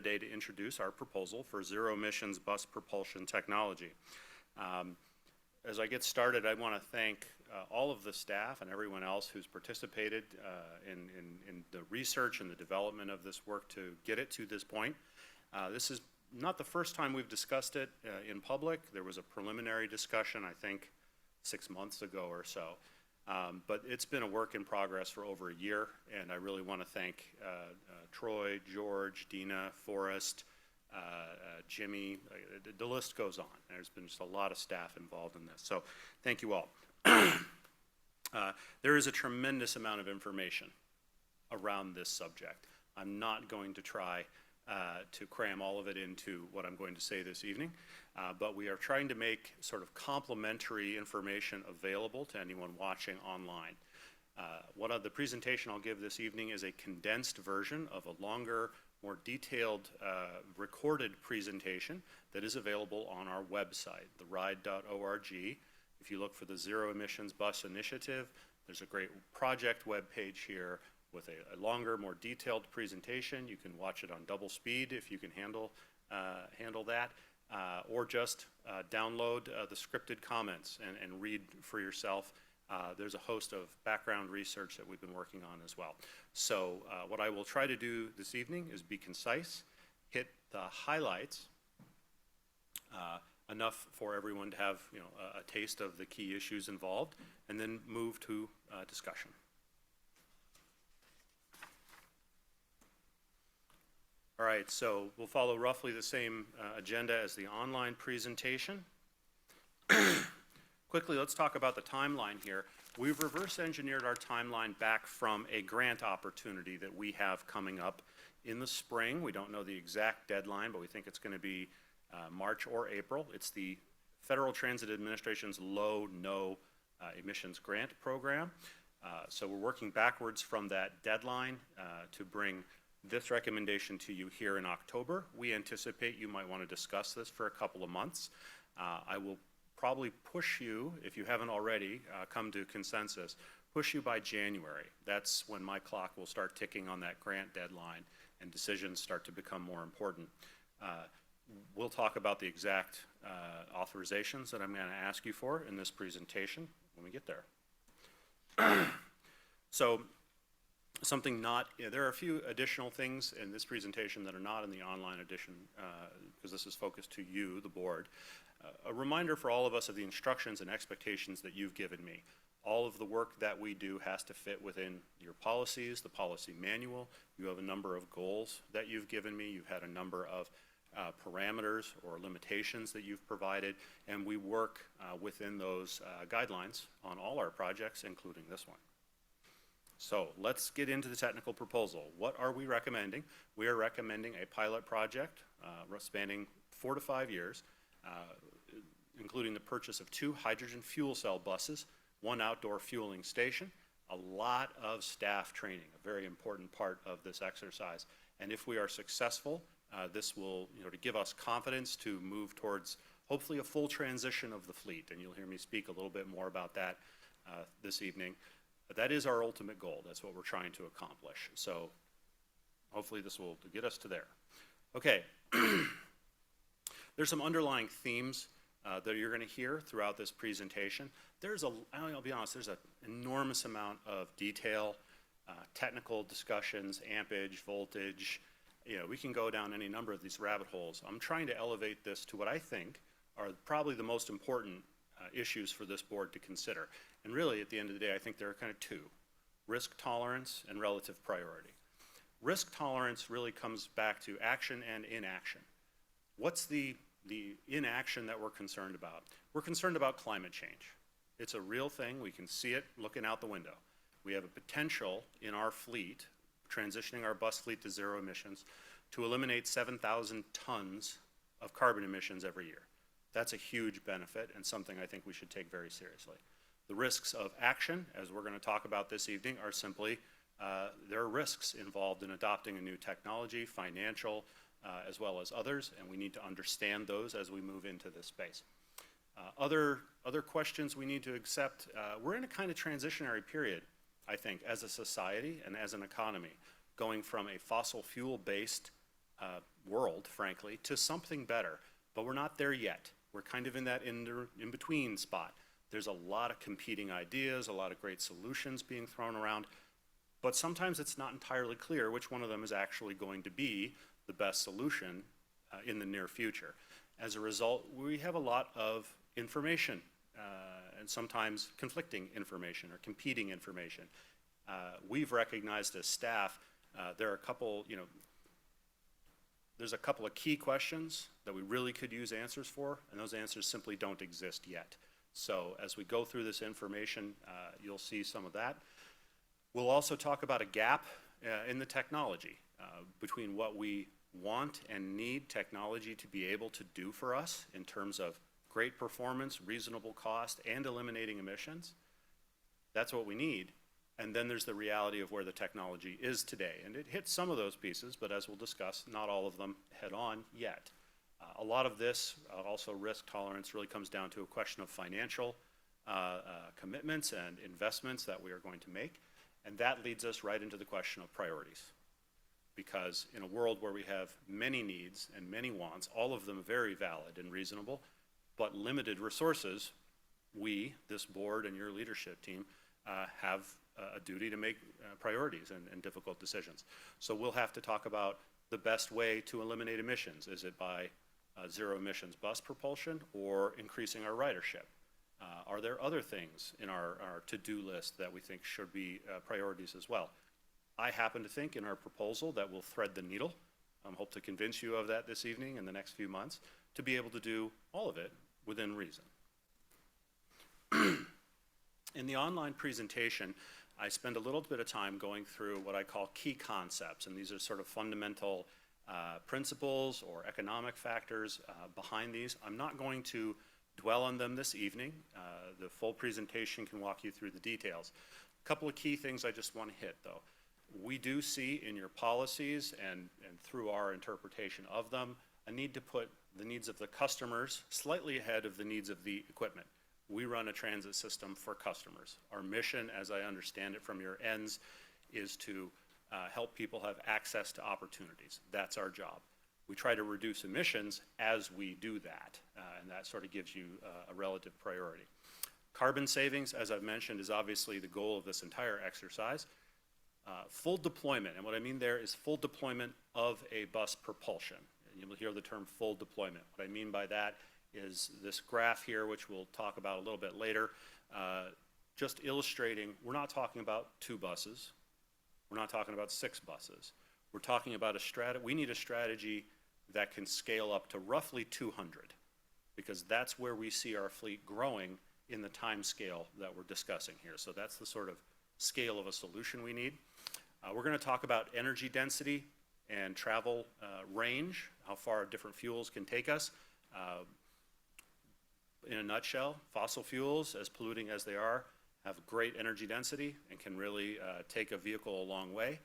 today to introduce our proposal for zero emissions bus propulsion technology. As I get started, I want to thank all of the staff and everyone else who's participated in the research and the development of this work to get it to this point. This is not the first time we've discussed it in public. There was a preliminary discussion, I think, 6 months ago or so. But it's been a work in progress for over a year, and I really want to thank Troy, George, Dina, Forrest, Jimmy. The list goes on. There's been just a lot of staff involved in this, so thank you all. There is a tremendous amount of information around this subject. I'm not going to try to cram all of it into what I'm going to say this evening, but we are trying to make sort of complementary information available to anyone watching online. The presentation I'll give this evening is a condensed version of a longer, more detailed recorded presentation that is available on our website, theride.org. If you look for the Zero Emissions Bus Initiative, there's a great project web page here with a longer, more detailed presentation. You can watch it on double speed if you can handle that, or just download the scripted comments and read for yourself. There's a host of background research that we've been working on as well. So what I will try to do this evening is be concise, hit the highlights, enough for everyone to have a taste of the key issues involved, and then move to discussion. All right, so we'll follow roughly the same agenda as the online presentation. Quickly, let's talk about the timeline here. We've reverse engineered our timeline back from a grant opportunity that we have coming up in the spring. We don't know the exact deadline, but we think it's going to be March or April. It's the Federal Transit Administration's low-no emissions grant program. So we're working backwards from that deadline to bring this recommendation to you here in October. We anticipate you might want to discuss this for a couple of months. I will probably push you, if you haven't already come to consensus, push you by January. That's when my clock will start ticking on that grant deadline and decisions start to become more important. We'll talk about the exact authorizations that I'm going to ask you for in this presentation when we get there. So there are a few additional things in this presentation that are not in the online edition because this is focused to you, the board. A reminder for all of us of the instructions and expectations that you've given me. All of the work that we do has to fit within your policies, the policy manual. You have a number of goals that you've given me. You've had a number of parameters or limitations that you've provided, and we work within those guidelines on all our projects, including this one. So let's get into the technical proposal. What are we recommending? We are recommending a pilot project spanning 4 to 5 years, including the purchase of 2 hydrogen fuel cell buses, 1 outdoor fueling station, a lot of staff training, a very important part of this exercise. And if we are successful, this will to give us confidence to move towards hopefully a full transition of the fleet. And you'll hear me speak a little bit more about that this evening. But that is our ultimate goal. That's what we're trying to accomplish. So hopefully this will get us to there. Okay. There's some underlying themes that you're going to hear throughout this presentation. I'll be honest, there's an enormous amount of detail, technical discussions, ampage, voltage. We can go down any number of these rabbit holes. I'm trying to elevate this to what I think are probably the most important issues for this board to consider. And really, at the end of the day, I think there are kind of 2, risk tolerance and relative priority. Risk tolerance really comes back to action and inaction. What's the inaction that we're concerned about? We're concerned about climate change. It's a real thing. We can see it looking out the window. We have a potential in our fleet, transitioning our bus fleet to zero emissions, to eliminate 7,000 tons of carbon emissions every year. That's a huge benefit and something I think we should take very seriously. The risks of action, as we're going to talk about this evening, are simply there are risks involved in adopting a new technology, financial, as well as others, and we need to understand those as we move into this space. Other questions we need to accept, we're in a kind of transitionary period, I think, as a society and as an economy, going from a fossil fuel-based world, frankly, to something better. But we're not there yet. We're kind of in that in-between spot. There's a lot of competing ideas, a lot of great solutions being thrown around, but sometimes it's not entirely clear which one of them is actually going to be the best solution in the near future. As a result, we have a lot of information and sometimes conflicting information or competing information. We've recognized as staff there are a couple, there's a couple of key questions that we really could use answers for, and those answers simply don't exist yet. So as we go through this information, you'll see some of that. We'll also talk about a gap in the technology between what we want and need technology to be able to do for us in terms of great performance, reasonable cost, and eliminating emissions. That's what we need. And then there's the reality of where the technology is today. And it hits some of those pieces, but as we'll discuss, not all of them head on yet. A lot of this, also risk tolerance, really comes down to a question of financial commitments and investments that we are going to make. And that leads us right into the question of priorities. Because in a world where we have many needs and many wants, all of them very valid and reasonable, but limited resources, we, this board and your leadership team, have a duty to make priorities and difficult decisions. So we'll have to talk about the best way to eliminate emissions. Is it by zero emissions bus propulsion or increasing our ridership? Are there other things in our to-do list that we think should be priorities as well? I happen to think in our proposal that we'll thread the needle. I hope to convince you of that this evening in the next few months to be able to do all of it within reason. In the online presentation, I spend a little bit of time going through what I call key concepts, and these are sort of fundamental principles or economic factors behind these. I'm not going to dwell on them this evening. The full presentation can walk you through the details. A couple of key things I just want to hit, though. We do see in your policies and through our interpretation of them a need to put the needs of the customers slightly ahead of the needs of the equipment. We run a transit system for customers. Our mission, as I understand it from your ends, is to help people have access to opportunities. That's our job. We try to reduce emissions as we do that, and that sort of gives you a relative priority. Carbon savings, as I've mentioned, is obviously the goal of this entire exercise. Full deployment, and what I mean there is full deployment of a bus propulsion. You'll hear the term full deployment. What I mean by that is this graph here, which we'll talk about a little bit later, just illustrating, we're not talking about 2 buses. We're not talking about 6 buses. We're talking about we need a strategy that can scale up to roughly 200, because that's where we see our fleet growing in the time scale that we're discussing here. So that's the sort of scale of a solution we need. We're going to talk about energy density and travel range, how far different fuels can take us. In a nutshell, fossil fuels, as polluting as they are, have great energy density and can really take a vehicle a long way.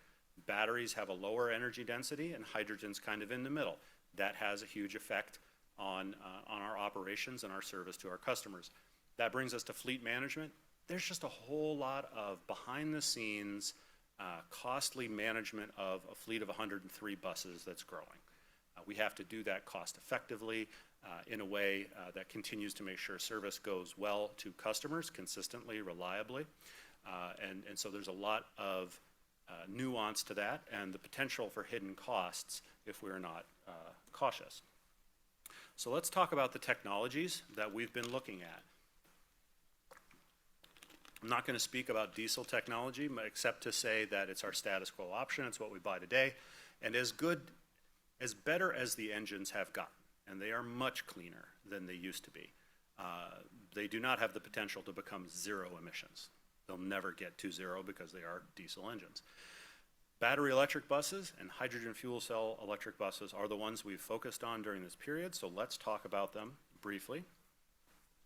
Batteries have a lower energy density, and hydrogen's kind of in the middle. That has a huge effect on our operations and our service to our customers. That brings us to fleet management. There's just a whole lot of behind-the-scenes, costly management of a fleet of 103 buses that's growing. We have to do that cost effectively in a way that continues to make sure service goes well to customers consistently, reliably. And so there's a lot of nuance to that and the potential for hidden costs if we're not cautious. So let's talk about the technologies that we've been looking at. I'm not going to speak about diesel technology, except to say that it's our status quo option. It's what we buy today. And as better as the engines have gotten, and they are much cleaner than they used to be, they do not have the potential to become zero emissions. They'll never get to zero because they are diesel engines. Battery electric buses and hydrogen fuel cell electric buses are the ones we've focused on during this period, so let's talk about them briefly.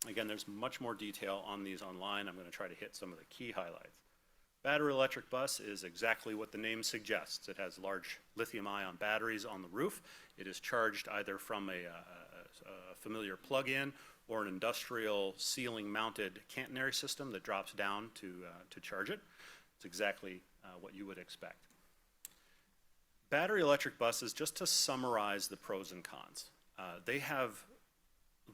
Again, there's much more detail on these online. I'm going to try to hit some of the key highlights. Battery electric bus is exactly what the name suggests. It has large lithium-ion batteries on the roof. It is charged either from a familiar plug-in or an industrial ceiling-mounted catenary system that drops down to charge it. It's exactly what you would expect. Battery electric buses, just to summarize the pros and cons, they have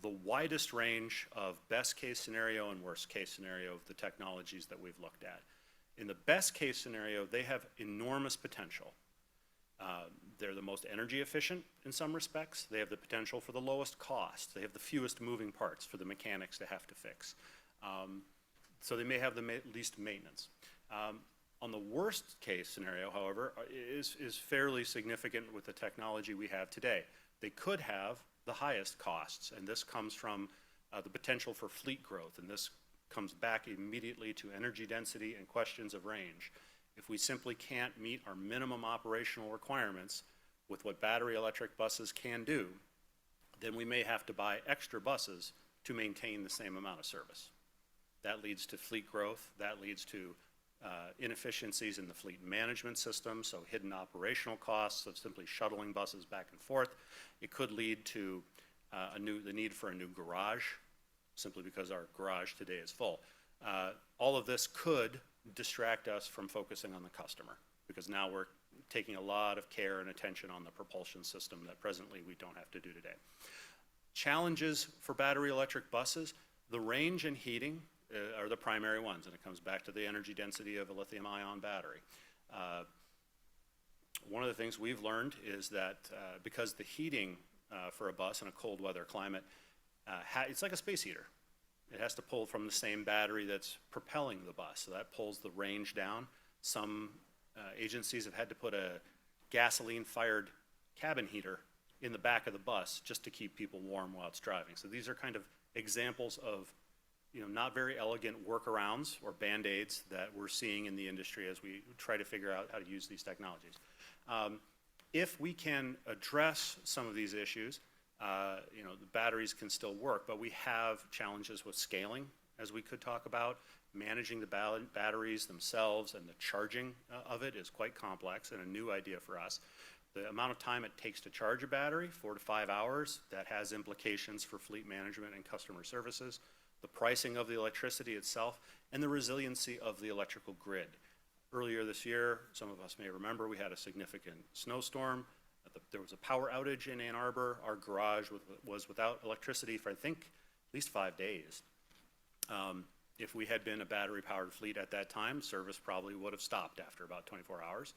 the widest range of best case scenario and worst case scenario of the technologies that we've looked at. In the best case scenario, they have enormous potential. They're the most energy efficient in some respects. They have the potential for the lowest cost. They have the fewest moving parts for the mechanics to have to fix. So they may have the least maintenance. On the worst case scenario, however, is fairly significant with the technology we have today. They could have the highest costs, and this comes from the potential for fleet growth, and this comes back immediately to energy density and questions of range. If we simply can't meet our minimum operational requirements with what battery electric buses can do, then we may have to buy extra buses to maintain the same amount of service. That leads to fleet growth, that leads to inefficiencies in the fleet management system, so hidden operational costs of simply shuttling buses back and forth. It could lead to the need for a new garage, simply because our garage today is full. All of this could distract us from focusing on the customer, because now we're taking a lot of care and attention on the propulsion system that presently we don't have to do today. Challenges for battery electric buses: the range and heating are the primary ones, and it comes back to the energy density of a lithium-ion battery. One of the things we've learned is that because the heating for a bus in a cold weather climate, it's like a space heater. It has to pull from the same battery that's propelling the bus, so that pulls the range down. Some agencies have had to put a gasoline-fired cabin heater in the back of the bus just to keep people warm while it's driving. So these are kind of examples of not very elegant workarounds or band-aids that we're seeing in the industry as we try to figure out how to use these technologies. If we can address some of these issues, the batteries can still work, but we have challenges with scaling, as we could talk about. Managing the batteries themselves and the charging of it is quite complex and a new idea for us. The amount of time it takes to charge a battery, 4 to 5 hours, that has implications for fleet management and customer services. The pricing of the electricity itself, and the resiliency of the electrical grid. Earlier this year, some of us may remember, we had a significant snowstorm. There was a power outage in Ann Arbor. Our garage was without electricity for, I think, at least 5 days. If we had been a battery-powered fleet at that time, service probably would have stopped after about 24 hours.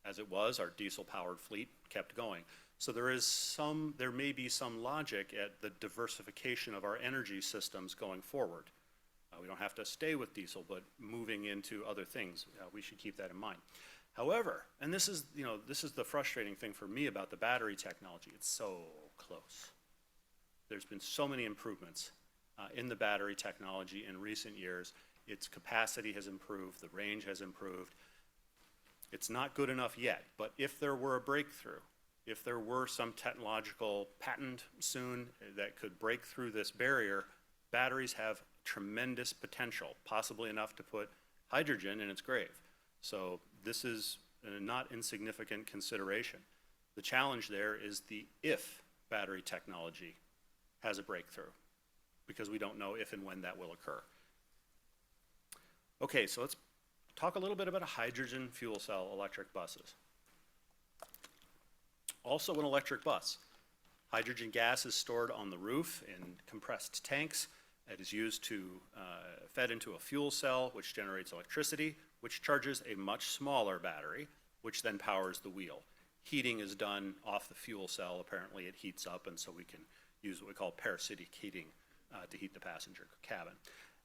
As it was, our diesel-powered fleet kept going. So there may be some logic at the diversification of our energy systems going forward. We don't have to stay with diesel, but moving into other things, we should keep that in mind. However, and this is the frustrating thing for me about the battery technology, it's so close. There's been so many improvements in the battery technology in recent years. Its capacity has improved, the range has improved. It's not good enough yet, but if there were a breakthrough, if there were some technological patent soon that could break through this barrier, batteries have tremendous potential, possibly enough to put hydrogen in its grave. So this is a not insignificant consideration. The challenge there is the if battery technology has a breakthrough, because we don't know if and when that will occur. Okay, so let's talk a little bit about hydrogen fuel cell electric buses. Also an electric bus. Hydrogen gas is stored on the roof in compressed tanks. It is used to fed into a fuel cell, which generates electricity, which charges a much smaller battery, which then powers the wheel. Heating is done off the fuel cell. Apparently it heats up, and so we can use what we call parasitic heating to heat the passenger cabin.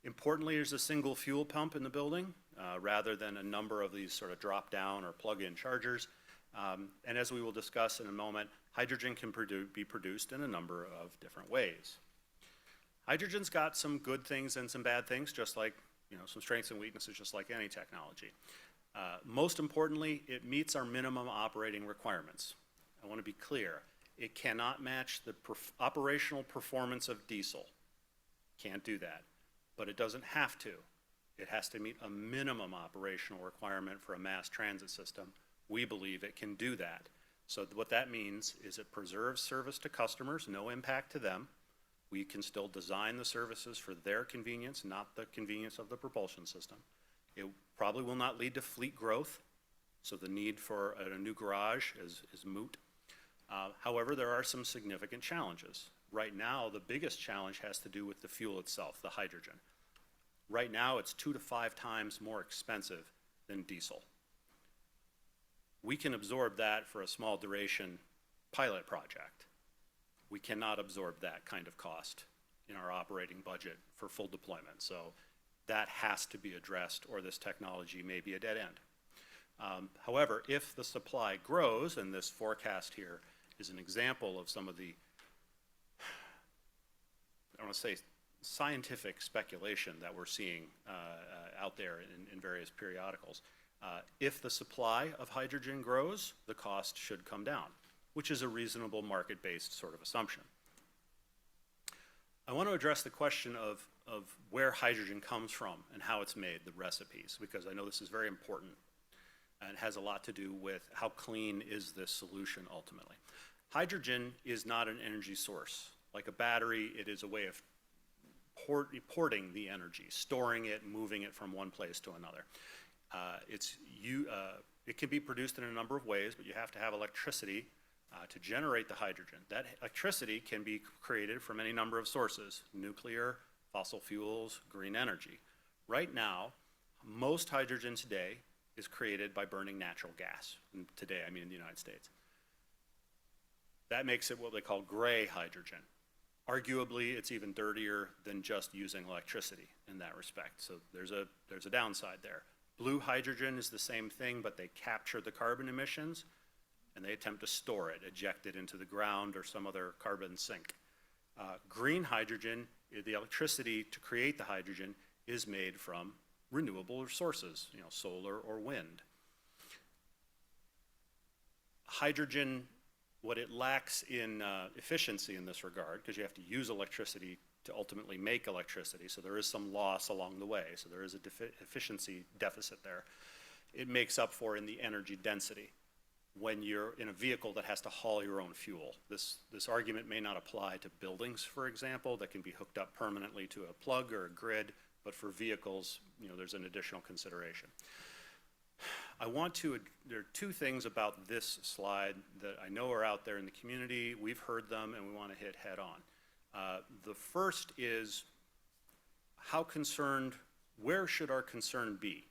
Importantly, there's a single fuel pump in the building rather than a number of these sort of drop-down or plug-in chargers. And as we will discuss in a moment, hydrogen can be produced in a number of different ways. Hydrogen's got some good things and some bad things, just like, some strengths and weaknesses, just like any technology. Most importantly, it meets our minimum operating requirements. I want to be clear, it cannot match the operational performance of diesel. Can't do that, but it doesn't have to. It has to meet a minimum operational requirement for a mass transit system. We believe it can do that. So what that means is it preserves service to customers, no impact to them. We can still design the services for their convenience, not the convenience of the propulsion system. It probably will not lead to fleet growth. so the need for a new garage is moot. However, there are some significant challenges. Right now, the biggest challenge has to do with the fuel itself, the hydrogen. Right now, it's 2 to 5 times more expensive than diesel. We can absorb that for a small duration pilot project. We cannot absorb that kind of cost in our operating budget for full deployment. So that has to be addressed, or this technology may be a dead end. However, if the supply grows, and this forecast here is an example of some of the, I don't want to say scientific speculation that we're seeing out there in various periodicals. If the supply of hydrogen grows, the cost should come down, which is a reasonable market-based sort of assumption. I want to address the question of where hydrogen comes from and how it's made, the recipes, because I know this is very important and has a lot to do with how clean is this solution ultimately. Hydrogen is not an energy source. Like a battery, it is a way of porting the energy, storing it, moving it from one place to another. It can be produced in a number of ways, but you have to have electricity to generate the hydrogen. That electricity can be created from any number of sources: nuclear, fossil fuels, green energy. Right now, most hydrogen today is created by burning natural gas. And today, I mean in the United States. That makes it what they call gray hydrogen. Arguably, it's even dirtier than just using electricity in that respect. So there's a downside there. Blue hydrogen is the same thing, but they capture the carbon emissions and they attempt to store it, eject it into the ground or some other carbon sink. Green hydrogen, the electricity to create the hydrogen, is made from renewable sources, solar or wind. Hydrogen, what it lacks in efficiency in this regard, because you have to use electricity to ultimately make electricity, so there is some loss along the way, so there is a efficiency deficit there. It makes up for in the energy density when you're in a vehicle that has to haul your own fuel. This argument may not apply to buildings, for example, that can be hooked up permanently to a plug or a grid, but for vehicles, there's an additional consideration. There are two things about this slide that I know are out there in the community. We've heard them and we want to hit head on. The first is where should our concern be?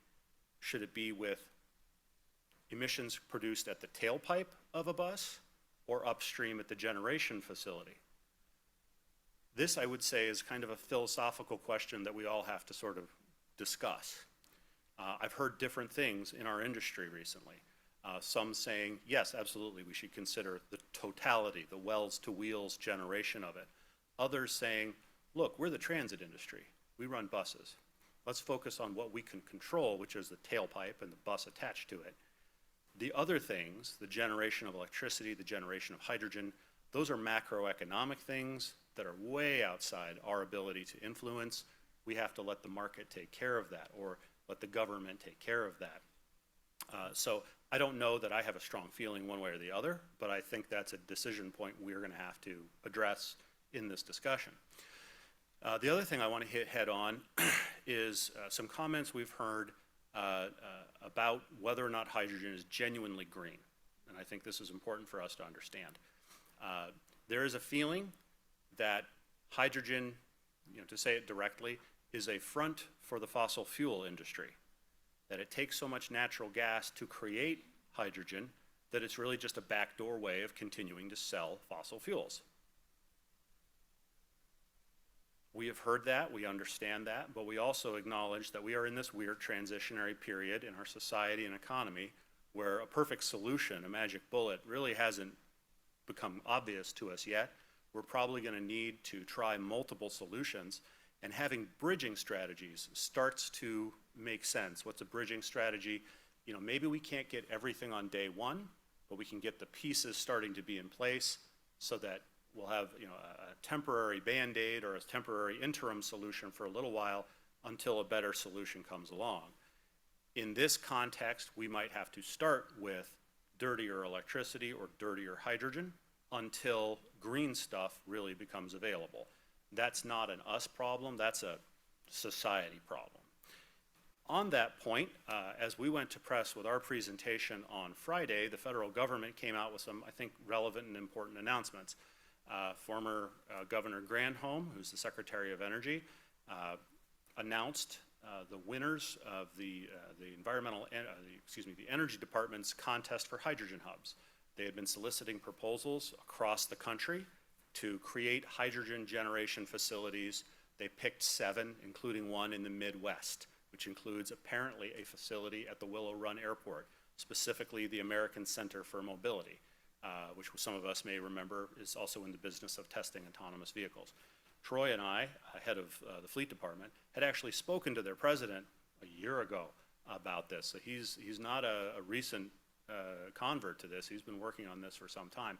Should it be with emissions produced at the tailpipe of a bus or upstream at the generation facility? This, I would say, is kind of a philosophical question that we all have to sort of discuss. I've heard different things in our industry recently. Some saying, yes, absolutely, we should consider the totality, the wells to wheels generation of it. Others saying, look, we're the transit industry. We run buses. Let's focus on what we can control, which is the tailpipe and the bus attached to it. The other things, the generation of electricity, the generation of hydrogen, those are macroeconomic things that are way outside our ability to influence. We have to let the market take care of that, or let the government take care of that. So I don't know that I have a strong feeling one way or the other, but I think that's a decision point we're going to have to address in this discussion. The other thing I want to hit head on is some comments we've heard about whether or not hydrogen is genuinely green. And I think this is important for us to understand. There is a feeling that hydrogen, to say it directly, is a front for the fossil fuel industry, that it takes so much natural gas to create hydrogen that it's really just a backdoor way of continuing to sell fossil fuels. We have heard that, we understand that, but we also acknowledge that we are in this weird transitionary period in our society and economy where a perfect solution, a magic bullet, really hasn't become obvious to us yet. We're probably going to need to try multiple solutions, and having bridging strategies starts to make sense. What's a bridging strategy? Maybe we can't get everything on day one, but we can get the pieces starting to be in place so that we'll have a temporary Band-Aid or a temporary interim solution for a little while until a better solution comes along. In this context, we might have to start with dirtier electricity or dirtier hydrogen until green stuff really becomes available. That's not an us problem, that's a society problem. On that point, as we went to press with our presentation on Friday, the federal government came out with some, I think, relevant and important announcements. Former Governor Granholm, who's the Secretary of Energy, announced the winners of the Energy Department's contest for hydrogen hubs. They had been soliciting proposals across the country to create hydrogen generation facilities. They picked 7, including one in the Midwest, which includes apparently a facility at the Willow Run Airport, specifically the American Center for Mobility, which some of us may remember is also in the business of testing autonomous vehicles. Troy and I, head of the fleet department, had actually spoken to their president a year ago about this. So he's not a recent convert to this. He's been working on this for some time.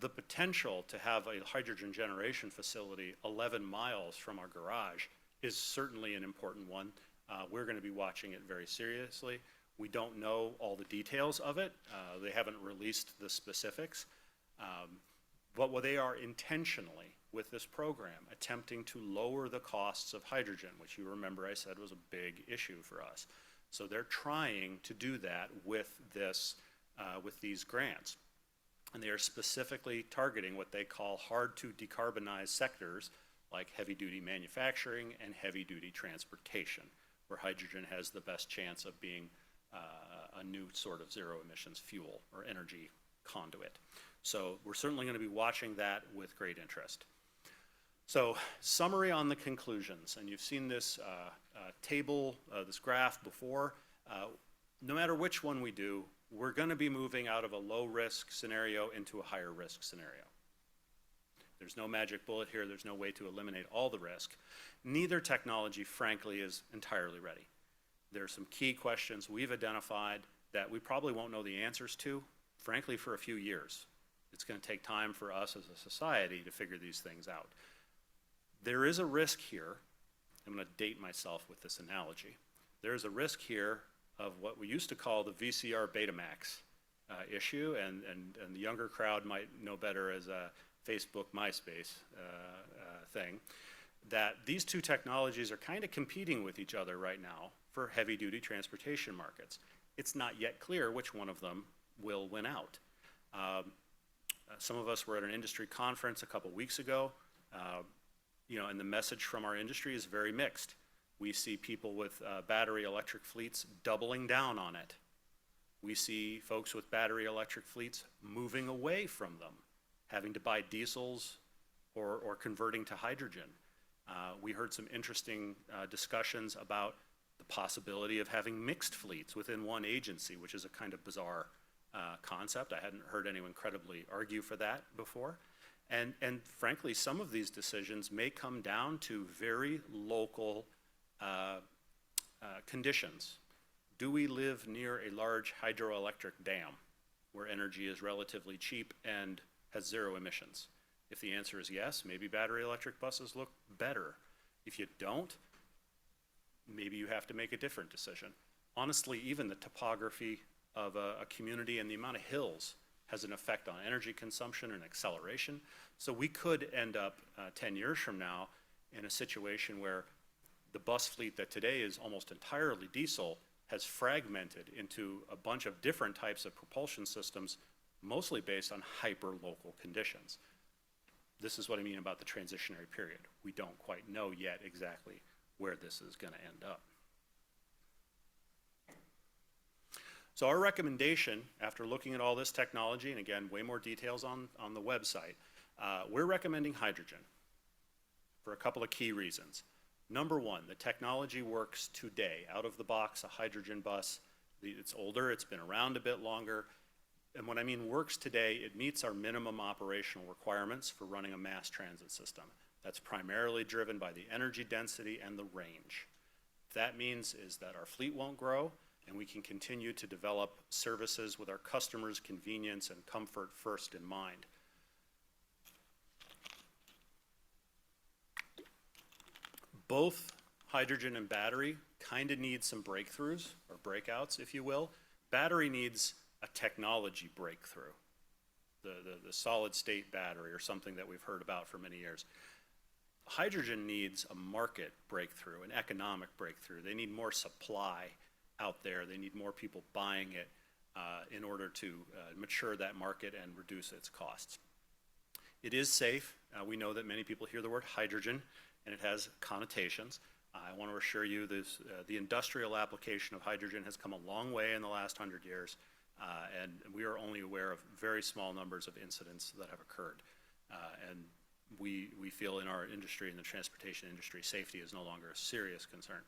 The potential to have a hydrogen generation facility 11 miles from our garage is certainly an important one. We're going to be watching it very seriously. We don't know all the details of it. They haven't released the specifics. But what they are intentionally, with this program, attempting to lower the costs of hydrogen, which you remember I said was a big issue for us. So they're trying to do that with this, with these grants. And they are specifically targeting what they call hard to decarbonize sectors, like heavy-duty manufacturing and heavy-duty transportation, where hydrogen has the best chance of being a new sort of zero emissions fuel or energy conduit. So we're certainly going to be watching that with great interest. So summary on the conclusions, and you've seen this table, this graph before. No matter which one we do, we're going to be moving out of a low-risk scenario into a higher-risk scenario. There's no magic bullet here. There's no way to eliminate all the risk. Neither technology, frankly, is entirely ready. There are some key questions we've identified that we probably won't know the answers to, frankly, for a few years. It's going to take time for us as a society to figure these things out. There is a risk here. I'm going to date myself with this analogy. There is a risk here of what we used to call the VCR Betamax issue, and the younger crowd might know better as a Facebook MySpace thing, that these two technologies are kind of competing with each other right now for heavy-duty transportation markets. It's not yet clear which one of them will win out. Some of us were at an industry conference a couple weeks ago, and the message from our industry is very mixed. We see people with battery electric fleets doubling down on it. We see folks with battery electric fleets moving away from them, having to buy diesels or converting to hydrogen. We heard some interesting discussions about the possibility of having mixed fleets within one agency, which is a kind of bizarre concept. I hadn't heard anyone credibly argue for that before. And frankly, some of these decisions may come down to very local conditions. Do we live near a large hydroelectric dam where energy is relatively cheap and has zero emissions? If the answer is yes, maybe battery electric buses look better. If you don't, maybe you have to make a different decision. Honestly, even the topography of a community and the amount of hills has an effect on energy consumption and acceleration. So we could end up 10 years from now in a situation where the bus fleet that today is almost entirely diesel has fragmented into a bunch of different types of propulsion systems, mostly based on hyper-local conditions. This is what I mean about the transitionary period. We don't quite know yet exactly where this is going to end up. So our recommendation, after looking at all this technology, and again, way more details on the website, we're recommending hydrogen for a couple of key reasons. Number one, the technology works today. Out of the box, a hydrogen bus, it's older, it's been around a bit longer. And when I mean works today, it meets our minimum operational requirements for running a mass transit system. That's primarily driven by the energy density and the range. What that means is that our fleet won't grow, and we can continue to develop services with our customers' convenience and comfort first in mind. Both hydrogen and battery kind of need some breakthroughs, or breakouts, if you will. Battery needs a technology breakthrough, the solid state battery, or something that we've heard about for many years. hydrogen needs a market breakthrough, an economic breakthrough. They need more supply out there. They need more people buying it in order to mature that market and reduce its costs. It is safe. We know that many people hear the word hydrogen and it has connotations. I want to assure you this, the industrial application of hydrogen has come a long way in the last 100 years, and we are only aware of very small numbers of incidents that have occurred. And we feel in our industry, in the transportation industry, safety is no longer a serious concern.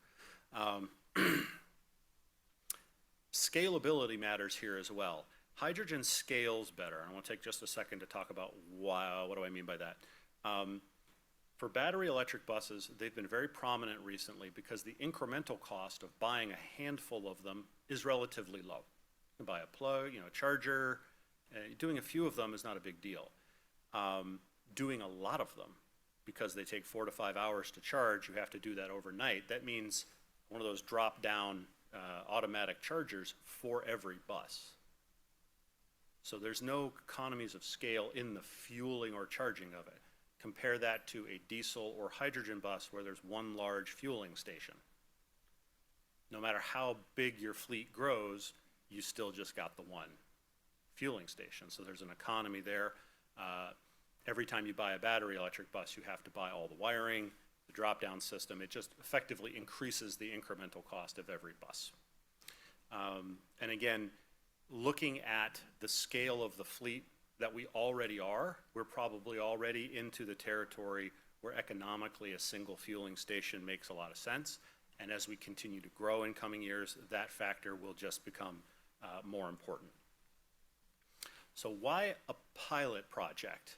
Scalability matters here as well. Hydrogen scales better. I want to take just a second to talk about what do I mean by that. For battery electric buses, they've been very prominent recently because the incremental cost of buying a handful of them is relatively low. You can buy a plug, a charger. Doing a few of them is not a big deal. Doing a lot of them, because they take 4 to 5 hours to charge, you have to do that overnight. That means one of those drop-down automatic chargers for every bus. So there's no economies of scale in the fueling or charging of it. Compare that to a diesel or hydrogen bus where there's one large fueling station. No matter how big your fleet grows, you still just got the one fueling station. So there's an economy there. Every time you buy a battery electric bus, you have to buy all the wiring, the drop-down system. It just effectively increases the incremental cost of every bus. And again, looking at the scale of the fleet that we already are, we're probably already into the territory where economically a single fueling station makes a lot of sense. And as we continue to grow in coming years, that factor will just become more important. So why a pilot project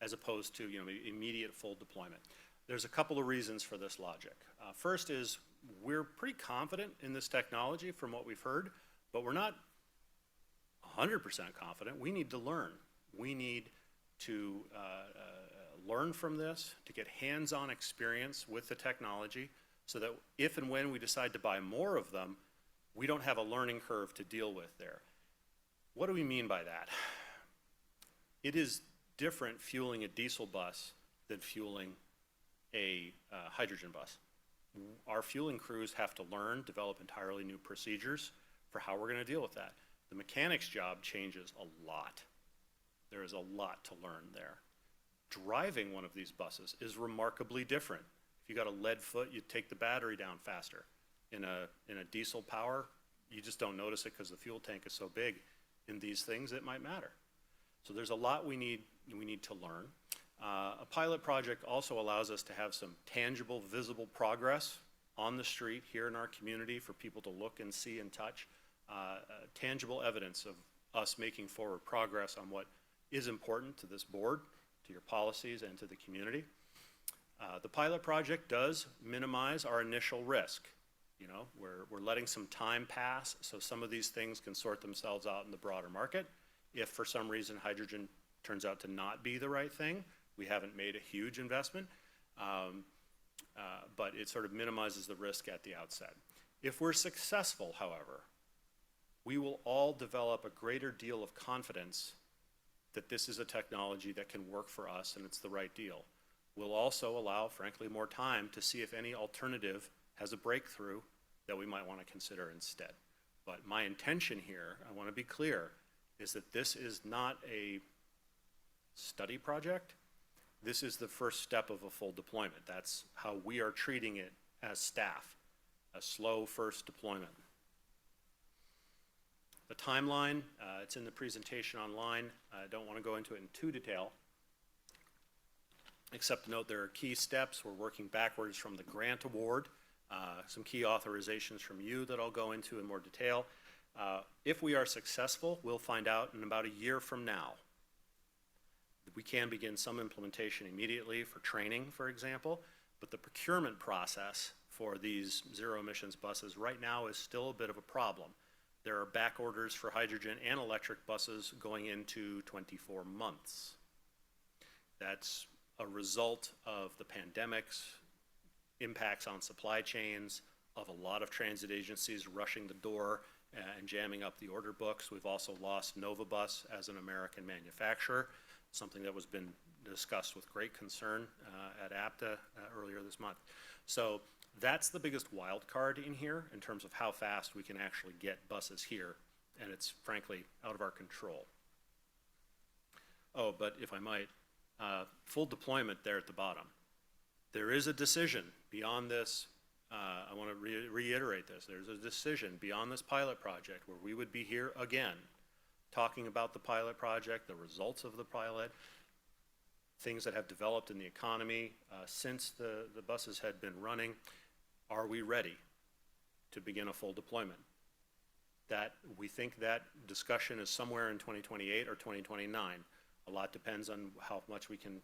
as opposed to immediate full deployment? There's a couple of reasons for this logic. First is we're pretty confident in this technology from what we've heard, but we're not 100% confident. We need to learn. We need to learn from this, to get hands-on experience with the technology, so that if and when we decide to buy more of them, we don't have a learning curve to deal with there. What do we mean by that? It is different fueling a diesel bus than fueling a hydrogen bus. Our fueling crews have to learn, develop entirely new procedures for how we're going to deal with that. The mechanic's job changes a lot. There is a lot to learn there. Driving one of these buses is remarkably different. If you got a lead foot, you take the battery down faster. In a diesel power, you just don't notice it because the fuel tank is so big. In these things, it might matter. So there's a lot we need to learn. A pilot project also allows us to have some tangible, visible progress on the street here in our community for people to look and see and touch. Tangible evidence of us making forward progress on what is important to this board, to your policies, and to the community. The pilot project does minimize our initial risk. We're letting some time pass so some of these things can sort themselves out in the broader market. If for some reason hydrogen turns out to not be the right thing, we haven't made a huge investment, but it sort of minimizes the risk at the outset. If we're successful, however, we will all develop a greater deal of confidence that this is a technology that can work for us and it's the right deal. We'll also allow, frankly, more time to see if any alternative has a breakthrough that we might want to consider instead. But my intention here, I want to be clear, is that this is not a study project. This is the first step of a full deployment. That's how we are treating it as staff, a slow first deployment. The timeline, it's in the presentation online. I don't want to go into it in too detail, except to note there are key steps. We're working backwards from the grant award, some key authorizations from you that I'll go into in more detail. If we are successful, we'll find out in about a year from now. We can begin some implementation immediately for training, for example, but the procurement process for these zero emissions buses right now is still a bit of a problem. There are back orders for hydrogen and electric buses going into 24 months. That's a result of the pandemic's impacts on supply chains, of a lot of transit agencies rushing the door and jamming up the order books. We've also lost Novabus as an American manufacturer. something that was been discussed with great concern at APTA earlier this month. So that's the biggest wild card in here in terms of how fast we can actually get buses here, and it's frankly out of our control. Oh, but if I might, full deployment there at the bottom. There is a decision beyond this. I want to reiterate this. There's a decision beyond this pilot project where we would be here again talking about the pilot project, the results of the pilot, things that have developed in the economy since the buses had been running. Are we ready to begin a full deployment? That we think that discussion is somewhere in 2028 or 2029. A lot depends on how much we can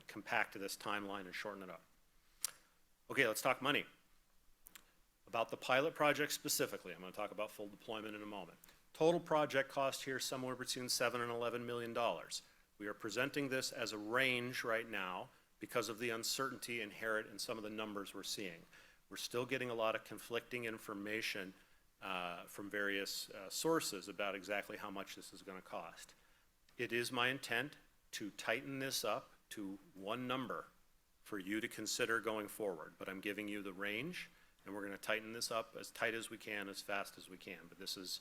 compact this timeline and shorten it up. Okay, let's talk money. About the pilot project specifically, I'm going to talk about full deployment in a moment. Total project cost here somewhere between $7 and $11 million. We are presenting this as a range right now because of the uncertainty inherent in some of the numbers we're seeing. We're still getting a lot of conflicting information from various sources about exactly how much this is going to cost. It is my intent to tighten this up to one number for you to consider going forward, but I'm giving you the range, and we're going to tighten this up as tight as we can, as fast as we can. But this is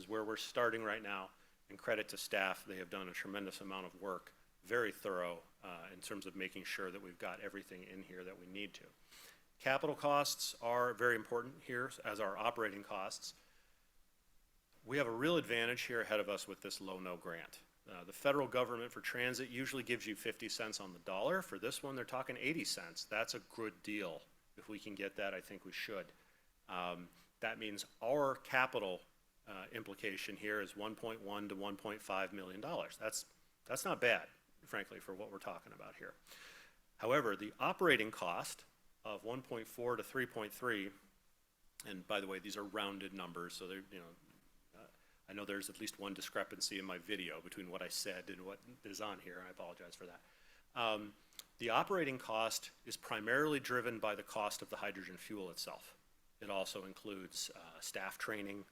where we're starting right now, and credit to staff. They have done a tremendous amount of work, very thorough in terms of making sure that we've got everything in here that we need to. Capital costs are very important here, as are operating costs. We have a real advantage here ahead of us with this low-no grant. The federal government for transit usually gives you 50 cents on the dollar. For this one, they're talking 80 cents. That's a good deal. If we can get that, I think we should. That means our capital implication here is $1.1 to $1.5 million. That's not bad, frankly, for what we're talking about here. However, the operating cost of 1.4 to 3.3, and by the way, these are rounded numbers, so they're, I know there's at least one discrepancy in my video between what I said and what is on here, and I apologize for that. The operating cost is primarily driven by the cost of the hydrogen fuel itself. It also includes staff training,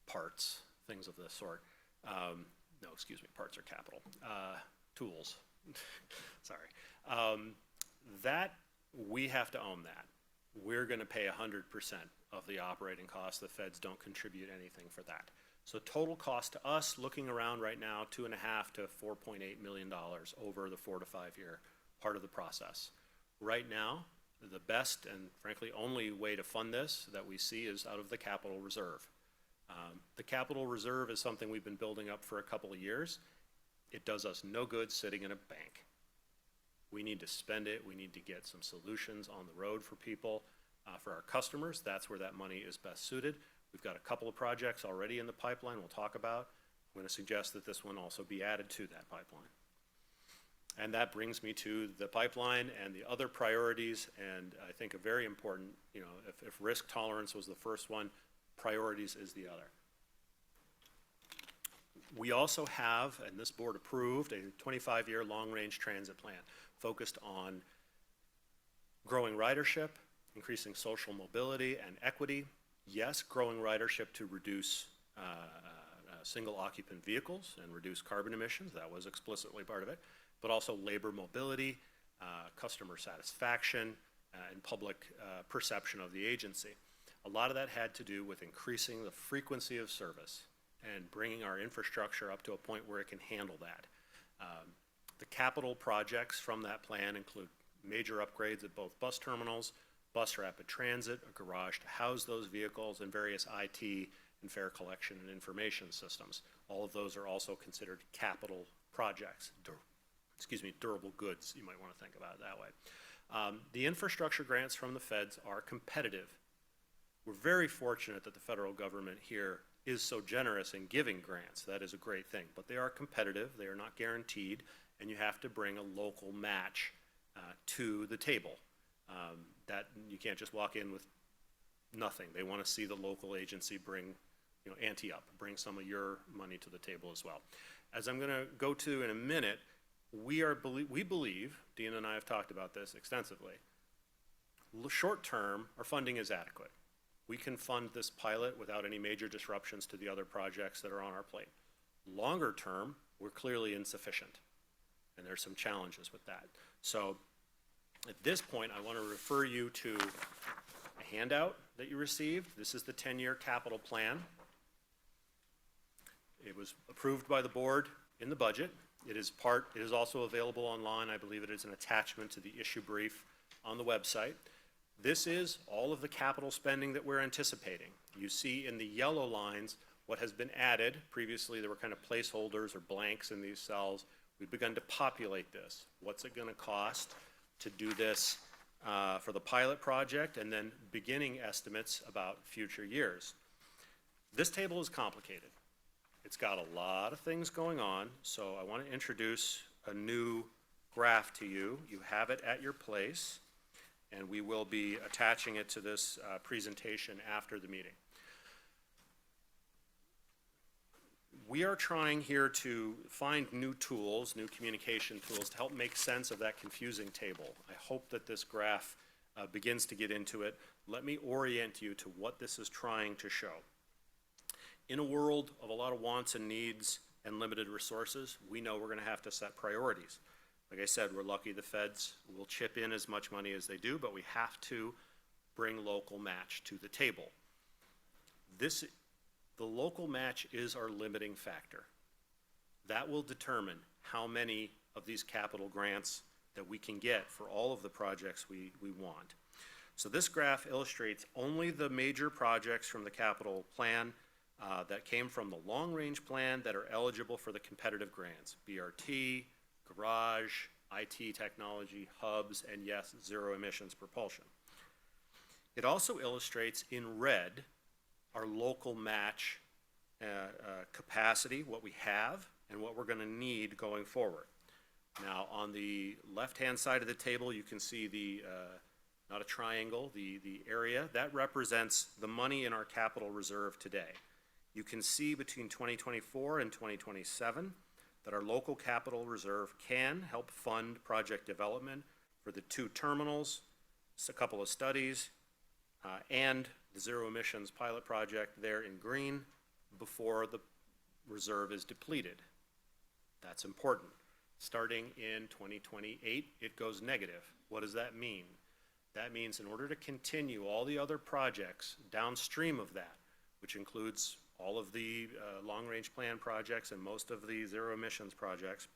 parts, things of this sort. No, excuse me, parts are capital. Tools, sorry. That, we have to own that. We're going to pay 100% of the operating costs. The feds don't contribute anything for that. So total cost to us, looking around right now, $2.5 to $4.8 million over the 4 to 5 year part of the process. Right now, the best and frankly only way to fund this that we see is out of the capital reserve. The capital reserve is something we've been building up for a couple of years. It does us no good sitting in a bank. We need to spend it. We need to get some solutions on the road for people, for our customers. That's where that money is best suited. We've got a couple of projects already in the pipeline we'll talk about. I'm going to suggest that this one also be added to that pipeline. And that brings me to the pipeline and the other priorities, and I think a very important, if risk tolerance was the first one, priorities is the other. We also have, and this board approved, a 25-year long-range transit plan focused on growing ridership, increasing social mobility and equity. Yes, growing ridership to reduce single occupant vehicles and reduce carbon emissions. That was explicitly part of it. But also labor mobility, customer satisfaction, and public perception of the agency. A lot of that had to do with increasing the frequency of service and bringing our infrastructure up to a point where it can handle that. The capital projects from that plan include major upgrades at both bus terminals, bus rapid transit, a garage to house those vehicles, and various IT and fare collection and information systems. All of those are also considered capital projects, durable goods, you might want to think about it that way. The infrastructure grants from the feds are competitive. We're very fortunate that the federal government here is so generous in giving grants. That is a great thing, but they are competitive, they are not guaranteed, and you have to bring a local match to the table. That you can't just walk in with nothing. They want to see the local agency bring, ante up, bring some of your money to the table as well. As I'm going to go to in a minute, we believe, Dean and I have talked about this extensively, short term, our funding is adequate. We can fund this pilot without any major disruptions to the other projects that are on our plate. Longer term, we're clearly insufficient. And there's some challenges with that. So at this point, I want to refer you to a handout that you received. This is the 10-year capital plan. It was approved by the board in the budget. It is also available online. I believe it is an attachment to the issue brief on the website. This is all of the capital spending that we're anticipating. You see in the yellow lines what has been added. Previously, there were kind of placeholders or blanks in these cells. We've begun to populate this. What's it going to cost to do this for the pilot project, and then beginning estimates about future years. This table is complicated. It's got a lot of things going on, so I want to introduce a new graph to you. You have it at your place, and we will be attaching it to this presentation after the meeting. We are trying here to find new tools, new communication tools, to help make sense of that confusing table. I hope that this graph begins to get into it. Let me orient you to what this is trying to show. In a world of a lot of wants and needs and limited resources, we know we're going to have to set priorities. Like I said, we're lucky the feds will chip in as much money as they do, but we have to bring local match to the table. The local match is our limiting factor. That will determine how many of these capital grants that we can get for all of the projects we want. So this graph illustrates only the major projects from the capital plan that came from the long-range plan that are eligible for the competitive grants: BRT, garage, IT technology, hubs, and yes, zero emissions propulsion. It also illustrates in red our local match capacity, what we have and what we're going to need going forward. Now, on the left-hand side of the table, you can see the, not a triangle, the area. That represents the money in our capital reserve today. You can see between 2024 and 2027 that our local capital reserve can help fund project development for the 2 terminals, a couple of studies, and the zero emissions pilot project there in green before the reserve is depleted. That's important. Starting in 2028, it goes negative. What does that mean? That means in order to continue all the other projects downstream of that, which includes all of the long-range plan projects and most of the zero emissions projects,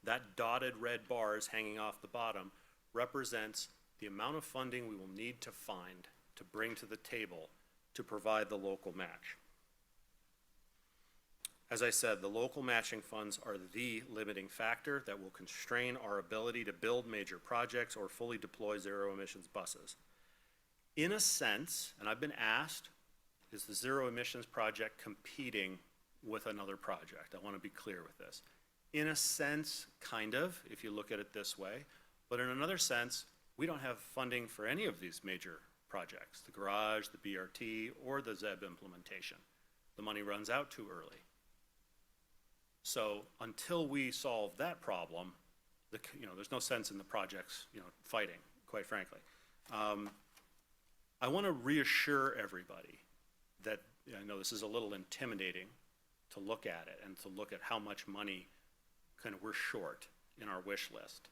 that dotted red bars hanging off the bottom represents the amount of funding we will need to find to bring to the table to provide the local match. As I said, the local matching funds are the limiting factor that will constrain our ability to build major projects or fully deploy zero emissions buses. In a sense, and I've been asked, is the zero emissions project competing with another project? I want to be clear with this. In a sense, kind of, if you look at it this way, but in another sense, we don't have funding for any of these major projects, the garage, the BRT, or the ZEB implementation. The money runs out too early. So until we solve that problem, there's no sense in the projects, fighting, quite frankly. I want to reassure everybody that, I know this is a little intimidating to look at it and to look at how much money we're short in our wish list.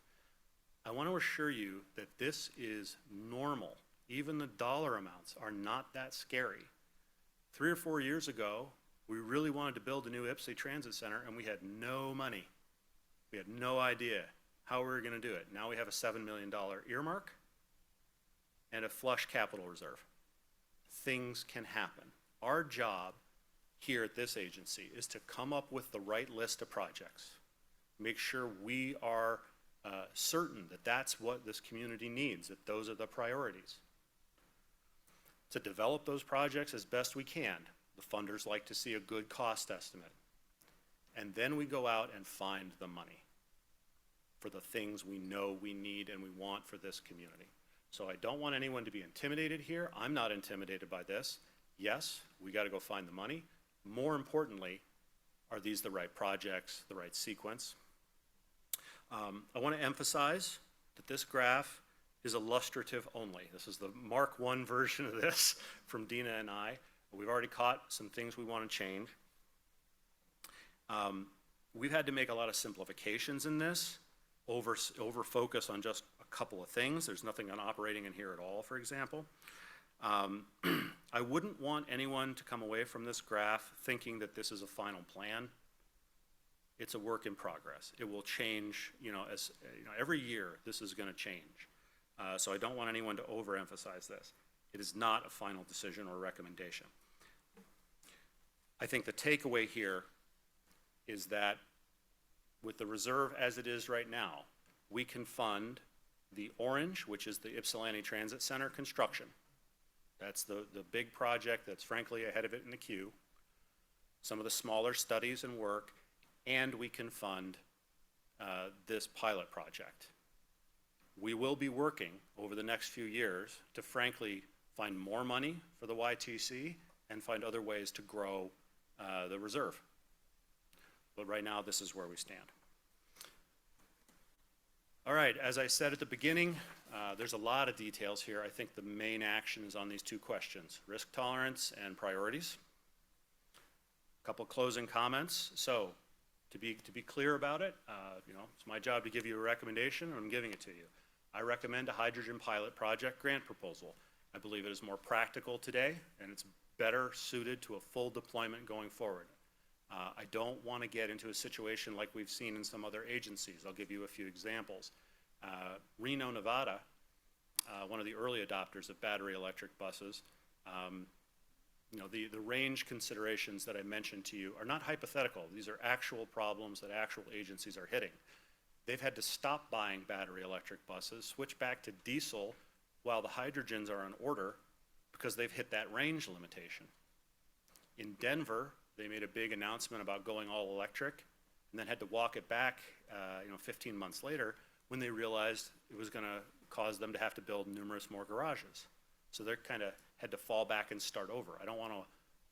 I want to assure you that this is normal. Even the dollar amounts are not that scary. 3 or 4 years ago, we really wanted to build a new Ypsi Transit Center, and we had no money. We had no idea how we were going to do it. Now we have a $7 million earmark and a flush capital reserve. Things can happen. Our job here at this agency is to come up with the right list of projects. Make sure we are certain that that's what this community needs, that those are the priorities. To develop those projects as best we can, the funders like to see a good cost estimate. And then we go out and find the money for the things we know we need and we want for this community. So I don't want anyone to be intimidated here. I'm not intimidated by this. Yes, we got to go find the money. More importantly, are these the right projects, the right sequence? I want to emphasize that this graph is illustrative only. This is the Mark I version of this from Dina and I. We've already caught some things we want to change. We've had to make a lot of simplifications in this, over focus on just a couple of things. There's nothing on operating in here at all, for example. I wouldn't want anyone to come away from this graph thinking that this is a final plan. It's a work in progress. It will change, as every year this is going to change. So I don't want anyone to overemphasize this. It is not a final decision or recommendation. I think the takeaway here is that with the reserve as it is right now, we can fund the orange, which is the Ypsilanti Transit Center construction. That's the big project that's frankly ahead of it in the queue. Some of the smaller studies and work, and we can fund this pilot project. We will be working over the next few years to frankly find more money for the YTC and find other ways to grow the reserve. But right now, this is where we stand. All right, as I said at the beginning, there's a lot of details here. I think the main action is on these two questions, risk tolerance and priorities. A couple closing comments. So, to be clear about it, it's my job to give you a recommendation, and I'm giving it to you. I recommend a hydrogen pilot project grant proposal. I believe it is more practical today, and it's better suited to a full deployment going forward. I don't want to get into a situation like we've seen in some other agencies. I'll give you a few examples. Reno, Nevada, one of the early adopters of battery electric buses, the range considerations that I mentioned to you are not hypothetical. These are actual problems that actual agencies are hitting. They've had to stop buying battery electric buses, switch back to diesel while the hydrogens are on order because they've hit that range limitation. In Denver, they made a big announcement about going all electric and then had to walk it back 15 months later when they realized it was going to cause them to have to build numerous more garages. So they kind of had to fall back and start over. I don't want to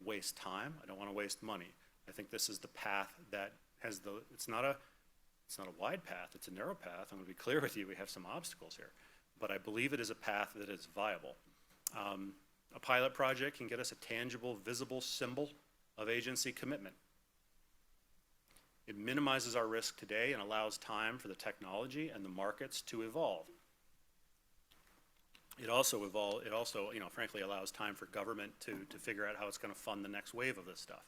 waste time. I don't want to waste money. I think this is the path that has it's not a wide path, it's a narrow path. I'm going to be clear with you, we have some obstacles here. But I believe it is a path that is viable. A pilot project can get us a tangible, visible symbol of agency commitment. It minimizes our risk today and allows time for the technology and the markets to evolve. It also, frankly, allows time for government to figure out how it's going to fund the next wave of this stuff.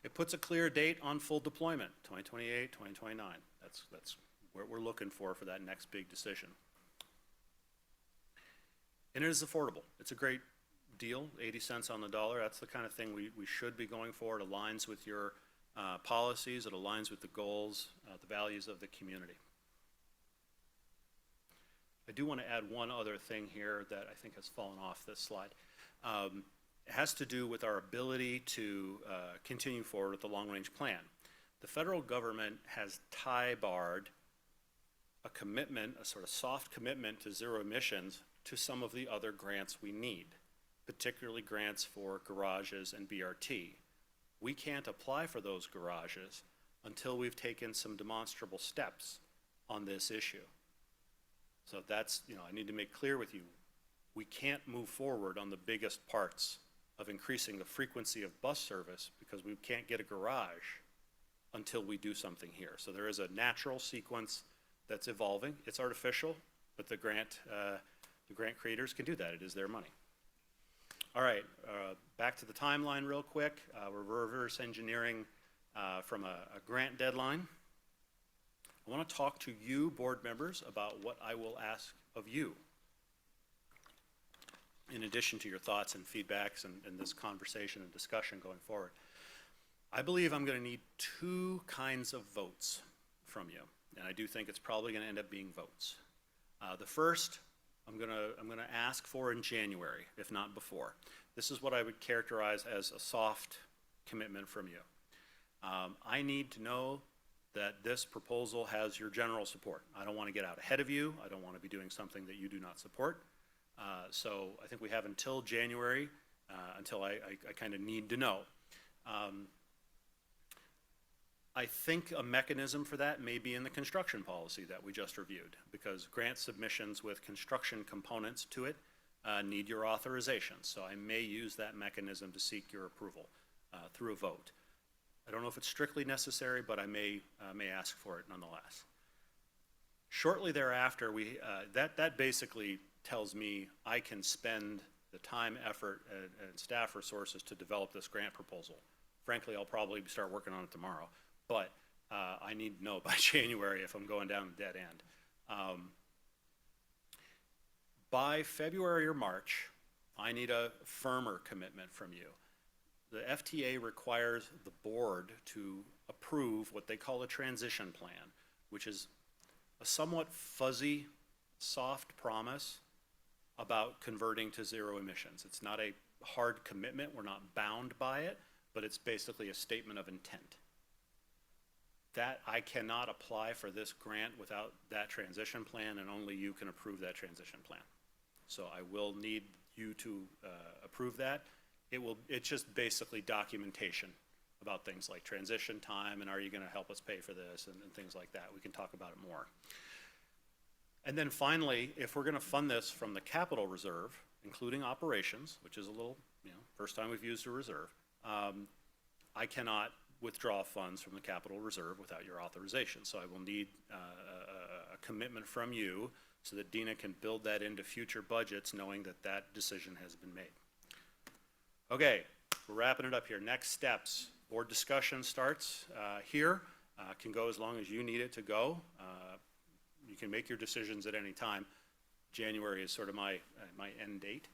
It puts a clear date on full deployment, 2028, 2029. That's what we're looking for that next big decision. And it is affordable. It's a great deal, 80 cents on the dollar. That's the kind of thing we should be going for. It aligns with your policies. It aligns with the goals, the values of the community. I do want to add one other thing here that I think has fallen off this slide. It has to do with our ability to continue forward with the long-range plan. The federal government has tie-barred a commitment, a sort of soft commitment to zero emissions to some of the other grants we need, particularly grants for garages and BRT. We can't apply for those garages until we've taken some demonstrable steps on this issue. So that's, I need to make clear with you, we can't move forward on the biggest parts of increasing the frequency of bus service because we can't get a garage until we do something here. So there is a natural sequence that's evolving. It's artificial, but the grant creators can do that. It is their money. All right, back to the timeline real quick. We're reverse engineering from a grant deadline. I want to talk to you, board members, about what I will ask of you in addition to your thoughts and feedbacks and this conversation and discussion going forward. I believe I'm going to need two kinds of votes from you, and I do think it's probably going to end up being votes. The first, I'm going to ask for in January, if not before. This is what I would characterize as a soft commitment from you. I need to know that this proposal has your general support. I don't want to get out ahead of you. I don't want to be doing something that you do not support. So I think we have until January, until I kind of need to know. I think a mechanism for that may be in the construction policy that we just reviewed, because grant submissions with construction components to it need your authorization. So I may use that mechanism to seek your approval through a vote. I don't know if it's strictly necessary, but I may ask for it nonetheless. Shortly thereafter, that basically tells me I can spend the time, effort, and staff resources to develop this grant proposal. Frankly, I'll probably start working on it tomorrow, but I need to know by January if I'm going down a dead end. By February or March, I need a firmer commitment from you. The FTA requires the board to approve what they call a transition plan, which is a somewhat fuzzy, soft promise about converting to zero emissions. It's not a hard commitment, we're not bound by it, but it's basically a statement of intent. That I cannot apply for this grant without that transition plan, and only you can approve that transition plan. So I will need you to approve that. It's just basically documentation about things like transition time and are you going to help us pay for this and things like that. We can talk about it more. And then finally, if we're going to fund this from the capital reserve, including operations, which is a little, first time we've used a reserve, I cannot withdraw funds from the capital reserve without your authorization. So I will need a commitment from you so that Dina can build that into future budgets knowing that that decision has been made. Okay, we're wrapping it up here. Next steps. Board discussion starts here. Can go as long as you need it to go. You can make your decisions at any time. January is sort of my end date.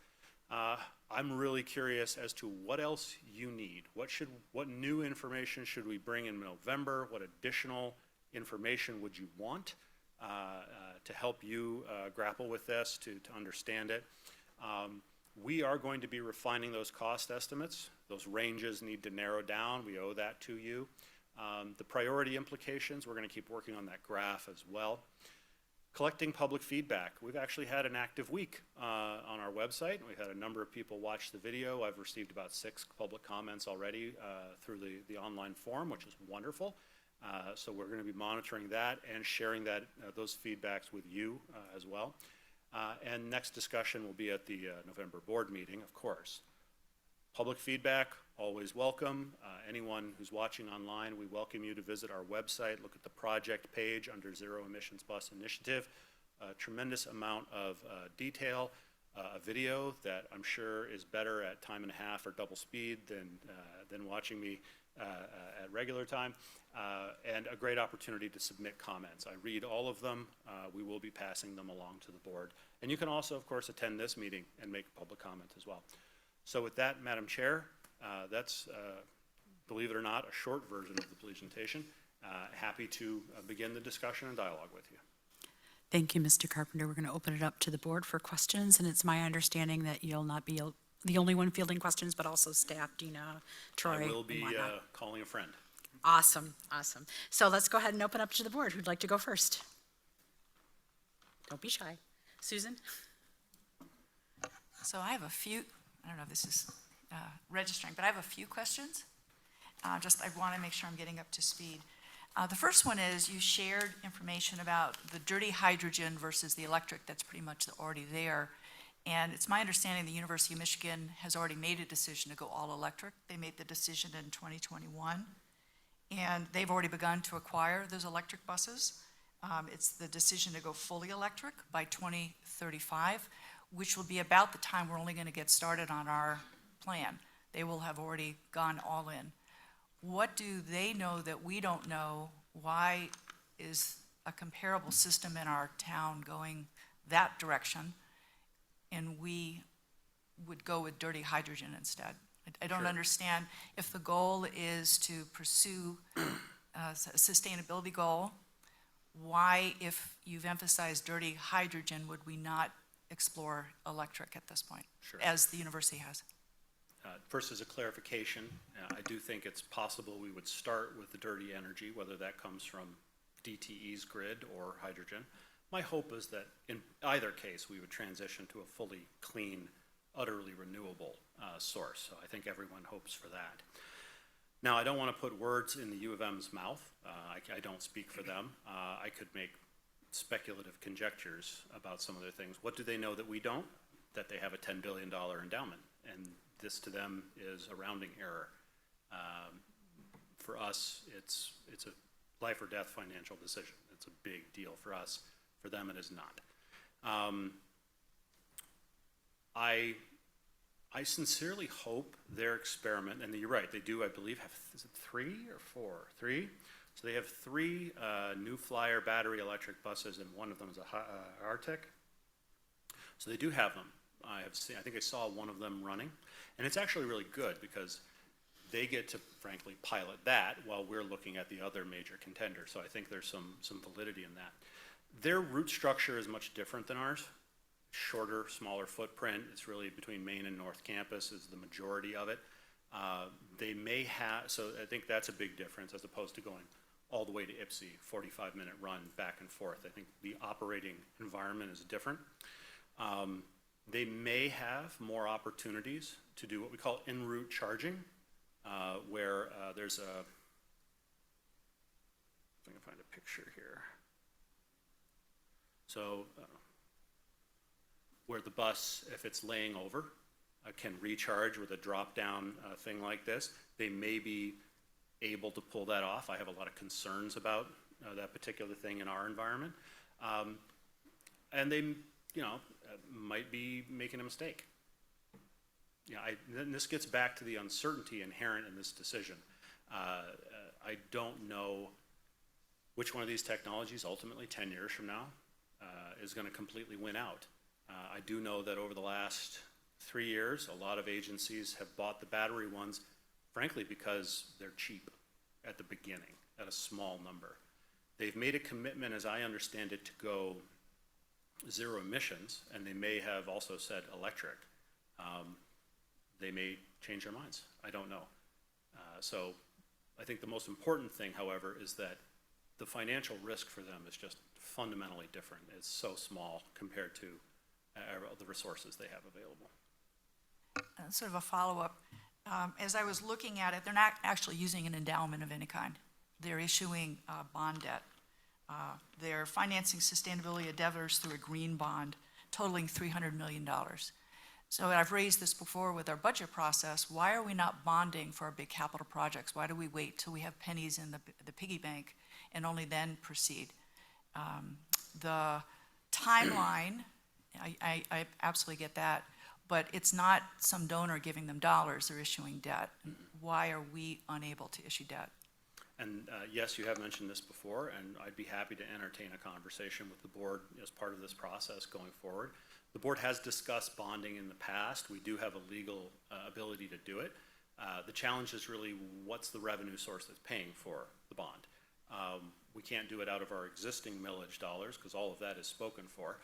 I'm really curious as to what else you need. What new information should we bring in November? What additional information would you want to help you grapple with this, to understand it? We are going to be refining those cost estimates. Those ranges need to narrow down. We owe that to you. The priority implications, we're going to keep working on that graph as well. Collecting public feedback. We've actually had an active week on our website. We've had a number of people watch the video. I've received about 6 public comments already through the online forum, which is wonderful. So we're going to be monitoring that and sharing those feedbacks with you as well. And next discussion will be at the November board meeting, of course. Public feedback, always welcome. Anyone who's watching online, we welcome you to visit our website, look at the project page under Zero Emissions Bus Initiative. A tremendous amount of detail, a video that I'm sure is better at time and a half or double speed than watching me at regular time, and a great opportunity to submit comments. I read all of them. We will be passing them along to the board. And you can also, of course, attend this meeting and make public comment as well. So with that, Madam Chair, that's, believe it or not, a short version of the presentation. Happy to begin the discussion and dialogue with you. Thank you, Mr. Carpenter. We're going to open it up to the board for questions, and it's my understanding that you'll not be the only one fielding questions, but also staff, Dina, Troy. I will be calling a friend. Awesome, awesome. So let's go ahead and open up to the board. Who'd like to go first? Don't be shy. Susan? So I have a few, I don't know if this is registering, but I have a few questions. I want to make sure I'm getting up to speed. The first one is you shared information about the dirty hydrogen versus the electric that's pretty much already there. And it's my understanding the University of Michigan has already made a decision to go all electric. They made the decision in 2021. And they've already begun to acquire those electric buses. It's the decision to go fully electric by 2035, which will be about the time we're only going to get started on our plan. They will have already gone all in. What do they know that we don't know? Why is a comparable system in our town going that direction, and we would go with dirty hydrogen instead? I don't understand if the goal is to pursue a sustainability goal. Why, if you've emphasized dirty hydrogen, would we not explore electric at this point, as the university has? First, as a clarification, I do think it's possible we would start with the dirty energy, whether that comes from DTE's grid or hydrogen. My hope is that in either case, we would transition to a fully clean, utterly renewable source. So I think everyone hopes for that. Now, I don't want to put words in the U of M's mouth. I don't speak for them. I could make speculative conjectures about some of their things. What do they know that we don't? That they have a $10 billion endowment, and this to them is a rounding error. for us, it's a life or death financial decision. It's a big deal for us. For them, it is not. I sincerely hope their experiment, and you're right, they do, I believe, have, is it 3 or 4? 3? So they have 3 New Flyer battery electric buses, and one of them is a Arctic. So they do have them. I think I saw one of them running, and it's actually really good because they get to, frankly, pilot that while we're looking at the other major contenders. So I think there's some validity in that. Their route structure is much different than ours. Shorter, smaller footprint. It's really between Main and North Campus is the majority of it. They may have, so I think that's a big difference as opposed to going all the way to Ypsi, 45-minute run back and forth. I think the operating environment is different. They may have more opportunities to do what we call en route charging, where there's a, if I can find a picture here. So, where the bus, if it's laying over, can recharge with a drop-down thing like this. They may be able to pull that off. I have a lot of concerns about that particular thing in our environment. And they, might be making a mistake. Then this gets back to the uncertainty inherent in this decision. I don't know which one of these technologies ultimately 10 years from now is going to completely win out. I do know that over the last 3 years, a lot of agencies have bought the battery ones, frankly, because they're cheap at the beginning, at a small number. They've made a commitment, as I understand it, to go zero emissions, and they may have also said electric. They may change their minds. I don't know. So I think the most important thing, however, is that the financial risk for them is just fundamentally different. It's so small compared to the resources they have available. Sort of a follow-up. As I was looking at it, they're not actually using an endowment of any kind. They're issuing bond debt. They're financing sustainability endeavors through a green bond totaling $300 million. So I've raised this before with our budget process. Why are we not bonding for our big capital projects? Why do we wait till we have pennies in the piggy bank and only then proceed? The timeline, I absolutely get that, but it's not some donor giving them dollars, they're issuing debt. Why are we unable to issue debt? And yes, you have mentioned this before, and I'd be happy to entertain a conversation with the board as part of this process going forward. The board has discussed bonding in the past. We do have a legal ability to do it. The challenge is really what's the revenue source that's paying for the bond. We can't do it out of our existing millage dollars because all of that is spoken for.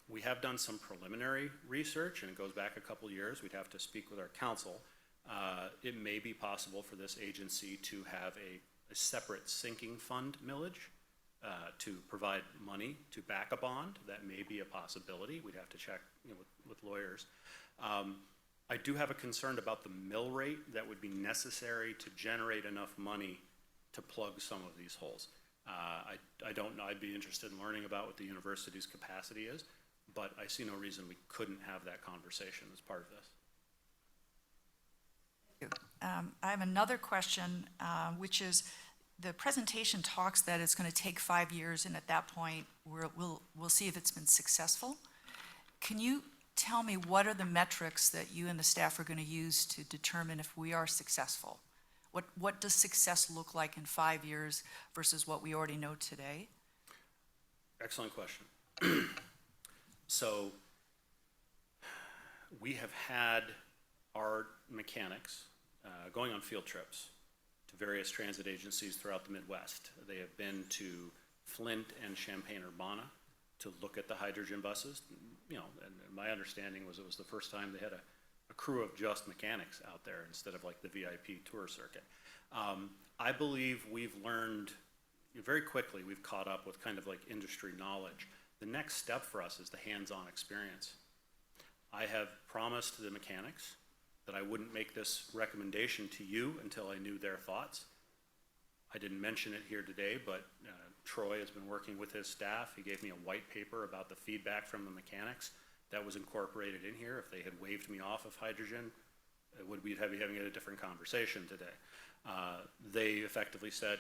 We have done some preliminary research, and it goes back a couple years. We'd have to speak with our council. It may be possible for this agency to have a separate sinking fund millage to provide money to back a bond. That may be a possibility. We'd have to check with lawyers. I do have a concern about the mill rate that would be necessary to generate enough money to plug some of these holes. I don't know. I'd be interested in learning about what the university's capacity is, but I see no reason we couldn't have that conversation as part of this. I have another question, which is the presentation talks that it's going to take 5 years, and at that point, we'll see if it's been successful. Can you tell me what are the metrics that you and the staff are going to use to determine if we are successful? What does success look like in 5 years versus what we already know today? Excellent question. So we have had our mechanics going on field trips to various transit agencies throughout the Midwest. They have been to Flint and Champaign-Urbana to look at the hydrogen buses. And my understanding was it was the first time they had a crew of just mechanics out there instead of like the VIP tour circuit. I believe we've learned very quickly, we've caught up with kind of like industry knowledge. The next step for us is the hands-on experience. I have promised the mechanics that I wouldn't make this recommendation to you until I knew their thoughts. I didn't mention it here today, but Troy has been working with his staff. He gave me a white paper about the feedback from the mechanics that was incorporated in here. If they had waved me off of hydrogen, we'd be having a different conversation today. They effectively said,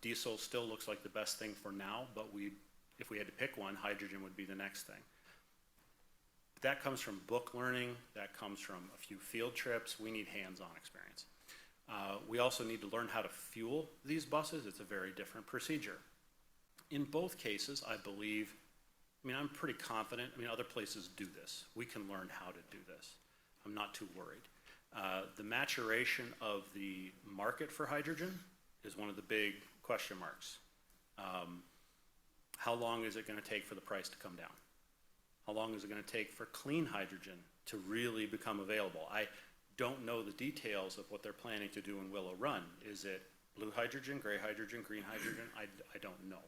diesel still looks like the best thing for now, but if we had to pick one, hydrogen would be the next thing. That comes from book learning, that comes from a few field trips. We need hands-on experience. We also need to learn how to fuel these buses. It's a very different procedure. In both cases, I believe, I'm pretty confident. Other places do this. We can learn how to do this. I'm not too worried. The maturation of the market for hydrogen is one of the big question marks. How long is it going to take for the price to come down? How long is it going to take for clean hydrogen to really become available? I don't know the details of what they're planning to do in Willow Run. Is it blue hydrogen, gray hydrogen, green hydrogen? I don't know.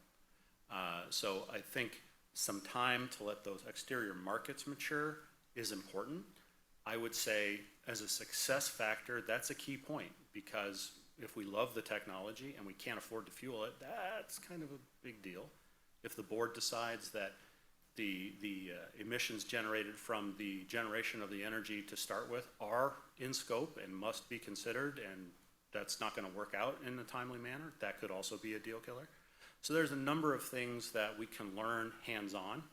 So I think some time to let those exterior markets mature is important. I would say as a success factor, that's a key point, because if we love the technology and we can't afford to fuel it, that's kind of a big deal. If the board decides that the emissions generated from the generation of the energy to start with are in scope and must be considered, and that's not going to work out in a timely manner, that could also be a deal killer. So there's a number of things that we can learn hands-on.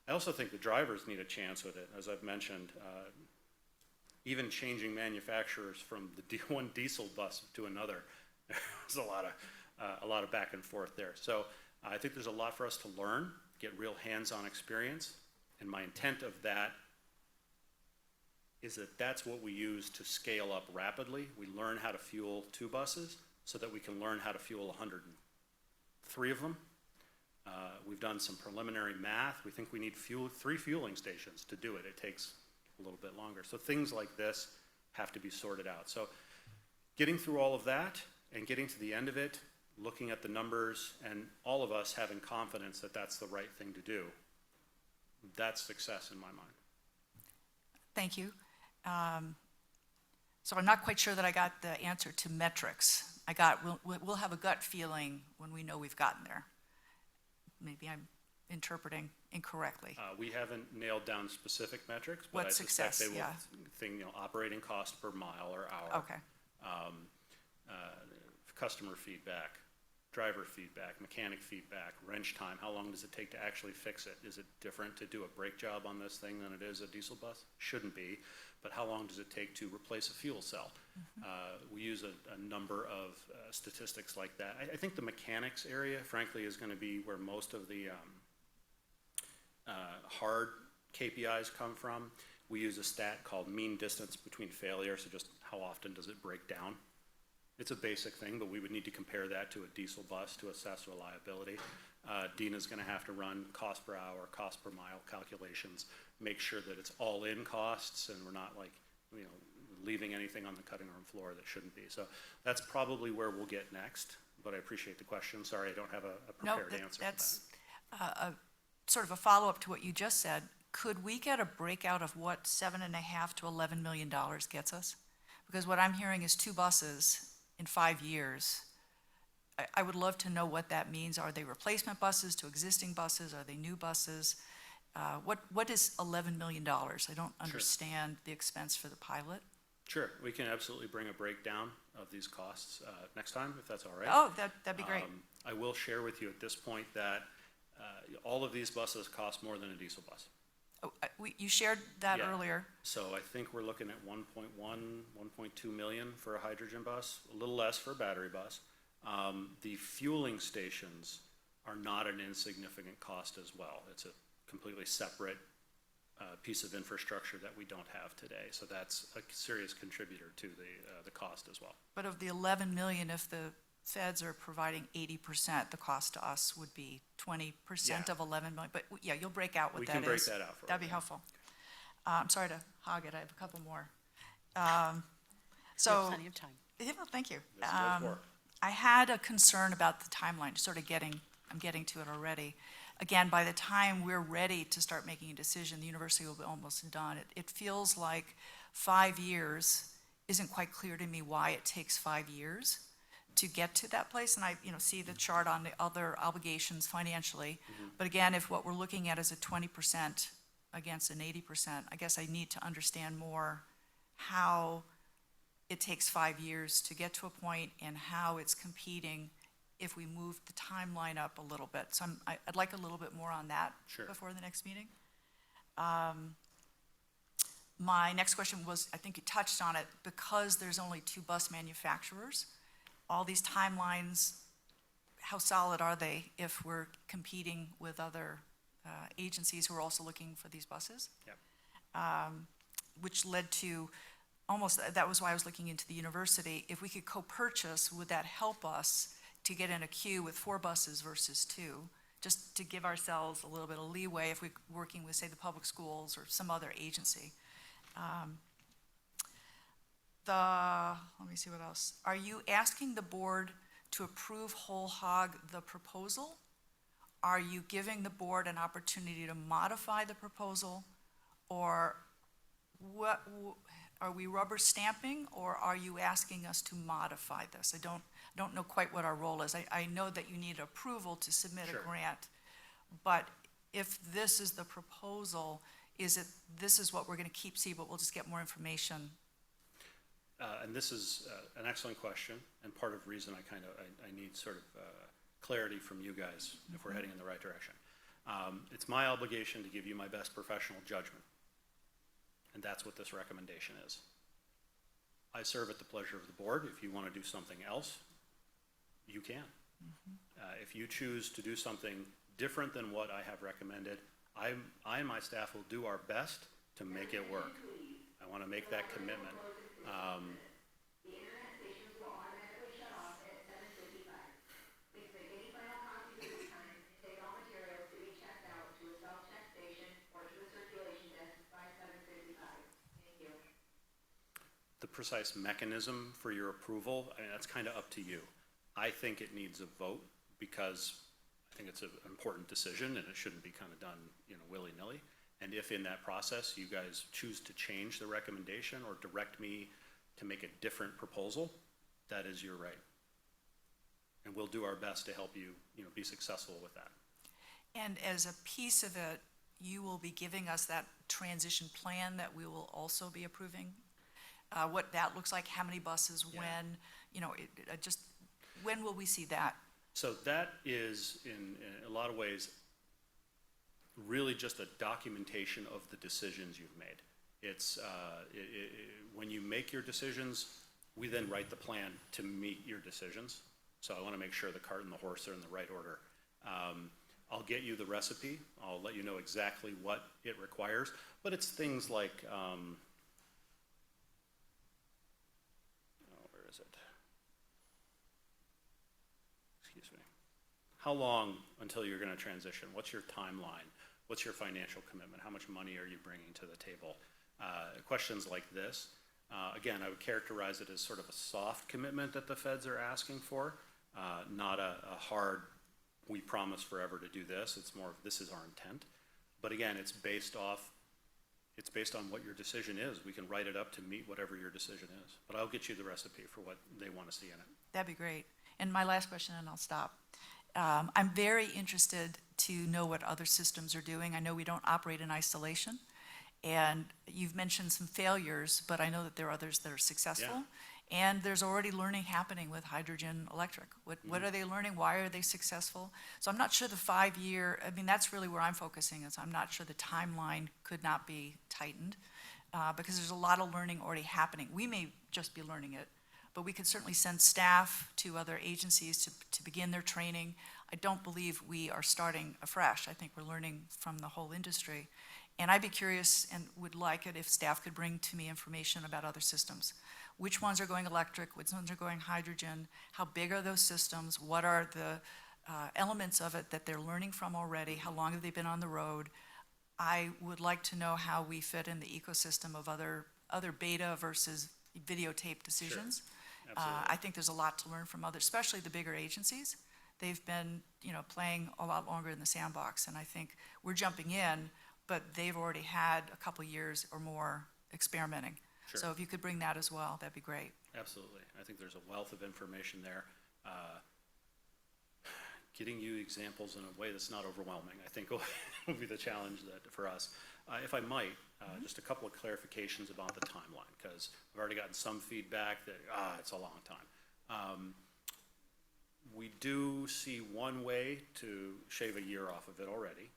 I also think the drivers need a chance with it. As I've mentioned, even changing manufacturers from the one diesel bus to another, there's a lot of back and forth there. So I think there's a lot for us to learn, get real hands-on experience, and my intent of that is that that's what we use to scale up rapidly. We learn how to fuel 2 buses so that we can learn how to fuel 103 of them. We've done some preliminary math. We think we need 3 fueling stations to do it. It takes a little bit longer. So things like this have to be sorted out. So getting through all of that and getting to the end of it, looking at the numbers, and all of us having confidence that that's the right thing to do, that's success in my mind. Thank you. So I'm not quite sure that I got the answer to metrics. We'll have a gut feeling when we know we've gotten there. Maybe I'm interpreting incorrectly. We haven't nailed down specific metrics, but What I suspect success, they will yeah. think, operating cost per mile or hour. Okay. Customer feedback, driver feedback, mechanic feedback, wrench time. How long does it take to actually fix it? Is it different to do a brake job on this thing than it is a diesel bus? Shouldn't be. But how long does it take to replace a fuel cell? We use a number of statistics like that. I think the mechanics area, frankly, is going to be where most of the hard KPIs come from. We use a stat called mean distance between failure, so just how often does it break down? It's a basic thing, but we would need to compare that to a diesel bus to assess reliability. Dina's going to have to run cost per hour, cost per mile calculations, make sure that it's all in costs and we're not leaving anything on the cutting room floor that shouldn't be. So that's probably where we'll get next, but I appreciate the question. Sorry, I don't have a prepared answer That's for that. sort of a follow-up to what you just said. Could we get a breakout of what $7.5 to $11 million gets us? Because what I'm hearing is 2 buses in 5 years. I would love to know what that means. Are they replacement buses to existing buses? Are they new buses? What is $11 million? I don't understand the expense for the pilot. Sure, we can absolutely bring a breakdown of these costs next time, if that's all right. Oh, that'd be great. I will share with you at this point that all of these buses cost more than a diesel bus. Oh, you shared that Yeah. earlier. So I think we're looking at 1.1, 1.2 million for a hydrogen bus, a little less for a battery bus. The fueling stations are not an insignificant cost as well. It's a completely separate piece of infrastructure that we don't have today. So that's a serious contributor to the cost as well. But of the 11 million, if the feds are providing 80%, the cost to us would be 20% Yeah. of 11 million. But yeah, you'll break out what We that can is. break that out for you. That'd be helpful. I'm sorry to hog it. I have a couple more. We have So, plenty of time. yeah, well, thank you. This is what it's for. I had a concern about the timeline, I'm getting to it already. Again, by the time we're ready to start making a decision, the university will be almost done. It feels like 5 years isn't quite clear to me why it takes 5 years to get to that place. And I, see the chart on the other obligations financially. But again, if what we're looking at is a 20% against an 80%, I guess I need to understand more how it takes 5 years to get to a point and how it's competing if we move the timeline up a little bit. So I'd like a little bit more on that Sure. before the next meeting. My next question was, I think you touched on it, because there's only 2 bus manufacturers, all these timelines, how solid are they if we're competing with other agencies who are also looking for these buses? Yep. Which led to almost, that was why I was looking into the university. If we could co-purchase, would that help us to get in a queue with 4 buses versus 2? Just to give ourselves a little bit of leeway if we're working with, say, the public schools or some other agency. Let me see what else. Are you asking the board to approve whole hog the proposal? Are you giving the board an opportunity to modify the proposal? Or what, are we rubber stamping, or are you asking us to modify this? I don't know quite what our role is. I know that you need approval to submit Sure. a grant, but if this is the proposal, this is what we're gonna keep but we'll just get more information? And this is an excellent question, and part of the reason I need sort of clarity from you guys if we're heading in the right direction. It's my obligation to give you my best professional judgment, and that's what this recommendation is. I serve at the pleasure of the board. If you want to do something else, you can. If you choose to do something different than what I have recommended, I and my staff will do our best to make it work. I want to make that commitment. The internet stations will automatically shut off at 7:55. Please make any final copies at this time and take all materials to be checked out to a self-check station or to the circulation desk by 7:55. Thank you. The precise mechanism for your approval, I mean, that's kind of up to you. I think it needs a vote because I think it's an important decision and it shouldn't be kind of done, willy-nilly. And if in that process you guys choose to change the recommendation or direct me to make a different proposal, that is your right. And we'll do our best to help you, be successful with that. And as a piece of it, you will be giving us that transition plan that we will also be approving? What that looks like, how many buses, Yeah. when, when will we see that? So that is, in a lot of ways, really just a documentation of the decisions you've made. It's, when you make your decisions, we then write the plan to meet your decisions. So I want to make sure the cart and the horse are in the right order. I'll get you the recipe. I'll let you know exactly what it requires, but it's things like, where is it? Excuse me. How long until you're going to transition? What's your timeline? What's your financial commitment? How much money are you bringing to the table? Questions like this. Again, I would characterize it as sort of a soft commitment that the feds are asking for, not a hard, we promise forever to do this. It's more of, this is our intent. But again, it's based on what your decision is. We can write it up to meet whatever your decision is. But I'll get you the recipe for what they want to see in it. That'd be great. And my last question, and I'll stop. I'm very interested to know what other systems are doing. I know we don't operate in isolation, and you've mentioned some failures, but I know that there are others that are successful. Yeah. And there's already learning happening with hydrogen electric. What are they learning? Why are they successful? So I'm not sure the 5-year, that's really where I'm focusing, is I'm not sure the timeline could not be tightened, because there's a lot of learning already happening. We may just be learning it, but we could certainly send staff to other agencies to begin their training. I don't believe we are starting afresh. I think we're learning from the whole industry. And I'd be curious and would like it if staff could bring to me information about other systems. Which ones are going electric, which ones are going hydrogen, how big are those systems, what are the elements of it that they're learning from already, how long have they been on the road. I would like to know how we fit in the ecosystem of other beta versus videotape decisions. Absolutely. I think there's a lot to learn from others, especially the bigger agencies. They've been, playing a lot longer in the sandbox, and I think we're jumping in, but they've already had a couple years or more experimenting. Sure. So if you could bring that as well, that'd be great. Absolutely. I think there's a wealth of information there. getting you examples in a way that's not overwhelming, I think will be the challenge for us. If I might, just a couple of clarifications about the timeline, because I've already gotten some feedback that, it's a long time. We do see one way to shave a year off of it already.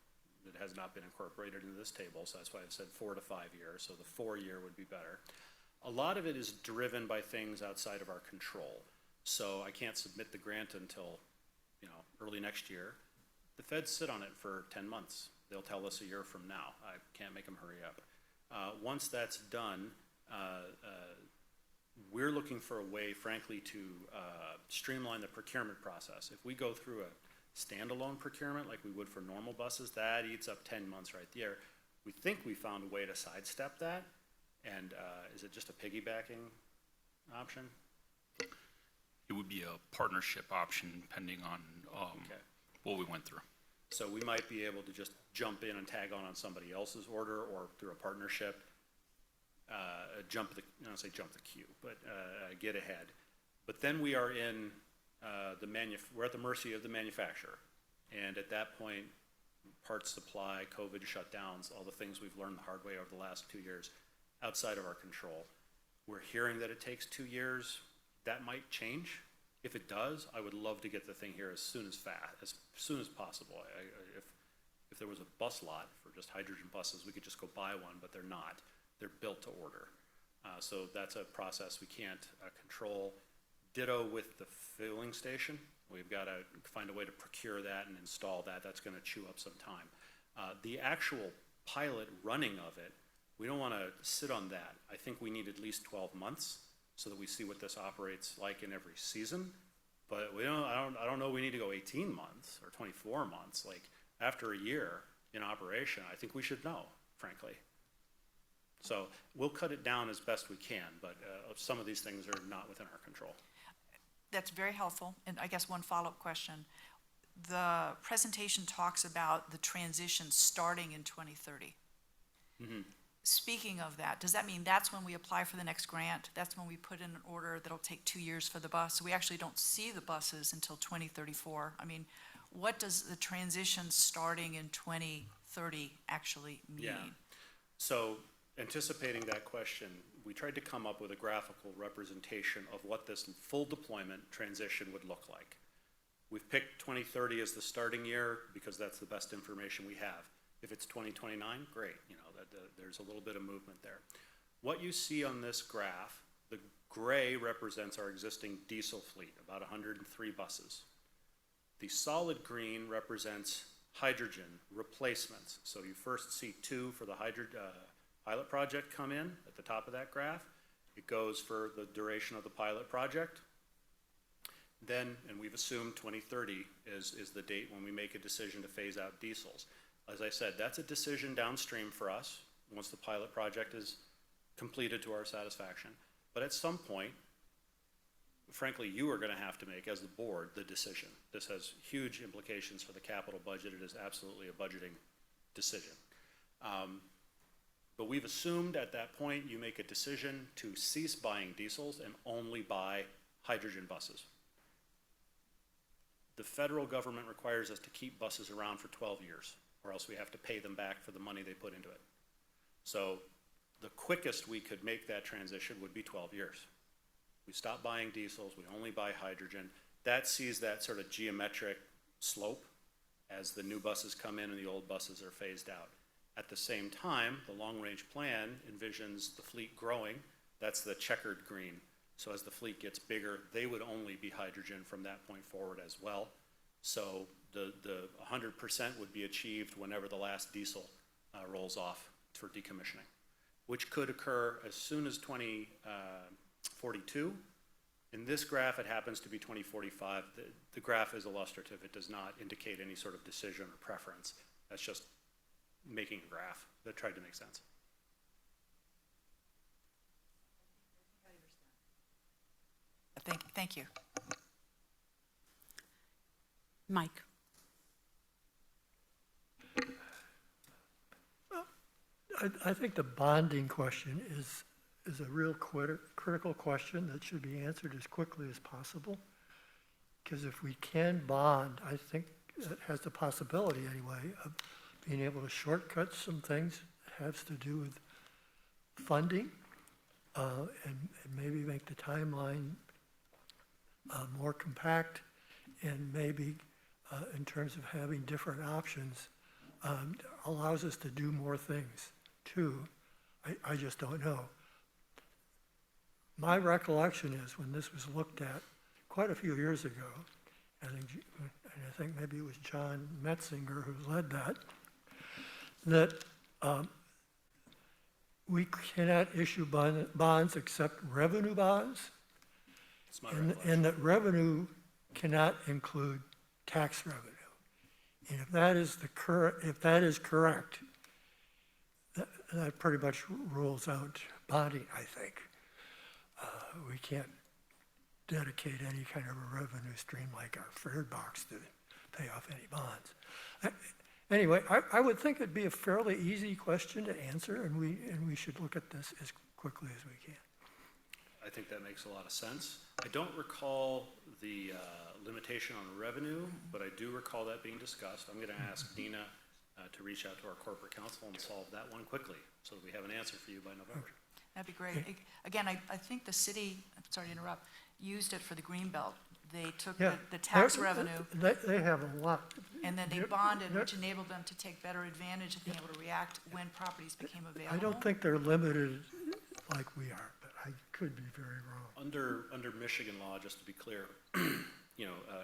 It has not been incorporated into this table, so that's why I've said 4 to 5 years, so the 4-year would be better. A lot of it is driven by things outside of our control. So I can't submit the grant until, early next year. The feds sit on it for 10 months. They'll tell us a year from now. I can't make them hurry up. Once that's done, we're looking for a way, frankly, to streamline the procurement process. If we go through a standalone procurement like we would for normal buses, that eats up 10 months right there. We think we found a way to sidestep that. And is it just a piggybacking option? It would be a partnership option depending on Okay. what we went through. So we might be able to just jump in and tag on somebody else's order, or through a partnership, jump the queue, but get ahead. But then we are in we're at the mercy of the manufacturer. And at that point, parts supply, COVID shutdowns, all the things we've learned the hard way over the last 2 years, outside of our control. We're hearing that it takes 2 years. That might change. If it does, I would love to get the thing here as soon as possible. If there was a bus lot for just hydrogen buses, we could just go buy one, but they're not. They're built to order. So that's a process we can't control. Ditto with the filling station. We've got to find a way to procure that and install that. That's going to chew up some time. The actual pilot running of it, we don't want to sit on that. I think we need at least 12 months so that we see what this operates like in every season. But I don't know we need to go 18 months or 24 months. Like after a year in operation, I think we should know, frankly. So we'll cut it down as best we can, but some of these things are not within our control. That's very helpful. And I guess one follow-up question. The presentation talks about the transition starting in 2030. Mm-hmm. Speaking of that, does that mean that's when we apply for the next grant? That's when we put in an order that'll take 2 years for the bus? So we actually don't see the buses until 2034. I mean, what does the transition starting in 2030 actually mean? Yeah. So anticipating that question, we tried to come up with a graphical representation of what this full deployment transition would look like. We've picked 2030 as the starting year because that's the best information we have. If it's 2029, great, there's a little bit of movement there. What you see on this graph, the gray represents our existing diesel fleet, about 103 buses. The solid green represents hydrogen replacements. So you first see 2 for the pilot project come in at the top of that graph. It goes for the duration of the pilot project. Then, and we've assumed 2030 is the date when we make a decision to phase out diesels. As I said, that's a decision downstream for us once the pilot project is completed to our satisfaction. But at some point, frankly, you are going to have to make, as the board, the decision. This has huge implications for the capital budget. It is absolutely a budgeting decision. But we've assumed at that point you make a decision to cease buying diesels and only buy hydrogen buses. The federal government requires us to keep buses around for 12 years, or else we have to pay them back for the money they put into it. So the quickest we could make that transition would be 12 years. We stop buying diesels, we only buy hydrogen. That sees that sort of geometric slope as the new buses come in and the old buses are phased out. At the same time, the long-range plan envisions the fleet growing. That's the checkered green. So as the fleet gets bigger, they would only be hydrogen from that point forward as well. So the 100% would be achieved whenever the last diesel rolls off for decommissioning, which could occur as soon as 2042. In this graph, it happens to be 2045. The graph is illustrative. It does not indicate any sort of decision or preference. That's just making a graph that tried to make sense. Thank you. Mike? I think the bonding question is a real critical question that should be answered as quickly as possible. because if we can bond, I think it has the possibility anyway of being able to shortcut some things that has to do with funding, and maybe make the timeline more compact, and maybe in terms of having different options, allows us to do more things too. I just don't know. My recollection is when this was looked at quite a few years ago, and I think maybe it was John Metzinger who led that we cannot issue bonds except revenue bonds, It's my and recollection. that revenue cannot include tax revenue. And if that is correct, that pretty much rules out bonding, I think. We can't dedicate any kind of a revenue stream like our fare box to pay off any bonds. Anyway, I would think it'd be a fairly easy question to answer, and we should look at this as quickly as we can. I think that makes a lot of sense. I don't recall the limitation on revenue, but I do recall that being discussed. I'm going to ask Dina to reach out to our corporate counsel and solve that one quickly, so that we have an answer for you by November. That'd be great. Again, I think the city, sorry to interrupt, used it for the Greenbelt. They took Yeah. the tax revenue, They have a lot. and then they They're- bonded, they're- which enabled them to take better advantage of being able to react when properties became available. I don't think they're limited like we are, but I could be very wrong. Under Michigan law, just to be clear,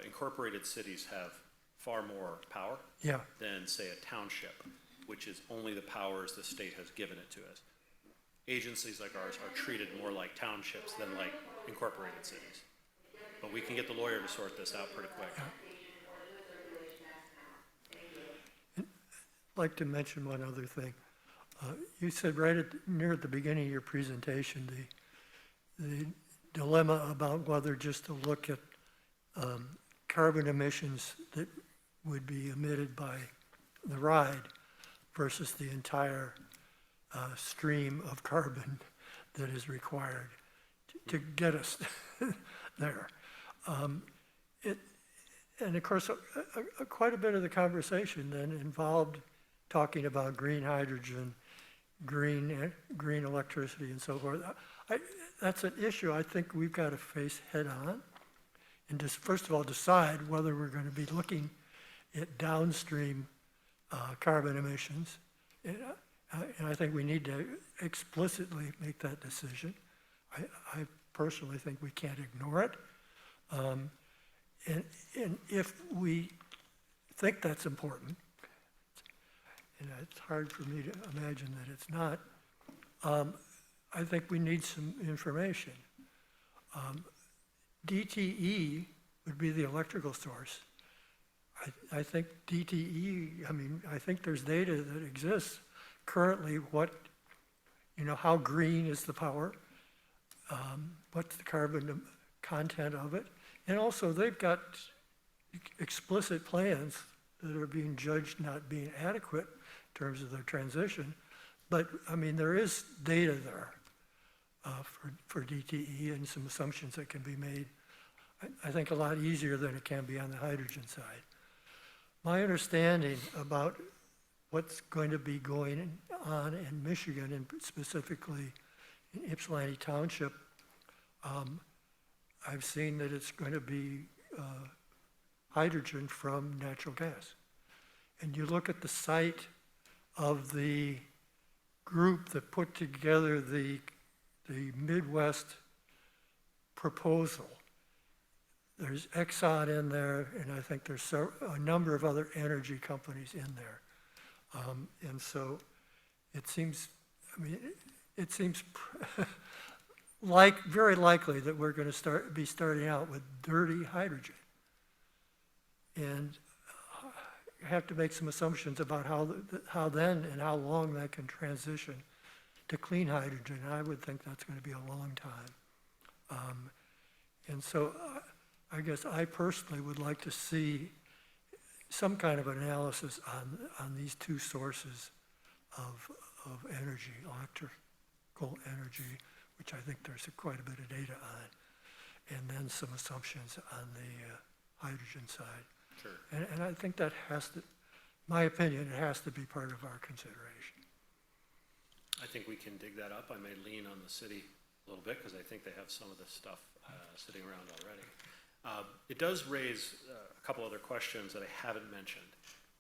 incorporated cities have far more power Yeah, than, say, a township, which is only the powers the state has given it to us. Agencies like ours are treated more like townships than like incorporated cities. But we can get the lawyer to sort this out pretty quick. I'd like to mention one other thing. You said near at the beginning of your presentation, the dilemma about whether just to look at carbon emissions that would be emitted by the ride versus the entire stream of carbon that is required to get us there. And of course, quite a bit of the conversation then involved talking about green hydrogen, green electricity, and so forth. That's an issue I think we've got to face head on, and just first of all decide whether we're going to be looking at downstream carbon emissions. And I think we need to explicitly make that decision. I personally think we can't ignore it. And if we think that's important, and it's hard for me to imagine that it's not, I think we need some information. DTE would be the electrical source. I think DTE, I think there's data that exists currently how green is the power, what's the carbon content of it, and also they've got explicit plans that are being judged not being adequate in terms of their transition, but there is data there for DTE and some assumptions that can be made, I think a lot easier than it can be on the hydrogen side. My understanding about what's going to be going on in Michigan, and specifically in Ypsilanti Township, I've seen that it's going to be hydrogen from natural gas. And you look at the site of the group that put together the Midwest proposal. There's Exxon in there, and I think there's a number of other energy companies in there. And so it seems, very likely that we're going to be starting out with dirty hydrogen. And you have to make some assumptions about how then and how long that can transition to clean hydrogen. I would think that's going to be a long time. And so I guess I personally would like to see some kind of analysis on these two sources of energy, electrical energy, which I think there's quite a bit of data on, and then some assumptions on the hydrogen side. Sure. And I think that has to, my opinion, it has to be part of our consideration. I think we can dig that up. I may lean on the city a little bit because I think they have some of this stuff sitting around already. It does raise a couple other questions that I haven't mentioned.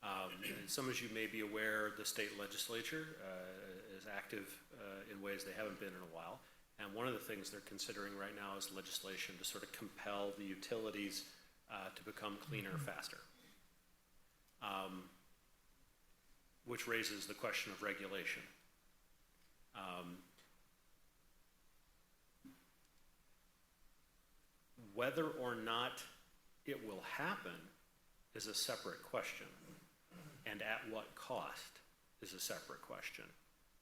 And some of you may be aware the state legislature is active in ways they haven't been in a while. And one of the things they're considering right now is legislation to sort of compel the utilities to become cleaner faster. Which raises the question of regulation. Whether or not it will happen is a separate question, and at what cost is a separate question.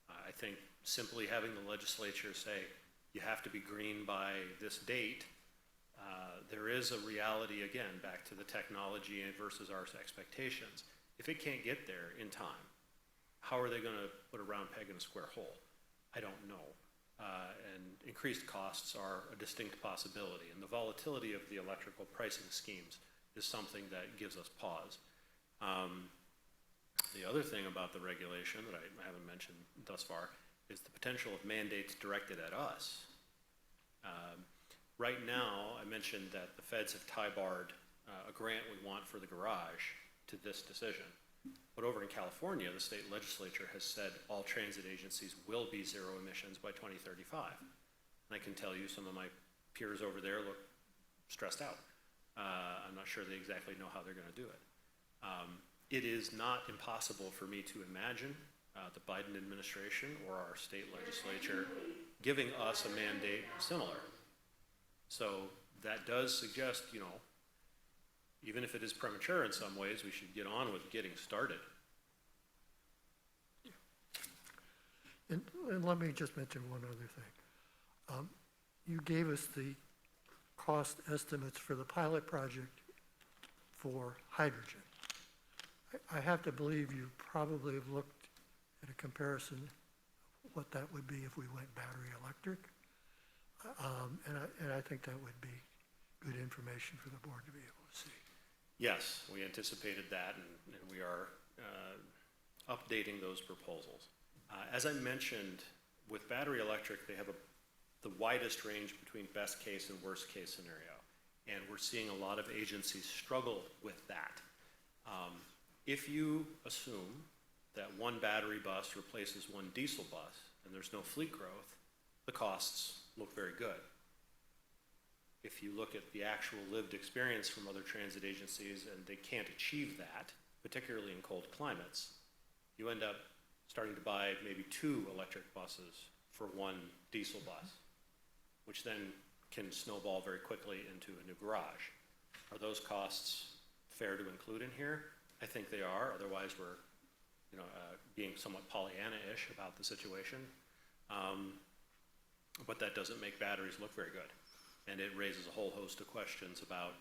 I think simply having the legislature say, you have to be green by this date, there is a reality, again, back to the technology versus our expectations. If it can't get there in time, how are they going to put a round peg in a square hole? I don't know. And increased costs are a distinct possibility. And the volatility of the electrical pricing schemes is something that gives us pause. The other thing about the regulation that I haven't mentioned thus far is the potential of mandates directed at us. Right now, I mentioned that the feds have tie-barred a grant we want for the garage to this decision. But over in California, the state legislature has said all transit agencies will be zero emissions by 2035. And I can tell you some of my peers over there look stressed out. I'm not sure they exactly know how they're going to do it. It is not impossible for me to imagine the Biden administration or our state legislature giving us a mandate similar. So that does suggest, you know, even if it is premature in some ways, we should get on with getting started. And let me just mention one other thing. You gave us the cost estimates for the pilot project for hydrogen. I have to believe you probably have looked at a comparison of what that would be if we went battery electric. And I think that would be good information for the board to be able to see. Yes, we anticipated that, and we are updating those proposals. As I mentioned, with battery electric, they have the widest range between best case and worst case scenario. And we're seeing a lot of agencies struggle with that. If you assume that one battery bus replaces one diesel bus and there's no fleet growth, the costs look very good. If you look at the actual lived experience from other transit agencies and they can't achieve that, particularly in cold climates, you end up starting to buy maybe 2 electric buses for one diesel bus, which then can snowball very quickly into a new garage. Are those costs fair to include in here? I think they are. Otherwise, we're being somewhat Pollyanna-ish about the situation. But that doesn't make batteries look very good. And it raises a whole host of questions about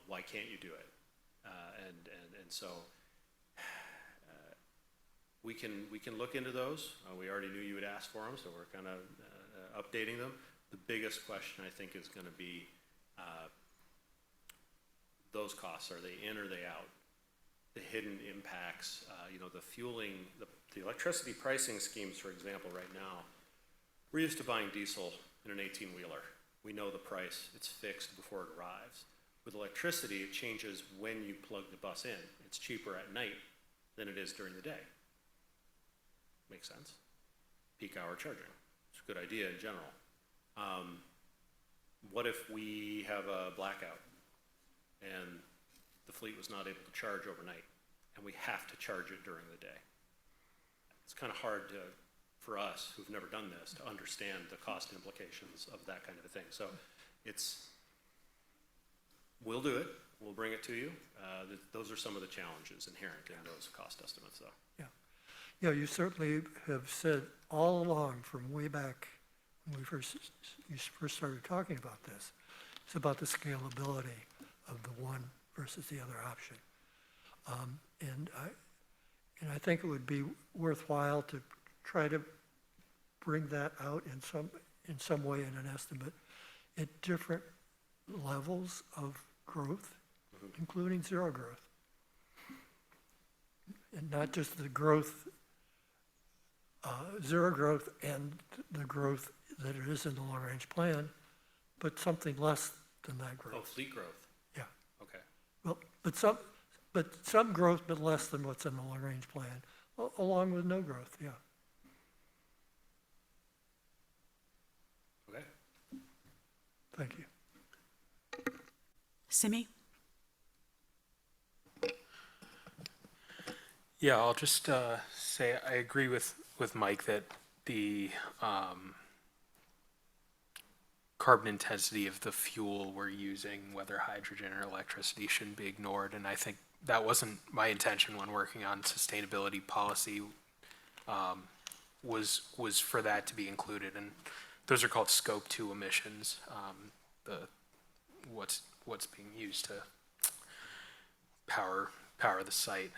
why can't you do it? And so we can look into those. We already knew you would ask for them, so we're kind of updating them. The biggest question, I think, is going to be those costs. Are they in or are they out? The hidden impacts, the fueling, the electricity pricing schemes, for example, right now, we're used to buying diesel in an 18-wheeler. We know the price, it's fixed before it arrives. With electricity, it changes when you plug the bus in. It's cheaper at night than it is during the day. Makes sense? Peak hour charging. It's a good idea in general. What if we have a blackout and the fleet was not able to charge overnight and we have to charge it during the day? It's kind of hard for us who've never done this to understand the cost implications of that kind of a thing. So we'll do it. We'll bring it to you. Those are some of the challenges inherent in those cost estimates, though. Yeah. Yeah, you certainly have said all along from way back when you first started talking about this, it's about the scalability of the one versus the other option. And I think it would be worthwhile to try to bring that out in some way in an estimate at different levels of growth including zero growth. And not just the growth, zero growth and the growth that it is in the long-range plan, but something less than that Oh, growth. fleet growth, Yeah, okay. well, but some growth, but less than what's in the long-range plan, along with no growth, yeah. Okay. Thank you. Simi? Yeah, I'll just say I agree with Mike that the carbon intensity of the fuel we're using, whether hydrogen or electricity, shouldn't be ignored. And I think that wasn't my intention when working on sustainability policy, was for that to be included. And those are called scope 2 emissions, what's being used to power the site.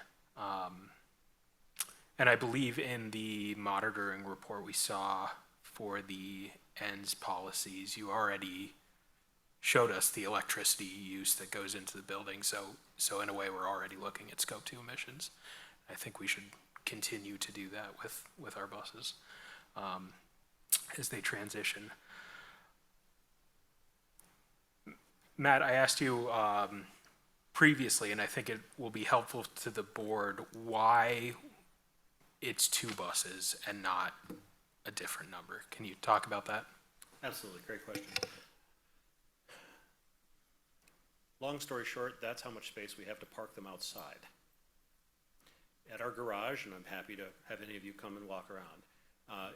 And I believe in the monitoring report we saw for the ends policies, you already showed us the electricity use that goes into the building. So in a way, we're already looking at scope 2 emissions. I think we should continue to do that with our buses as they transition. Matt, I asked you previously, and I think it will be helpful to the board, why it's 2 buses and not a different number. Can you talk about that? Absolutely, great question. Long story short, that's how much space we have to park them outside. At our garage, and I'm happy to have any of you come and walk around,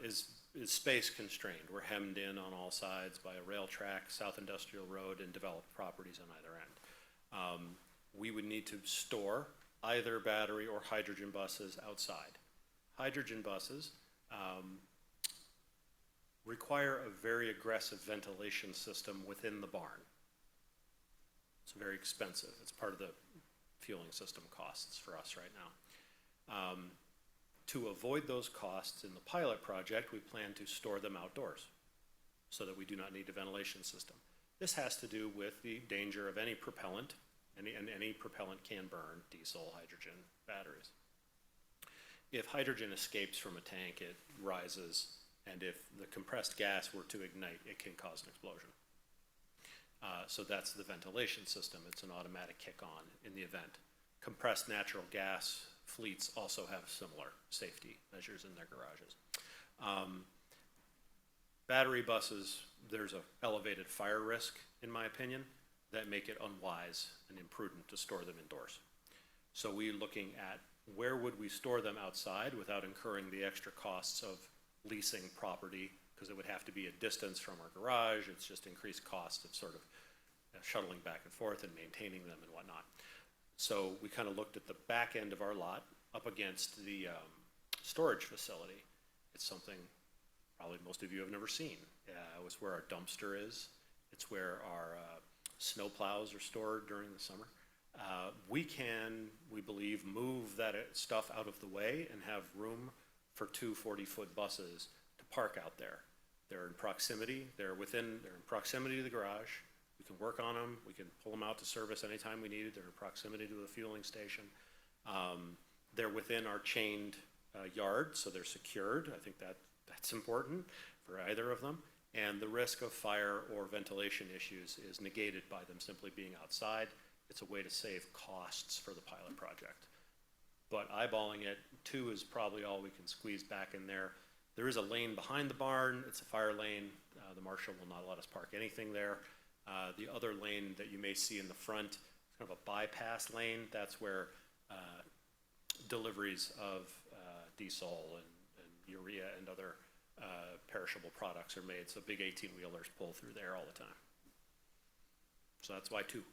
is space constrained. We're hemmed in on all sides by a rail track, South Industrial Road, and developed properties on either end. We would need to store either battery or hydrogen buses outside. Hydrogen buses require a very aggressive ventilation system within the barn. It's very expensive. It's part of the fueling system costs for us right now. To avoid those costs in the pilot project, we plan to store them outdoors so that we do not need a ventilation system. This has to do with the danger of any propellant, and any propellant can burn, diesel, hydrogen, batteries. If hydrogen escapes from a tank, it rises, and if the compressed gas were to ignite, it can cause an explosion. So that's the ventilation system. It's an automatic kick-on in the event. Compressed natural gas fleets also have similar safety measures in their garages. Battery buses, there's an elevated fire risk, in my opinion, that make it unwise and imprudent to store them indoors. So we're looking at where would we store them outside without incurring the extra costs of leasing property, because it would have to be a distance from our garage. It's just increased cost of sort of shuttling back and forth and maintaining them and whatnot. So we kind of looked at the back end of our lot up against the storage facility. It's something probably most of you have never seen. It was where our dumpster is. It's where our snow plows are stored during the summer. We can, we believe, move that stuff out of the way and have room for 2 40-foot buses to park out there. They're in proximity. They're in proximity to the garage. We can work on them. We can pull them out to service anytime we need it. They're in proximity to the fueling station. They're within our chained yard, so they're secured. I think that's important for either of them. And the risk of fire or ventilation issues is negated by them simply being outside. It's a way to save costs for the pilot project. But eyeballing it, 2 is probably all we can squeeze back in there. There is a lane behind the barn. It's a fire lane. The marshal will not let us park anything there. The other lane that you may see in the front is kind of a bypass lane. That's where deliveries of diesel and urea and other perishable products are made. So big 18-wheelers pull through there all the time. So that's why 2.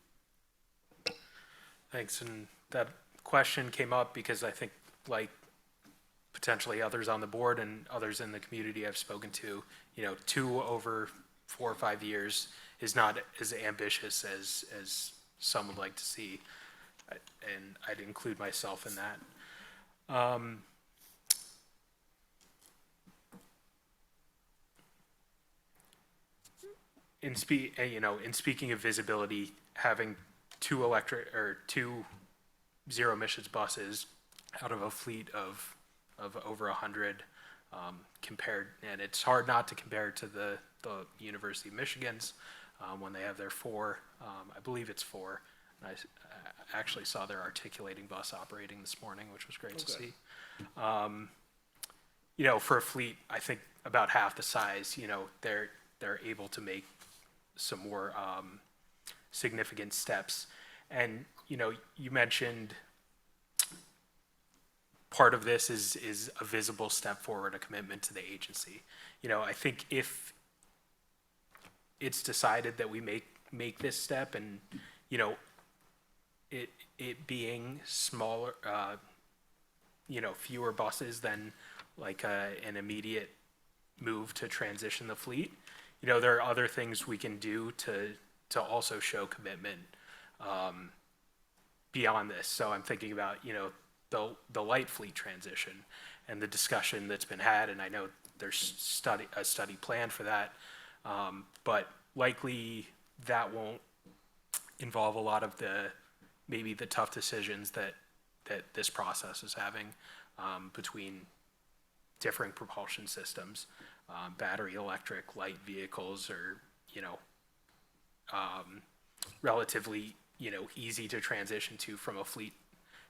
Thanks. And that question came up because I think, like potentially others on the board and others in the community I've spoken to, 2 over 4 or 5 years is not as ambitious as some would like to see. And I'd include myself in that. In speaking of visibility, having two zero emissions buses out of a fleet of over 100, compared, and it's hard not to compare to the University of Michigan's, when they have their four, I believe it's four. And I actually saw their articulating bus operating this morning, which was great to good. see. You know, for a fleet, I think about half the size, you know, they're able to make some more significant steps. And, you know, you mentioned part of this is a visible step forward, a commitment to the agency. You know, I think if it's decided that we make this step, and, you know, it being smaller, you know, fewer buses than like an immediate move to transition the fleet, you know, there are other things we can do to also show commitment beyond this. So I'm thinking about, you know, the light fleet transition and the discussion that's been had, and I know there's a study planned for that, but likely that won't involve a lot of maybe the tough decisions that this process is having between different propulsion systems, battery, electric, light vehicles, or, you know, relatively, you know, easy to transition to from a fleet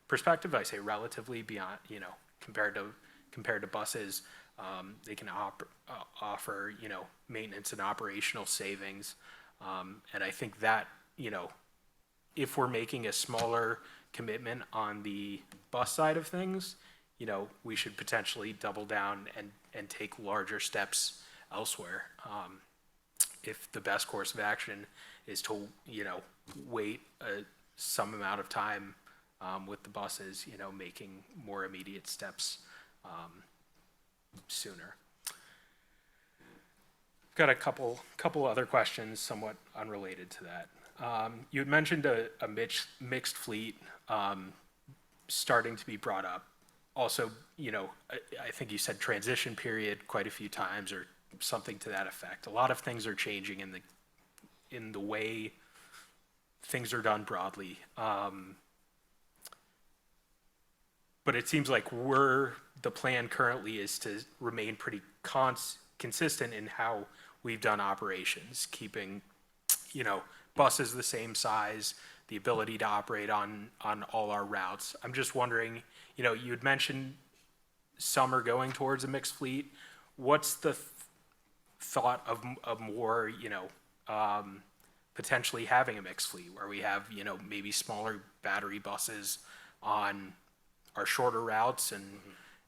perspective. I say relatively, beyond, you know, compared to buses, they can offer, you know, maintenance and operational savings, and I think that, you know, if we're making a smaller commitment on the bus side of things, you know, we should potentially double down and take larger steps elsewhere. If the best course of action is to, you know, wait some amount of time with the buses, you know, making more immediate steps sooner. Got a couple other questions somewhat unrelated to that. You had mentioned a mixed fleet starting to be brought up. Also, you know, I think you said transition period quite a few times, or something to that effect. A lot of things are changing in the way things are done broadly. But it seems like the plan currently is to remain pretty consistent in how we've done operations, keeping, you know, buses the same size, the ability to operate on all our routes. I'm just wondering, you know, you had mentioned some are going towards a mixed fleet. What's the thought of more, you know, potentially having a mixed fleet where we have, you know, maybe smaller battery buses on our shorter routes, and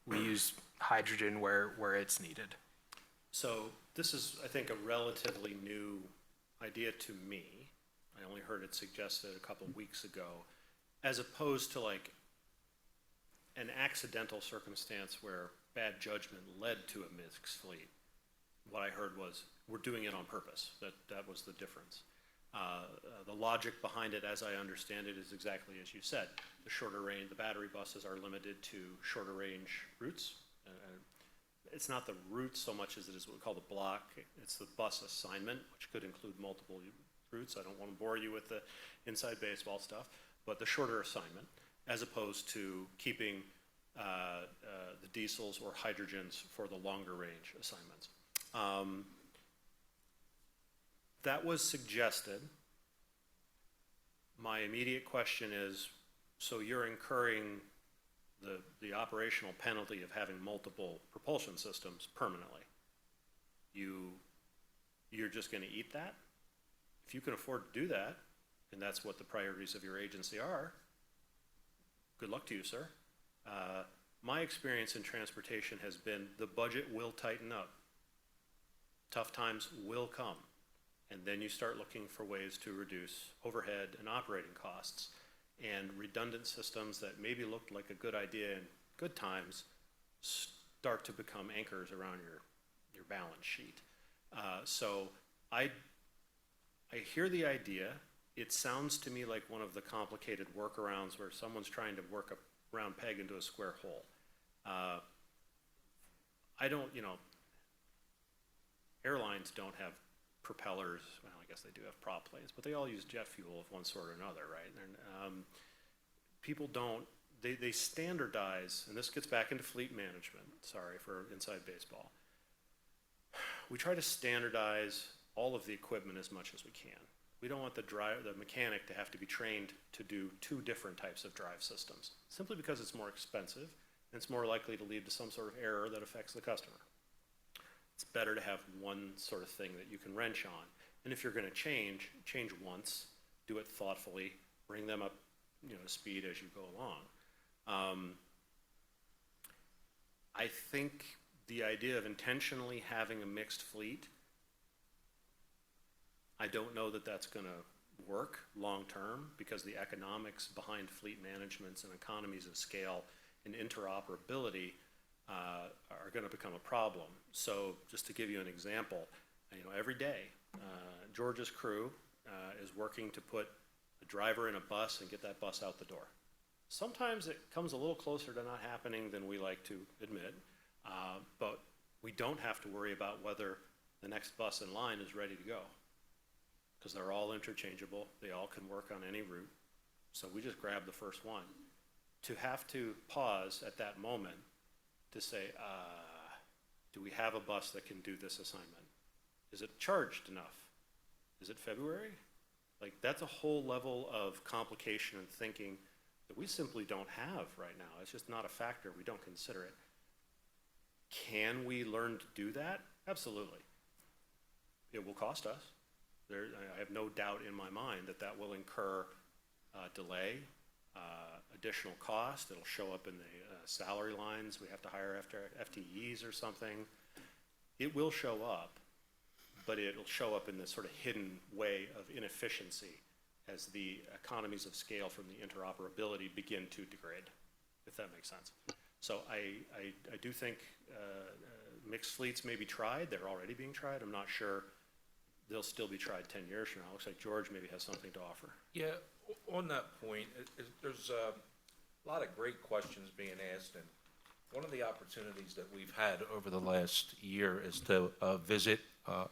we use hydrogen where it's needed? So this is, I think, a relatively new idea to me. I only heard it suggested a couple weeks ago, as opposed to like an accidental circumstance where bad judgment led to a mixed fleet. What I heard was, we're doing it on purpose. That was the difference. The logic behind it, as I understand it, is exactly as you said. The shorter range, the battery buses are limited to shorter range routes. It's not the route so much as it is what we call the block. It's the bus assignment, which could include multiple routes. I don't want to bore you with the inside baseball stuff, but the shorter assignment, as opposed to keeping the diesels or hydrogens for the longer range assignments. That was suggested. My immediate question is, so you're incurring the operational penalty of having multiple propulsion systems permanently. You're just going to eat that? If you can afford to do that, and that's what the priorities of your agency are, good luck to you, sir. My experience in transportation has been the budget will tighten up. Tough times will come. And then you start looking for ways to reduce overhead and operating costs. And redundant systems that maybe looked like a good idea in good times start to become anchors around your balance sheet. So I hear the idea. It sounds to me like one of the complicated workarounds where someone's trying to work a round peg into a square hole. I don't, you know, airlines don't have propellers, well, I guess they do have prop planes, but they all use jet fuel of one sort or another, right? People don't, they standardize, and this gets back into fleet management, sorry for inside baseball. We try to standardize all of the equipment as much as we can. We don't want the mechanic to have to be trained to do two different types of drive systems, simply because it's more expensive and it's more likely to lead to some sort of error that affects the customer. It's better to have one sort of thing that you can wrench on. And if you're gonna change once, do it thoughtfully, bring them up, to speed as you go along. I think the idea of intentionally having a mixed fleet, I don't know that that's gonna work long-term, because the economics behind fleet managements and economies of scale and interoperability are gonna become a problem. So just to give you an example, every day, George's crew is working to put a driver in a bus and get that bus out the door. Sometimes it comes a little closer to not happening than we like to admit, but we don't have to worry about whether the next bus in line is ready to go, because they're all interchangeable. They all can work on any route. So we just grab the first one. To have to pause at that moment to say, do we have a bus that can do this assignment? Is it charged enough? Is it February? Like, that's a whole level of complication and thinking that we simply don't have right now. It's just not a factor. We don't consider it. Can we learn to do that? Absolutely. It will cost us. I have no doubt in my mind that that will incur delay, additional cost. It'll show up in the salary lines. We have to hire after FTEs or something. It will show up, but it'll show up in this sort of hidden way of inefficiency as the economies of scale from the interoperability begin to degrade, if that makes sense. So I do think mixed fleets may be tried. They're already being tried. I'm not sure they'll still be tried 10 years from now. Looks like George maybe has something to offer. Yeah, on that point, there's a lot of great questions being asked, and one of the opportunities that we've had over the last year is to visit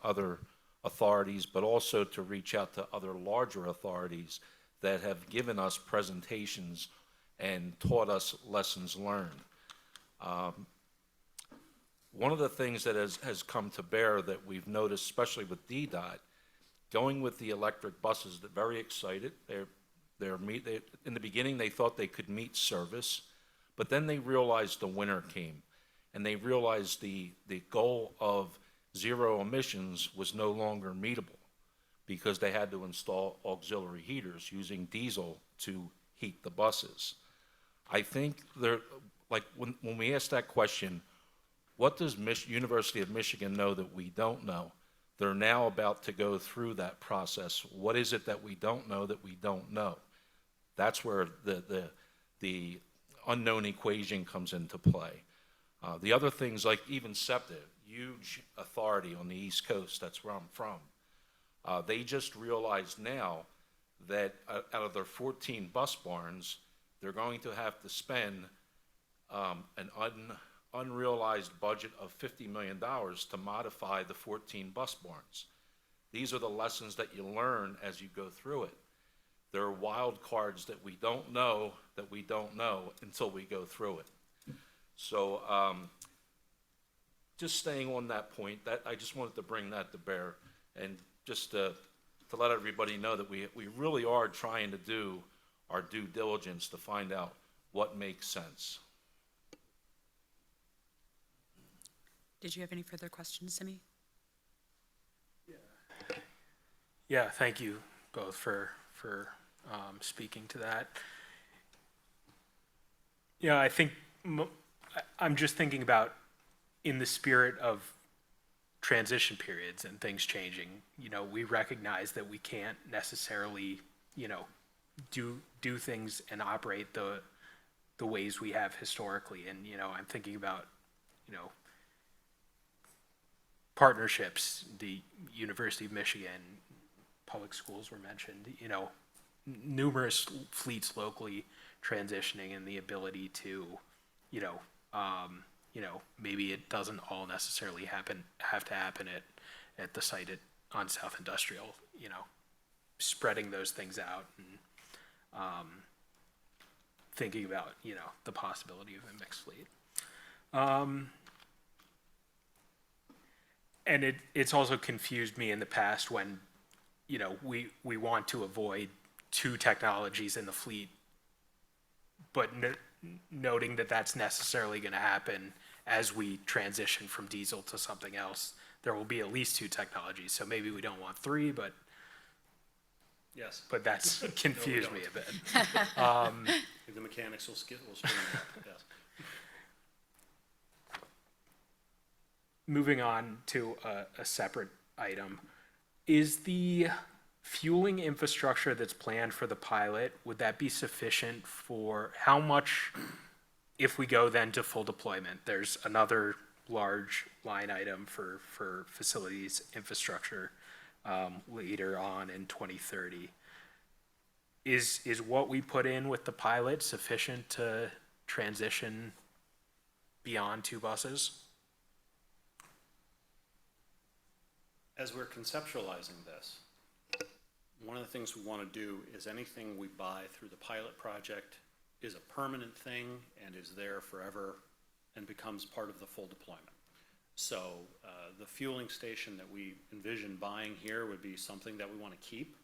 other authorities, but also to reach out to other larger authorities that have given us presentations and taught us lessons learned. One of the things that has come to bear that we've noticed, especially with DDOT, going with the electric buses, they're very excited. In the beginning, they thought they could meet service, but then they realized the winter came, and they realized the goal of zero emissions was no longer meetable, because they had to install auxiliary heaters using diesel to heat the buses. I think when we ask that question, what does University of Michigan know that we don't know? They're now about to go through that process. What is it that we don't know that we don't know? That's where the unknown equation comes into play. The other things, like even SEPTA, huge authority on the East Coast, that's where I'm from. They just realized now that out of their 14 bus barns, they're going to have to spend an unrealized budget of $50 million to modify the 14 bus barns. These are the lessons that you learn as you go through it. There are wild cards that we don't know until we go through it. So just staying on that point, that I just wanted to bring that to bear, and just to let everybody know that we really are trying to do our due diligence to find out what makes sense. Did you have any further questions, Simi? Yeah, thank you both for speaking to that. I think I'm just thinking about, in the spirit of transition periods and things changing, we recognize that we can't necessarily, do things and operate the ways we have historically. And, I'm thinking about, partnerships. The University of Michigan public schools were mentioned, numerous fleets locally transitioning, and the ability to, maybe it doesn't all necessarily have to happen at the site at on South Industrial, spreading those things out and thinking about, the possibility of a mixed fleet. And it's also confused me in the past when, we want to avoid two technologies in the fleet, but noting that that's necessarily going to happen as we transition from diesel to something else. There will be at least two technologies, so maybe we don't want three, but Yes. that's confused me a bit. The mechanics will screen it up, yes. Moving on to a separate item, is the fueling infrastructure that's planned for the pilot, would that be sufficient for how much, if we go then to full deployment? There's another large line item for facilities infrastructure later on in 2030. Is what we put in with the pilot sufficient to transition beyond two buses? As we're conceptualizing this, one of the things we want to do is anything we buy through the pilot project is a permanent thing and is there forever and becomes part of the full deployment. So the fueling station that we envision buying here would be something that we want to keep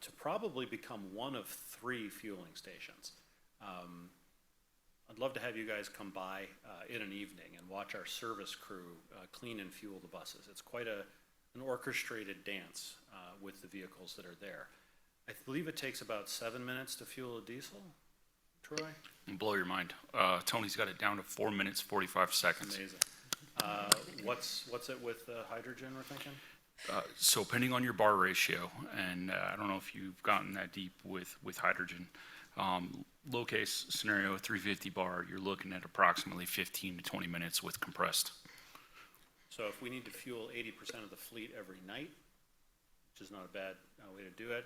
to probably become one of 3 fueling stations. I'd love to have you guys come by in an evening and watch our service crew clean and fuel the buses. It's quite an orchestrated dance with the vehicles that are there. I believe it takes about 7 minutes to fuel a diesel, Troy? Blow your mind. Tony's got it down to 4 minutes, 45 seconds. Amazing. What's it with hydrogen, we're thinking? So depending on your bar ratio, and I don't know if you've gotten that deep with hydrogen, low case scenario, 350 bar, you're looking at approximately 15 to 20 minutes with compressed. So if we need to fuel 80% of the fleet every night, which is not a bad way to do it,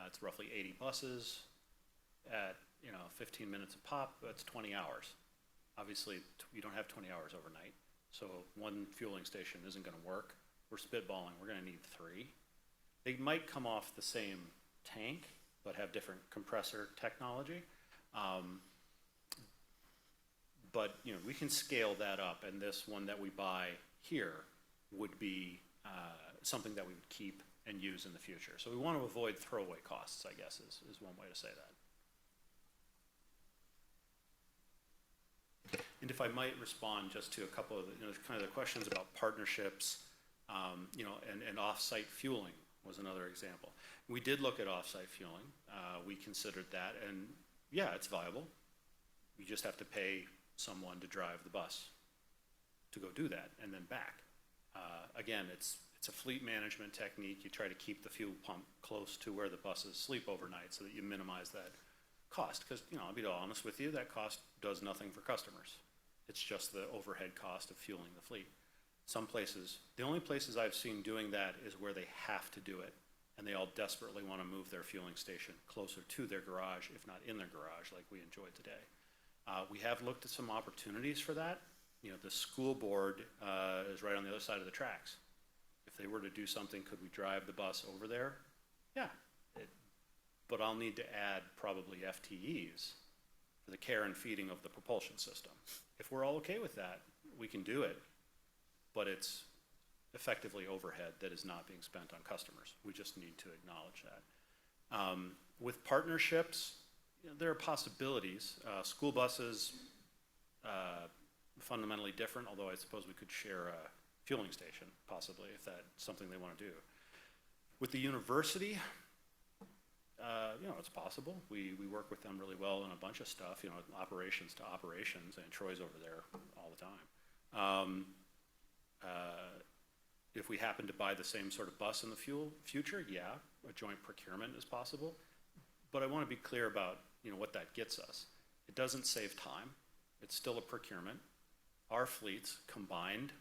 it's roughly 80 buses at 15 minutes a pop. That's 20 hours. Obviously, you don't have 20 hours overnight, so one fueling station isn't going to work. We're spitballing. We're going to need 3. They might come off the same tank, but have different compressor technology. But we can scale that up, and this one that we buy here would be something that we would keep and use in the future. So we want to avoid throwaway costs, I guess, is one way to say that. And if I might respond just to a couple of the questions about partnerships, and off-site fueling was another example. We did look at off-site fueling. We considered that, and yeah, it's viable. You just have to pay someone to drive the bus to go do that and then back. Again, it's a fleet management technique. You try to keep the fuel pump close to where the buses sleep overnight so that you minimize that cost. Because, I'll be honest with you, that cost does nothing for customers. It's just the overhead cost of fueling the fleet. Some places, the only places I've seen doing that is where they have to do it, and they all desperately want to move their fueling station closer to their garage, if not in their garage, like we enjoyed today. We have looked at some opportunities for that. The school board is right on the other side of the tracks. If they were to do something, could we drive the bus over there? Yeah, but I'll need to add probably FTEs for the care and feeding of the propulsion system. If we're all okay with that, we can do it, but it's effectively overhead that is not being spent on customers. We just need to acknowledge that. With partnerships, there are possibilities. School buses, fundamentally different, although I suppose we could share a fueling station, possibly, if that's something they want to do. With the university, it's possible. We work with them really well on a bunch of stuff, operations to operations, and Troy's over there all the time. If we happen to buy the same sort of bus in the future, yeah, a joint procurement is possible. But I want to be clear about, what that gets us. It doesn't save time. It's still a procurement. Our fleets combined,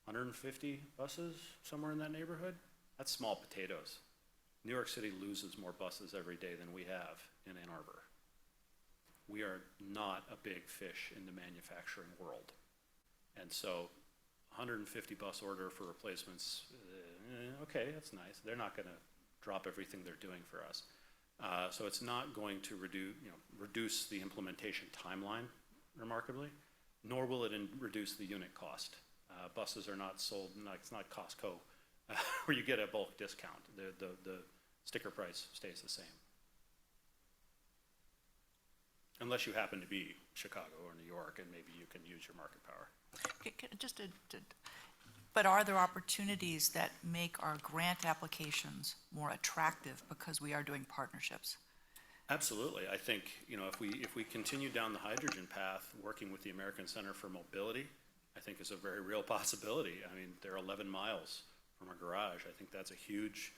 150 buses, somewhere in that neighborhood. That's small potatoes. New York City loses more buses every day than we have in Ann Arbor. We are not a big fish in the manufacturing world. And so 150 bus order for replacements, okay, that's nice. They're not gonna drop everything they're doing for us. So it's not going to reduce the implementation timeline remarkably, nor will it reduce the unit cost. Buses are not sold, it's not Costco, where you get a bulk discount. The sticker price stays the same. Unless you happen to be Chicago or New York, and maybe you can use your market power. But are there opportunities that make our grant applications more attractive because we are doing partnerships? Absolutely. I think, if we continue down the hydrogen path, working with the American Center for Mobility, I think is a very real possibility. I mean, they're 11 miles from our garage. I think that's a huge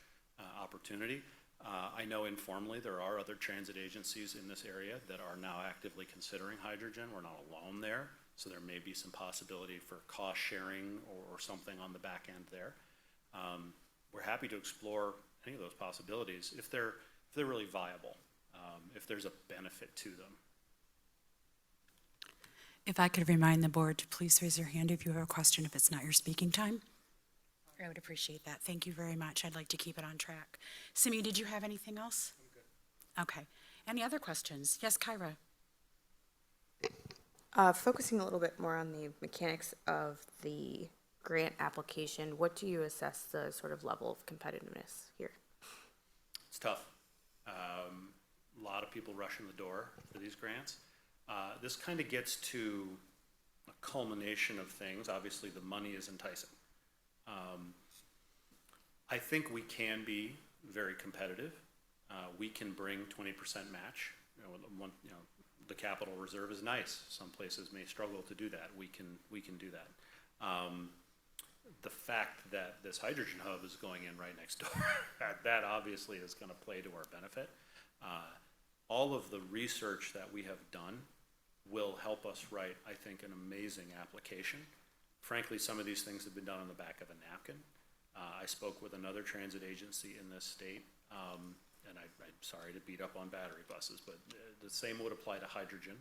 opportunity. I know informally there are other transit agencies in this area that are now actively considering hydrogen. We're not alone there, so there may be some possibility for cost sharing or something on the back end there. We're happy to explore any of those possibilities if they're really viable, if there's a benefit to them. If I could remind the board to please raise your hand if you have a question, if it's not your speaking time. I would appreciate that. Thank you very much. I'd like to keep it on track. Simi, did you have anything else? I'm good. Okay. Any other questions? Yes, Kyra. Focusing a little bit more on the mechanics of the grant application, what do you assess the sort of level of competitiveness here? It's tough. A lot of people rush in the door for these grants. This kind of gets to a culmination of things. Obviously, the money is enticing. I think we can be very competitive. We can bring 20% match. The capital reserve is nice. Some places may struggle to do that. We can do that. The fact that this hydrogen hub is going in right next door, that obviously is going to play to our benefit. All of the research that we have done will help us write, I think, an amazing application. Frankly, some of these things have been done on the back of a napkin. I spoke with another transit agency in this state, and I'm sorry to beat up on battery buses, but the same would apply to hydrogen.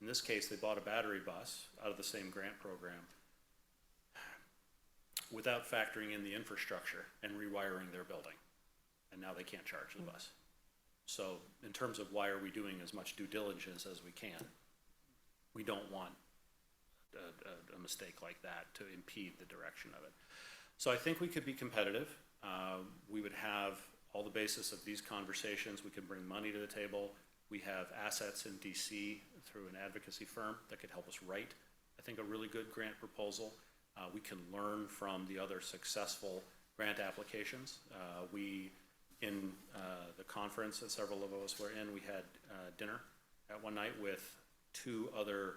In this case, they bought a battery bus out of the same grant program without factoring in the infrastructure and rewiring their building. And now they can't charge the bus. So in terms of why are we doing as much due diligence as we can, we don't want a mistake like that to impede the direction of it. So I think we could be competitive. We would have all the basis of these conversations. We could bring money to the table. We have assets in DC through an advocacy firm that could help us write, I think, a really good grant proposal. We can learn from the other successful grant applications. In the conference that several of us were in, we had dinner at one night with 2 other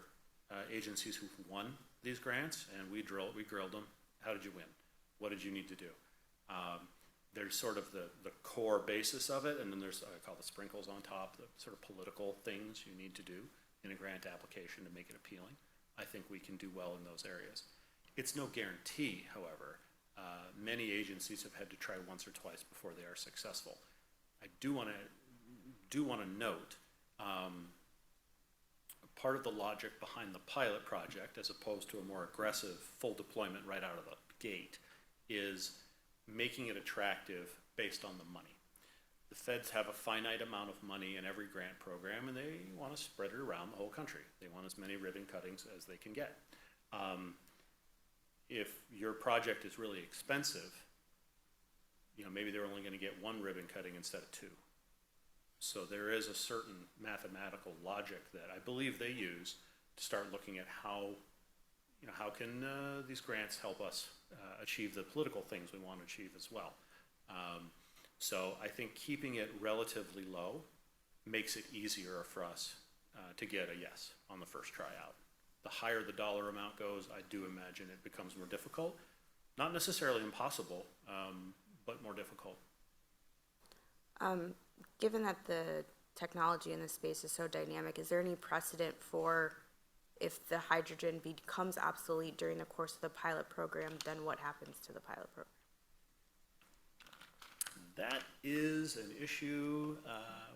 agencies who've won these grants, and we grilled them. How did you win? What did you need to do? There's sort of the core basis of it, and then there's, I call the sprinkles on top, the sort of political things you need to do in a grant application to make it appealing. I think we can do well in those areas. It's no guarantee, however. Many agencies have had to try once or twice before they are successful. I do want to note part of the logic behind the pilot project, as opposed to a more aggressive full deployment right out of the gate, is making it attractive based on the money. The feds have a finite amount of money in every grant program, and they want to spread it around the whole country. They want as many ribbon cuttings as they can get. If your project is really expensive, maybe they're only going to get 1 ribbon cutting instead of 2. So there is a certain mathematical logic that I believe they use to start looking at how can these grants help us achieve the political things we want to achieve as well. So I think keeping it relatively low makes it easier for us to get a yes on the first tryout. The higher the dollar amount goes, I do imagine it becomes more difficult. Not necessarily impossible, but more difficult. Given that the technology in this space is so dynamic, is there any precedent for if the hydrogen becomes obsolete during the course of the pilot program, then what happens to the pilot program? That is an issue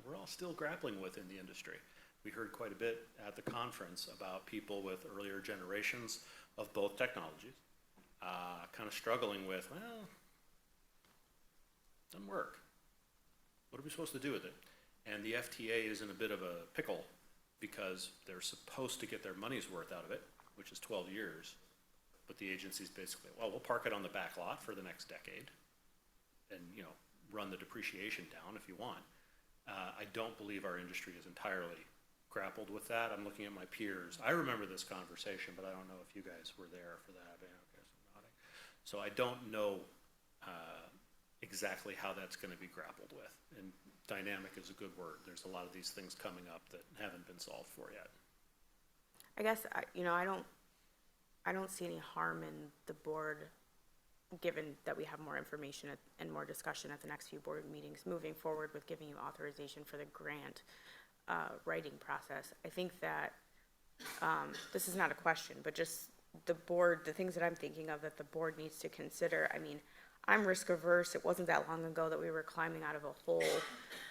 we're all still grappling with in the industry. We heard quite a bit at the conference about people with earlier generations of both technologies kind of struggling with, well, Doesn't work. What are we supposed to do with it? And the FTA is in a bit of a pickle because they're supposed to get their money's worth out of it, which is 12 years. But the agency's basically, well, we'll park it on the back lot for the next decade and, run the depreciation down if you want. I don't believe our industry is entirely grappled with that. I'm looking at my peers. I remember this conversation, but I don't know if you guys were there for that. Okay, so I'm nodding. So I don't know exactly how that's going to be grappled with. And dynamic is a good word. There's a lot of these things coming up that haven't been solved for yet. I guess, I don't see any harm in the board, given that we have more information and more discussion at the next few board meetings, moving forward with giving you authorization for the grant writing process. I think that this is not a question, but just the board, the things that I'm thinking of that the board needs to consider. I mean, I'm risk averse. It wasn't that long ago that we were climbing out of a hole.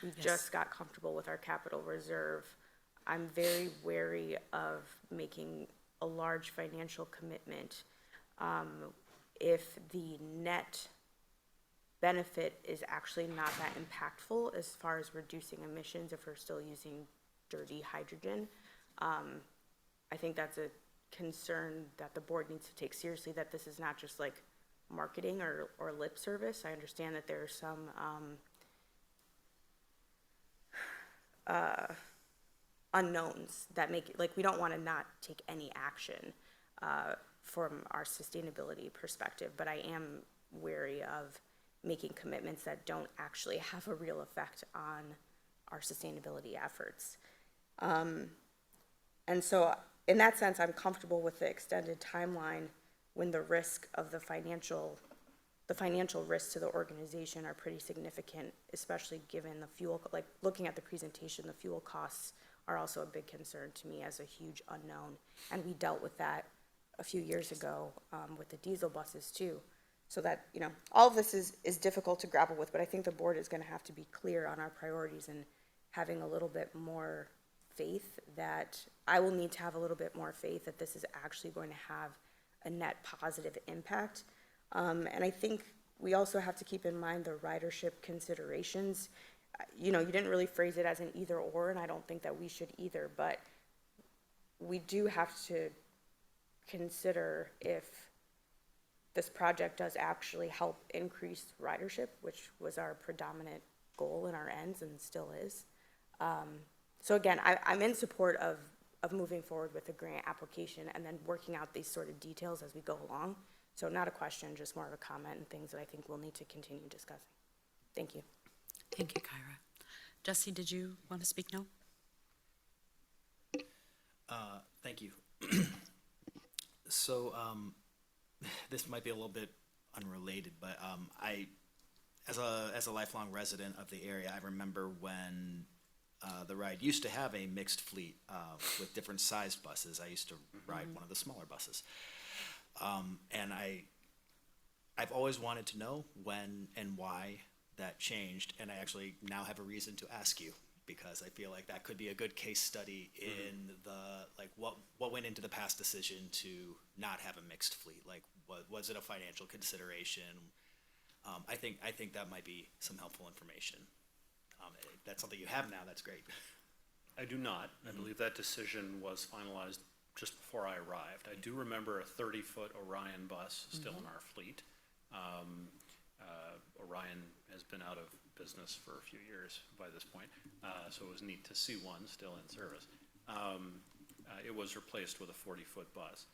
We just got comfortable with our capital reserve. I'm very wary of making a large financial commitment if the net benefit is actually not that impactful as far as reducing emissions if we're still using dirty hydrogen. I think that's a concern that the board needs to take seriously, that this is not just like marketing or lip service. I understand that there are some unknowns that make it, like, we don't want to not take any action from our sustainability perspective, but I am wary of making commitments that don't actually have a real effect on our sustainability efforts. And so in that sense, I'm comfortable with the extended timeline when the risk of the financial risks to the organization are pretty significant, especially given the fuel, like looking at the presentation, the fuel costs are also a big concern to me as a huge unknown. And we dealt with that a few years ago with the diesel buses too. So that, all of this is difficult to grapple with, but I think the board is gonna have to be clear on our priorities and having a little bit more faith that, I will need to have a little bit more faith that this is actually going to have a net positive impact. And I think we also have to keep in mind the ridership considerations. You didn't really phrase it as an either or, and I don't think that we should either, but we do have to consider if this project does actually help increase ridership, which was our predominant goal in our ends and still is. So again, I'm in support of moving forward with the grant application and then working out these sort of details as we go along. So not a question, just more of a comment and things that I think we'll need to continue discussing. Thank you. Thank you, Kyra. Jesse, did you want to speak now? Thank you. So, this might be a little bit unrelated, but as a lifelong resident of the area, I remember when the ride used to have a mixed fleet with different sized buses. I used to ride one of the smaller buses, and I've always wanted to know when and why that changed, and I actually now have a reason to ask you, because I feel like that could be a good case study in what went into the past decision to not have a mixed fleet. Like, was it a financial consideration? I think that might be some helpful information. If that's something you have now, that's great. I do not. I believe that decision was finalized just before I arrived. I do remember a 30-foot Orion bus still in our fleet. Orion has been out of business for a few years by this point, so it was neat to see one still in service. It was replaced with a 40-foot bus.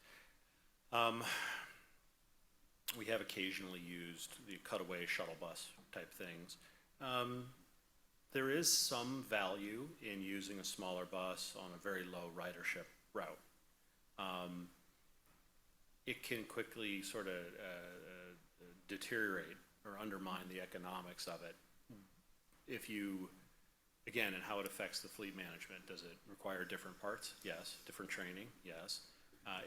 We have occasionally used the cutaway shuttle bus type things. There is some value in using a smaller bus on a very low ridership route. It can quickly sort of deteriorate or undermine the economics of it. If you, again, and how it affects the fleet management. Does it require different parts? Yes. Different training? Yes.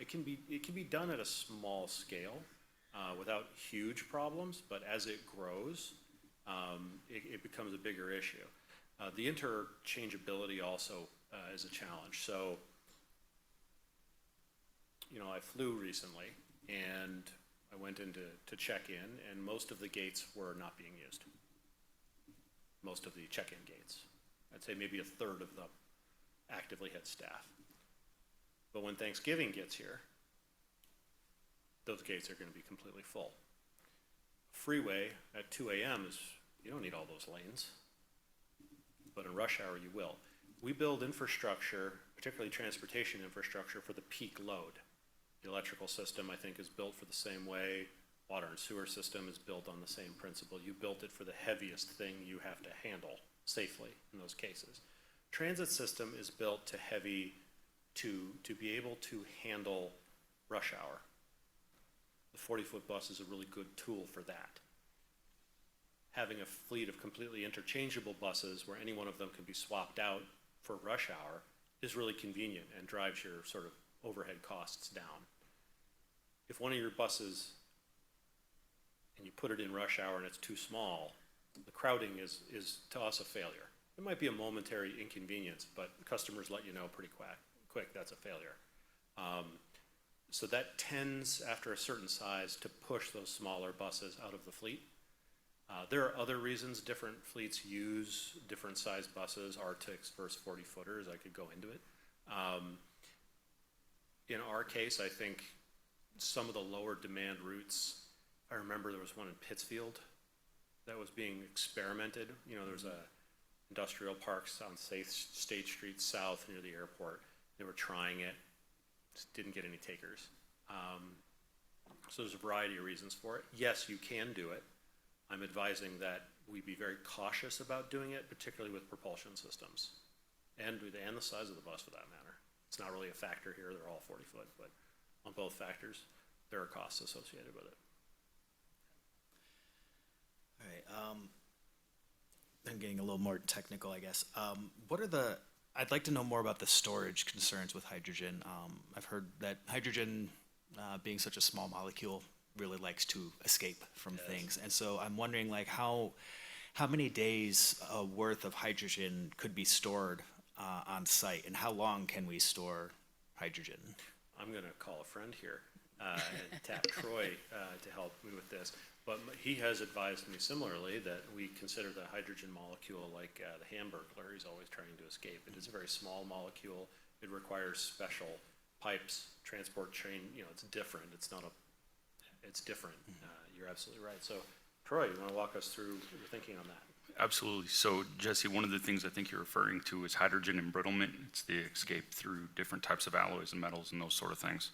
It can be done at a small scale without huge problems, but as it grows, it becomes a bigger issue. The interchangeability also is a challenge. So, I flew recently, and I went in to check in, and most of the gates were not being used. most of the check-in gates. I'd say maybe a third of the actively head staff. But when Thanksgiving gets here, those gates are going to be completely full. Freeway at 2 a.m. is, you don't need all those lanes, but in rush hour you will. We build infrastructure, particularly transportation infrastructure, for the peak load. The electrical system, I think, is built for the same way. Water and sewer system is built on the same principle. You built it for the heaviest thing you have to handle safely in those cases. Transit system is built to heavy to be able to handle rush hour. The 40-foot bus is a really good tool for that. Having a fleet of completely interchangeable buses where any one of them can be swapped out for rush hour is really convenient and drives your sort of overhead costs down. If one of your buses, and you put it in rush hour and it's too small, the crowding is to us a failure. It might be a momentary inconvenience, but customers let you know pretty quick that's a failure. So that tends, after a certain size, to push those smaller buses out of the fleet. There are other reasons different fleets use different size buses, Arctics versus 40-footers. I could go into it. In our case, I think some of the lower demand routes, I remember there was one in Pittsfield that was being experimented. You know, there's a industrial parks on State Street South near the airport. They were trying it, just didn't get any takers. So there's a variety of reasons for it. Yes, you can do it. I'm advising that we be very cautious about doing it, particularly with propulsion systems and the size of the bus for that matter. It's not really a factor here. They're all 40-foot, but on both factors, there are costs associated with it. All right, I'm getting a little more technical, I guess. I'd like to know more about the storage concerns with hydrogen. I've heard that hydrogen, being such a small molecule, really likes to escape from things. And so I'm wondering, like, how many days worth of hydrogen could be stored on site, and how long can we store hydrogen? I'm going to call a friend here and tap Troy to help me with this. But he has advised me similarly that we consider the hydrogen molecule like the Hamburglar. He's always trying to escape. It is a very small molecule. It requires special pipes, transport chain. You know, it's different. It's different. You're absolutely right. So, Troy, you want to walk us through your thinking on that? Absolutely. So, Jesse, one of the things I think you're referring to is hydrogen embrittlement. It's the escape through different types of alloys and metals and those sort of things.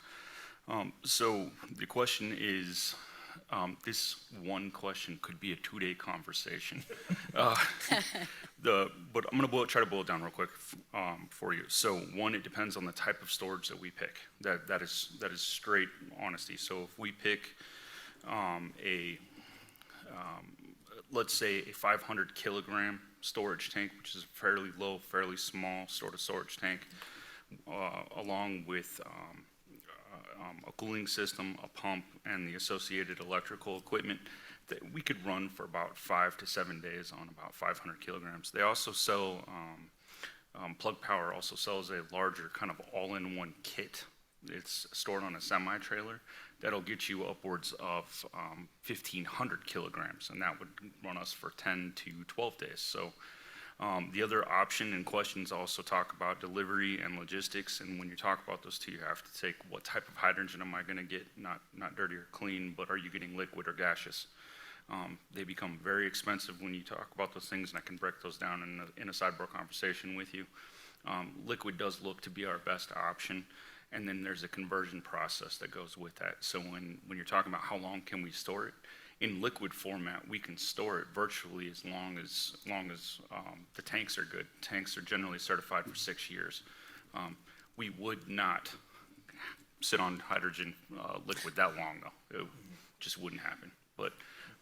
So the question is, this one question could be a 2-day conversation. But I'm going to try to boil it down real quick for you. So one, it depends on the type of storage that we pick. That is straight honesty. So if we pick let's say a 500 kilogram storage tank, which is fairly low, fairly small sort of storage tank, along with a cooling system, a pump, and the associated electrical equipment, that we could run for about 5 to 7 days on about 500 kilograms. They also sell, Plug Power also sells a larger kind of all-in-one kit. It's stored on a semi-trailer. That'll get you upwards of 1,500 kilograms, and that would run us for 10 to 12 days. So the other option and questions also talk about delivery and logistics, and when you talk about those two, you have to take what type of hydrogen am I going to get, not dirty or clean, but are you getting liquid or gaseous? They become very expensive when you talk about those things, and I can break those down in a sidebar conversation with you. Liquid does look to be our best option, and then there's a conversion process that goes with that. So when you're talking about how long can we store it, in liquid format, we can store it virtually as long as the tanks are good. Tanks are generally certified for 6 years. We would not sit on hydrogen liquid that long, though. It just wouldn't happen. But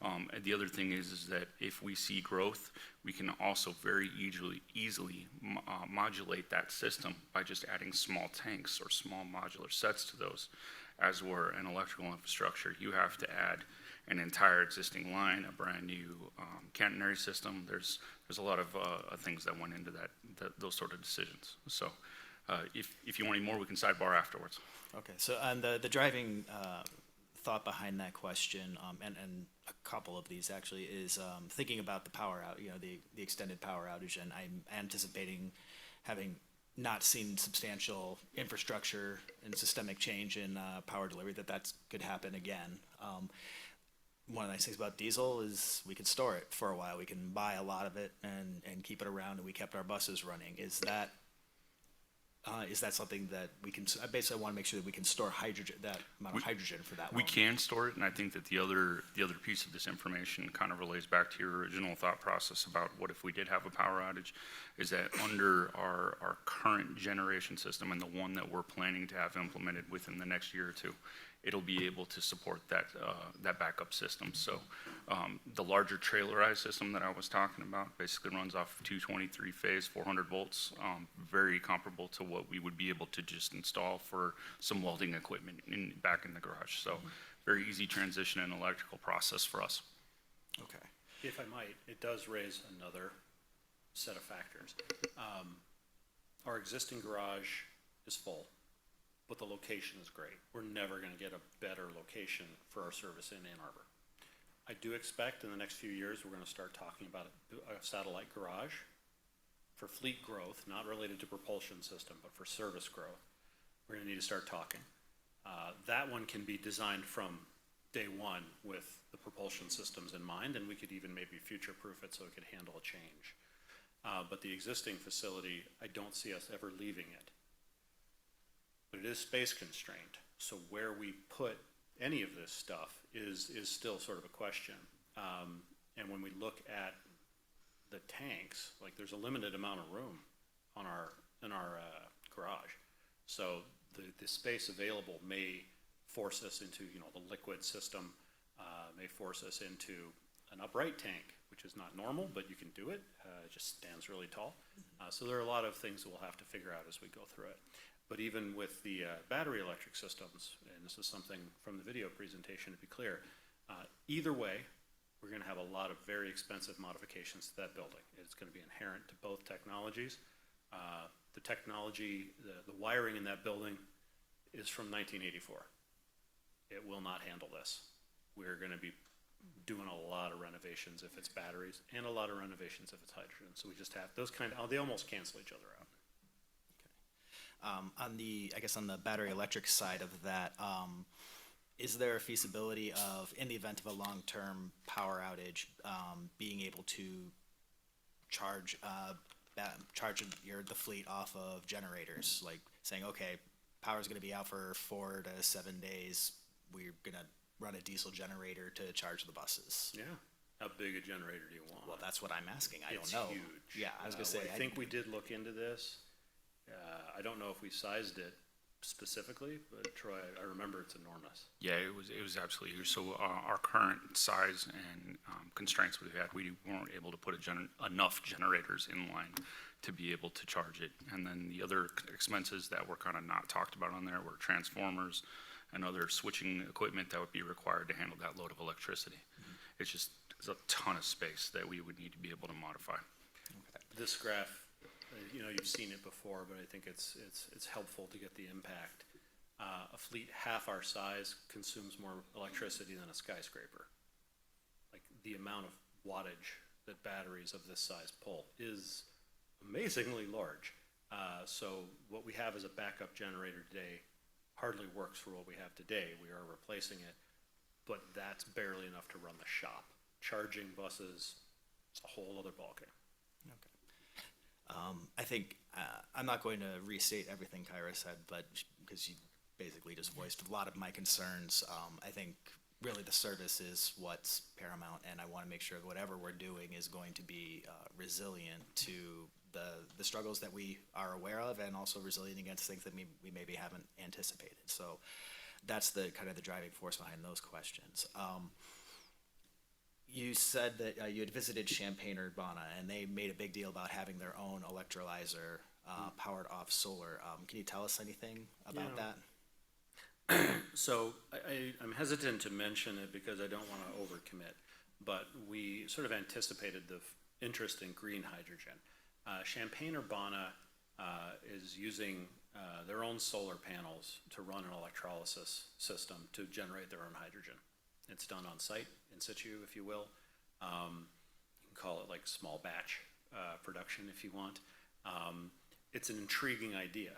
and the other thing is that if we see growth, we can also very easily modulate that system by just adding small tanks or small modular sets to those. As we're an electrical infrastructure, you have to add an entire existing line, a brand new catenary system. There's a lot of things that went into those sort of decisions. So if you want any more, we can sidebar afterwards. Okay, so on the driving thought behind that question, and a couple of these actually, is thinking about the power out, the extended power outage, and I'm anticipating having not seen substantial infrastructure and systemic change in power delivery, that could happen again. One of the nice things about diesel is we can store it for a while. We can buy a lot of it and keep it around, and we kept our buses running. Is that something that we can, I basically want to make sure that we can store hydrogen, that amount of hydrogen for that We long. can store it, and I think that the other piece of this information kind of relates back to your original thought process about what if we did have a power outage, is that under our current generation system and the one that we're planning to have implemented within the next year or two, it'll be able to support that backup system. So the larger trailerized system that I was talking about basically runs off 223 phase, 400 volts, very comparable to what we would be able to just install for some welding equipment back in the garage. So very easy transition and electrical process for us. Okay. If I might, it does raise another set of factors. Our existing garage is full, but the location is great. We're never going to get a better location for our service in Ann Arbor. I do expect in the next few years, we're going to start talking about a satellite garage for fleet growth, not related to propulsion system, but for service growth. We're going to need to start talking. That one can be designed from day one with the propulsion systems in mind, and we could even maybe future-proof it so it could handle a change. But the existing facility, I don't see us ever leaving it. But it is space constrained, so where we put any of this stuff is still sort of a question. And when we look at the tanks, like there's a limited amount of room in our garage. So the space available may force us into, the liquid system, may force us into an upright tank, which is not normal, but you can do it. It just stands really tall. So there are a lot of things that we'll have to figure out as we go through it. But even with the battery electric systems, and this is something from the video presentation to be clear, either way, we're going to have a lot of very expensive modifications to that building. It's going to be inherent to both technologies. The technology, the wiring in that building is from 1984. It will not handle this. We're going to be doing a lot of renovations if it's batteries, and a lot of renovations if it's hydrogen. So we just have those they almost cancel each other out. On the battery electric side of that, is there a feasibility of, in the event of a long-term power outage, being able to charge the fleet off of generators, like saying, okay, power's going to be out for 4 to 7 days, we're going to run a diesel generator to charge the buses? Yeah. How big a generator do you want? Well, that's what I'm asking. I It's don't know. huge. Yeah, I was going to say. I think we did look into this. I don't know if we sized it specifically, but Troy, I remember it's enormous. Yeah, it was absolutely huge. So our current size and constraints we've had, we weren't able to put enough generators in line to be able to charge it. And then the other expenses that were kind of not talked about on there were transformers and other switching equipment that would be required to handle that load of electricity. It's just, there's a ton of space that we would need to be able to modify. This graph, you've seen it before, but I think it's helpful to get the impact. A fleet half our size consumes more electricity than a skyscraper. Like the amount of wattage that batteries of this size pull is amazingly large. So what we have as a backup generator today hardly works for what we have today. We are replacing it, but that's barely enough to run the shop. Charging buses, it's a whole other ballgame. I think, I'm not going to restate everything Kyra said, but because you basically just voiced a lot of my concerns, I think really the service is what's paramount, and I want to make sure that whatever we're doing is going to be resilient to the struggles that we are aware of, and also resilient against things that we maybe haven't anticipated. So that's the kind of the driving force behind those questions. You said that you had visited Champaign-Urbana, and they made a big deal about having their own electrolyzer powered off solar. Can you tell us anything about that? So I'm hesitant to mention it because I don't want to overcommit, but we sort of anticipated the interest in green hydrogen. Champaign-Urbana is using their own solar panels to run an electrolysis system to generate their own hydrogen. It's done on site, in situ, if you will. You can call it like small batch production if you want. It's an intriguing idea.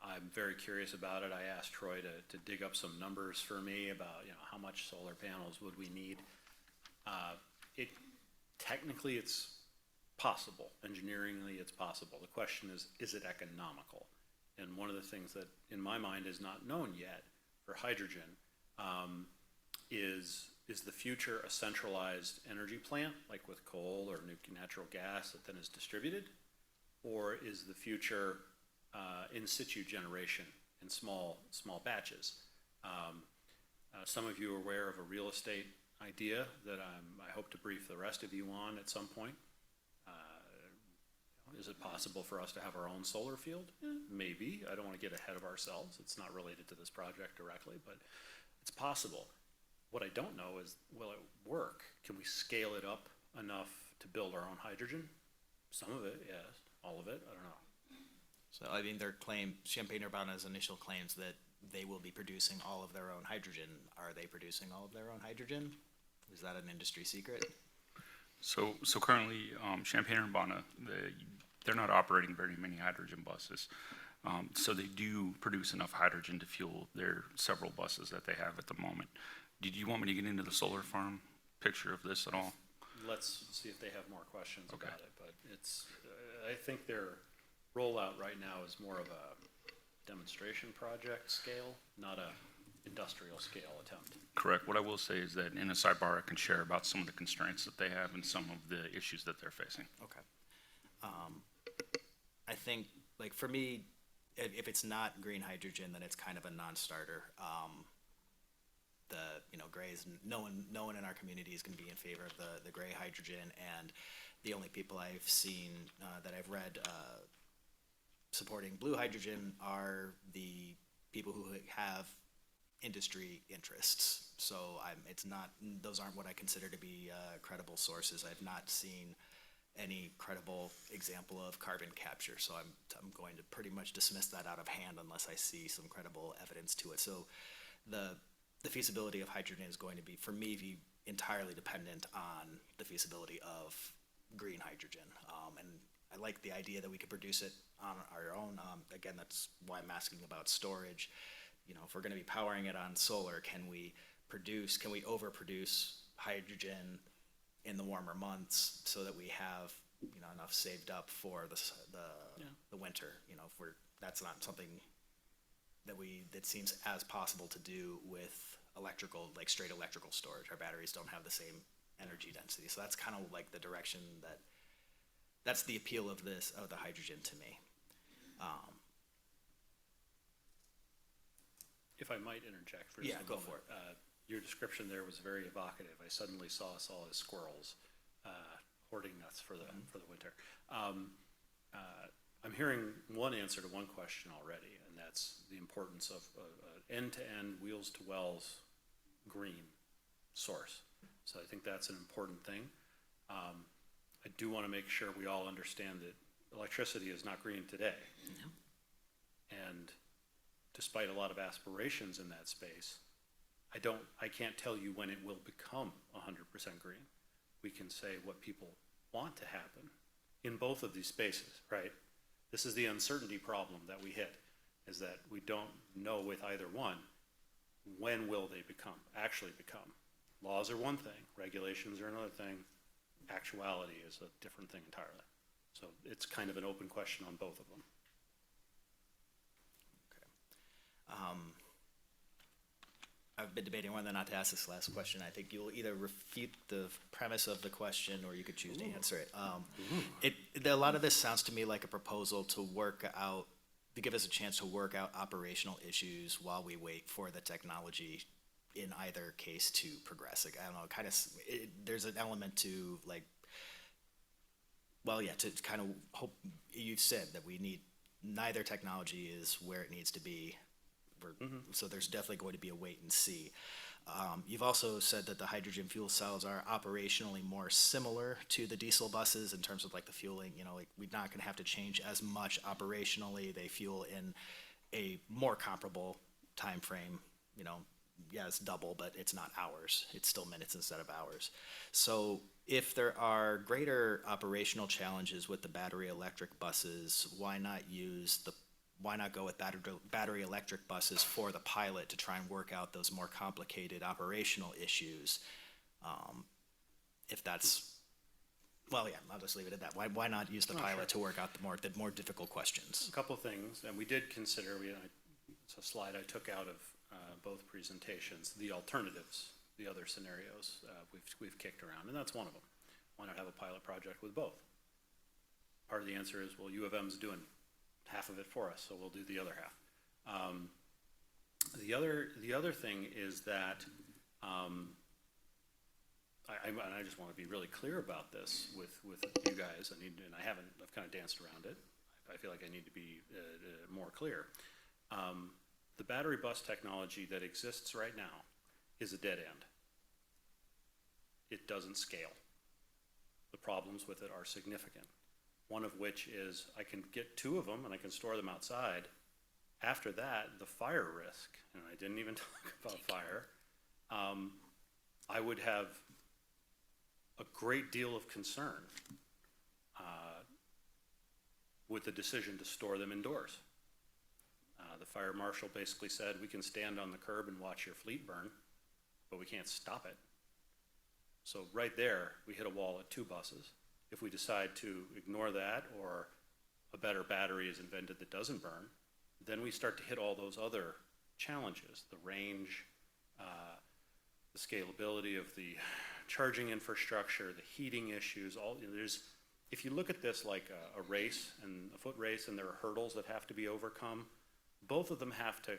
I'm very curious about it. I asked Troy to dig up some numbers for me about, how much solar panels would we need. Technically, it's possible. Engineeringly, it's possible. The question is it economical? And one of the things that, in my mind, is not known yet for hydrogen is the future a centralized energy plant, like with coal or natural gas that then is distributed? Or is the future in situ generation in small batches? Some of you are aware of a real estate idea that I hope to brief the rest of you on at some point. Is it possible for us to have our own solar field? Maybe. I don't want to get ahead of ourselves. It's not related to this project directly, but it's possible. What I don't know is, will it work? Can we scale it up enough to build our own hydrogen? Some of it, yes. All of it, I don't know. So, I mean, Champaign-Urbana's initial claims that they will be producing all of their own hydrogen. Are they producing all of their own hydrogen? Is that an industry secret? So currently, Champaign-Urbana, they're not operating very many hydrogen buses. So they do produce enough hydrogen to fuel their several buses that they have at the moment. Did you want me to get into the solar farm picture of this at all? Let's see if they have more questions Okay. about it, but it's, I think their rollout right now is more of a demonstration project scale, not a industrial scale attempt. Correct. What I will say is that in a sidebar, I can share about some of the constraints that they have and some of the issues that they're facing. Okay. I think, like, for me, if it's not green hydrogen, then it's kind of a non-starter. Grays, no one in our community is going to be in favor of the gray hydrogen, and the only people I've seen that I've read supporting blue hydrogen are the people who have industry interests. So those aren't what I consider to be credible sources. I've not seen any credible example of carbon capture, so I'm going to pretty much dismiss that out of hand unless I see some credible evidence to it. So the feasibility of hydrogen is going to be, for me, entirely dependent on the feasibility of green hydrogen. And I like the idea that we could produce it on our own. Again, that's why I'm asking about storage. If we're going to be powering it on solar, can we overproduce hydrogen in the warmer months so that we have enough saved up for the winter? That's not something that seems as possible to do with straight electrical storage. Our batteries don't have the same energy density, so that's kind of like the direction that's the appeal of the hydrogen to me. If I might interject for Yeah, just a go moment. for it. Your description there was very evocative. I suddenly saw us all as squirrels hoarding nuts for the winter. I'm hearing one answer to one question already, and that's the importance of end-to-end, wheels-to-wells green source. So I think that's an important thing. I do want to make sure we all understand that electricity is not green today. No. And despite a lot of aspirations in that space, I can't tell you when it will become 100% green. We can say what people want to happen in both of these spaces, right? This is the uncertainty problem that we hit, is that we don't know with either one, when will they actually become? Laws are one thing, regulations are another thing, actuality is a different thing entirely. So it's kind of an open question on both of them. I've been debating whether or not to ask this last question. I think you'll either refute the premise of the question or you could choose to answer it. A lot of this sounds to me like a proposal to give us a chance to work out operational issues while we wait for the technology in either case to progress. Like, I don't know, there's an element to to kind of hope. You've said that neither technology is where it needs to be. So there's definitely going to be a wait and see. You've also said that the hydrogen fuel cells are operationally more similar to the diesel buses in terms of like the fueling, you know, like we're not gonna have to change as much operationally. They fuel in a more comparable time frame. You know, yeah, it's double, but it's not hours. It's still minutes instead of hours. So if there are greater operational challenges with the battery electric buses, why not go with battery electric buses for the pilot to try and work out those more complicated operational issues? If that's, well, yeah, I'll just leave it at that. Why not use the pilot to work out the more difficult questions? A couple of things, and we did consider, it's a slide I took out of both presentations, the alternatives, the other scenarios we've kicked around, and that's one of them. Why not have a pilot project with both? Part of the answer is, well, U of M's doing half of it for us, so we'll do the other half. The other thing is that, and I just want to be really clear about this with you guys. I've kind of danced around it. I feel like I need to be more clear. The battery bus technology that exists right now is a dead end. It doesn't scale. The problems with it are significant. One of which is I can get 2 of them and I can store them outside. After that, the fire risk, and I didn't even talk about fire, I would have a great deal of concern with the decision to store them indoors. The fire marshal basically said, we can stand on the curb and watch your fleet burn, but we can't stop it. So right there, we hit a wall at 2 buses. If we decide to ignore that, or a better battery is invented that doesn't burn, then we start to hit all those other challenges, the range, the scalability of the charging infrastructure, the heating issues, if you look at this like a race, and a foot race, and there are hurdles that have to be overcome, both of them have to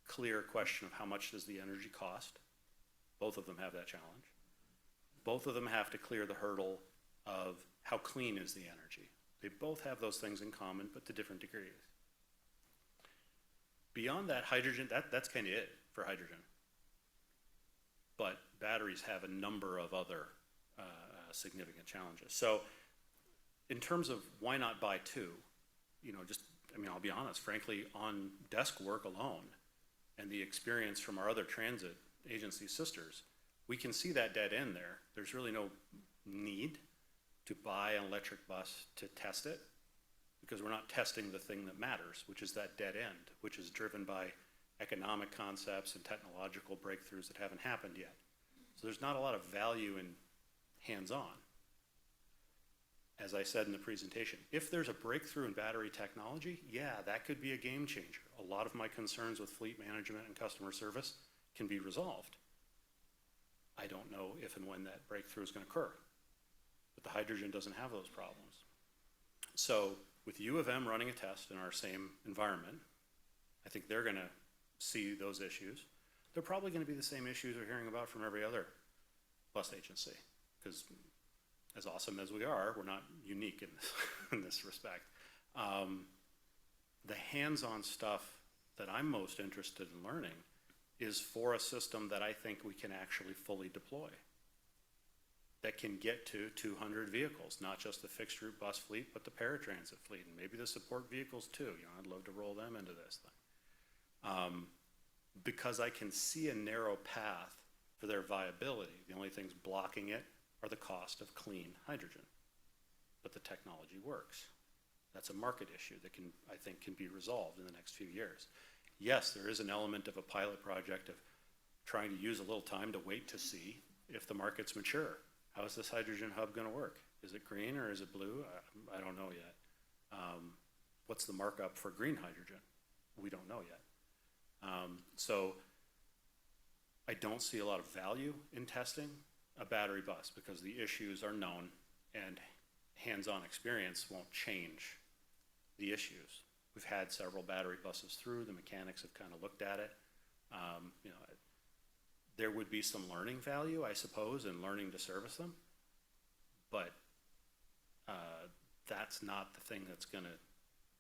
clear a question of how much does the energy cost. Both of them have that challenge. Both of them have to clear the hurdle of how clean is the energy. They both have those things in common, but to different degrees. Beyond that, hydrogen, that's kind of it for hydrogen. But batteries have a number of other significant challenges. So in terms of why not buy 2, I'll be honest, frankly, on desk work alone and the experience from our other transit agency sisters, we can see that dead end there. There's really no need to buy an electric bus to test it, because we're not testing the thing that matters, which is that dead end, which is driven by economic concepts and technological breakthroughs that haven't happened yet. So there's not a lot of value in hands-on. As I said in the presentation, if there's a breakthrough in battery technology, yeah, that could be a game changer. A lot of my concerns with fleet management and customer service can be resolved. I don't know if and when that breakthrough is going to occur, but the hydrogen doesn't have those problems. So with U of M running a test in our same environment, I think they're going to see those issues. They're probably going to be the same issues we're hearing about from every other bus agency, because as awesome as we are, we're not unique in this respect. The hands-on stuff that I'm most interested in learning is for a system that I think we can actually fully deploy, that can get to 200 vehicles, not just the fixed route bus fleet, but the paratransit fleet, and maybe the support vehicles too. I'd love to roll them into this thing. Because I can see a narrow path for their viability. The only things blocking it are the cost of clean hydrogen. But the technology works. That's a market issue that I think can be resolved in the next few years. Yes, there is an element of a pilot project of trying to use a little time to wait to see if the market's mature. How is this hydrogen hub going to work? Is it green or is it blue? I don't know yet. What's the markup for green hydrogen? We don't know yet. So I don't see a lot of value in testing a battery bus because the issues are known and hands-on experience won't change the issues. We've had several battery buses through, the mechanics have kind of looked at it. There would be some learning value, I suppose, in learning to service them, but that's not the thing that's going to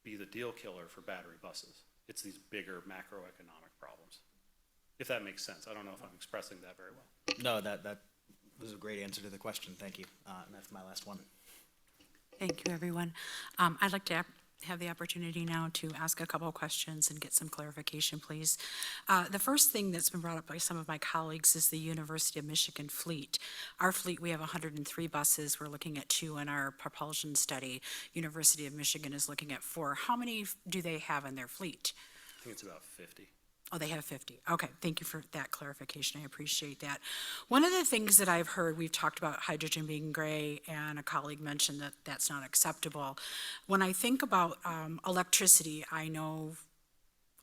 be the deal killer for battery buses. It's these bigger macroeconomic problems. if that makes sense. I don't know if I'm expressing that very well. No, that was a great answer to the question. Thank you. And that's my last one. Thank you, everyone. I'd like to have the opportunity now to ask a couple of questions and get some clarification, please. The first thing that's been brought up by some of my colleagues is the University of Michigan fleet. Our fleet, we have 103 buses. We're looking at 2 in our propulsion study. University of Michigan is looking at 4. How many do they have in their fleet? I think it's about 50. Oh, they have 50. Okay, thank you for that clarification. I appreciate that. One of the things that I've heard, we've talked about hydrogen being gray, and a colleague mentioned that that's not acceptable. When I think about electricity, I know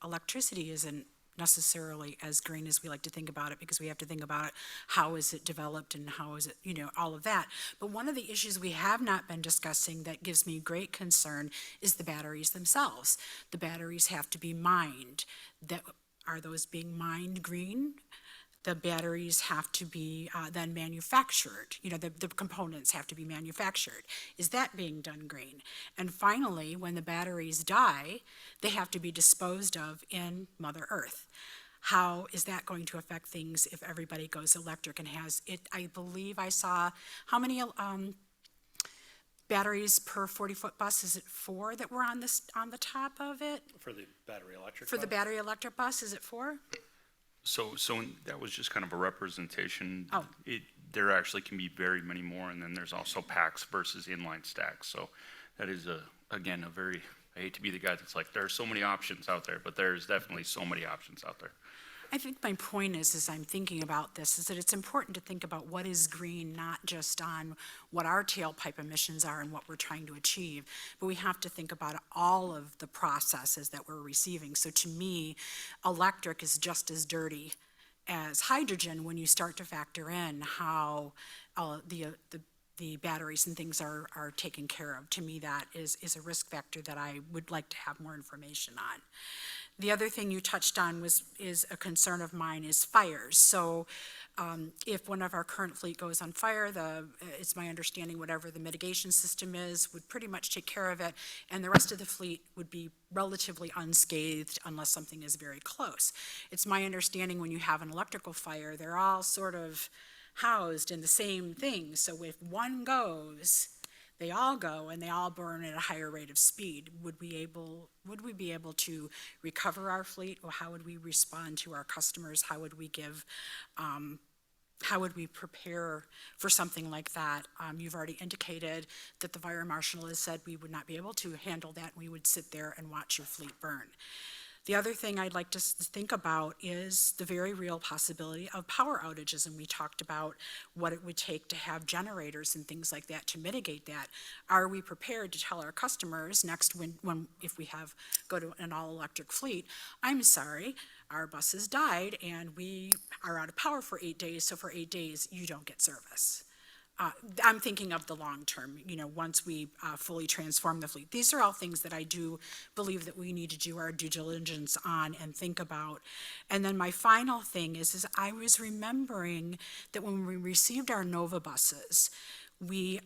electricity isn't necessarily as green as we like to think about it, because we have to think about it, how is it developed and how is it, all of that. But one of the issues we have not been discussing that gives me great concern is the batteries themselves. The batteries have to be mined. Are those being mined green? The batteries have to be then manufactured. The components have to be manufactured. Is that being done green? And finally, when the batteries die, they have to be disposed of in Mother Earth. How is that going to affect things if everybody goes electric and has it? I believe I saw, how many batteries per 40-foot bus? Is it 4 that were on the top of it? For the battery electric For the bus? battery electric bus, is it 4? So that was just kind of a representation. Oh. There actually can be very many more, and then there's also packs versus inline stacks. So that is, again, a very, I hate to be the guy that's like, there are so many options out there, but there's definitely so many options out there. I think my point is, as I'm thinking about this, is that it's important to think about what is green, not just on what our tailpipe emissions are and what we're trying to achieve, but we have to think about all of the processes that we're receiving. So to me, electric is just as dirty as hydrogen when you start to factor in how the batteries and things are taken care of. To me, that is a risk factor that I would like to have more information on. The other thing you touched on is a concern of mine is fires. So if one of our current fleet goes on fire, it's my understanding whatever the mitigation system is would pretty much take care of it, and the rest of the fleet would be relatively unscathed unless something is very close. It's my understanding when you have an electrical fire, they're all sort of housed in the same thing. So if one goes, they all go and they all burn at a higher rate of speed. Would we be able to recover our fleet, or how would we respond to our customers? How would we prepare for something like that? You've already indicated that the fire marshal has said we would not be able to handle that. We would sit there and watch your fleet burn. The other thing I'd like to think about is the very real possibility of power outages, and we talked about what it would take to have generators and things like that to mitigate that. Are we prepared to tell our customers next if we go to an all-electric fleet, I'm sorry, our buses died and we are out of power for 8 days, so for 8 days you don't get service. I'm thinking of the long term, once we fully transform the fleet. These are all things that I do believe that we need to do our due diligence on and think about. And then my final thing is I was remembering that when we received our Nova buses, we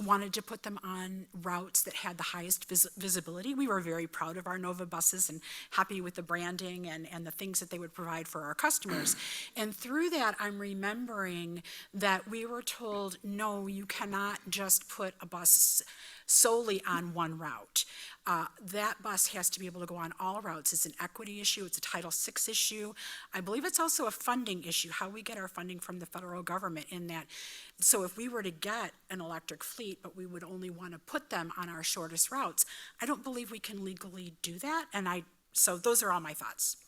wanted to put them on routes that had the highest visibility. We were very proud of our Nova buses and happy with the branding and the things that they would provide for our customers. And through that, I'm remembering that we were told, no, you cannot just put a bus solely on one route. That bus has to be able to go on all routes. It's an equity issue. It's a Title VI issue. I believe it's also a funding issue, how we get our funding from the federal government in that. So if we were to get an electric fleet, but we would only want to put them on our shortest routes, I don't believe we can legally do that. So those are all my thoughts.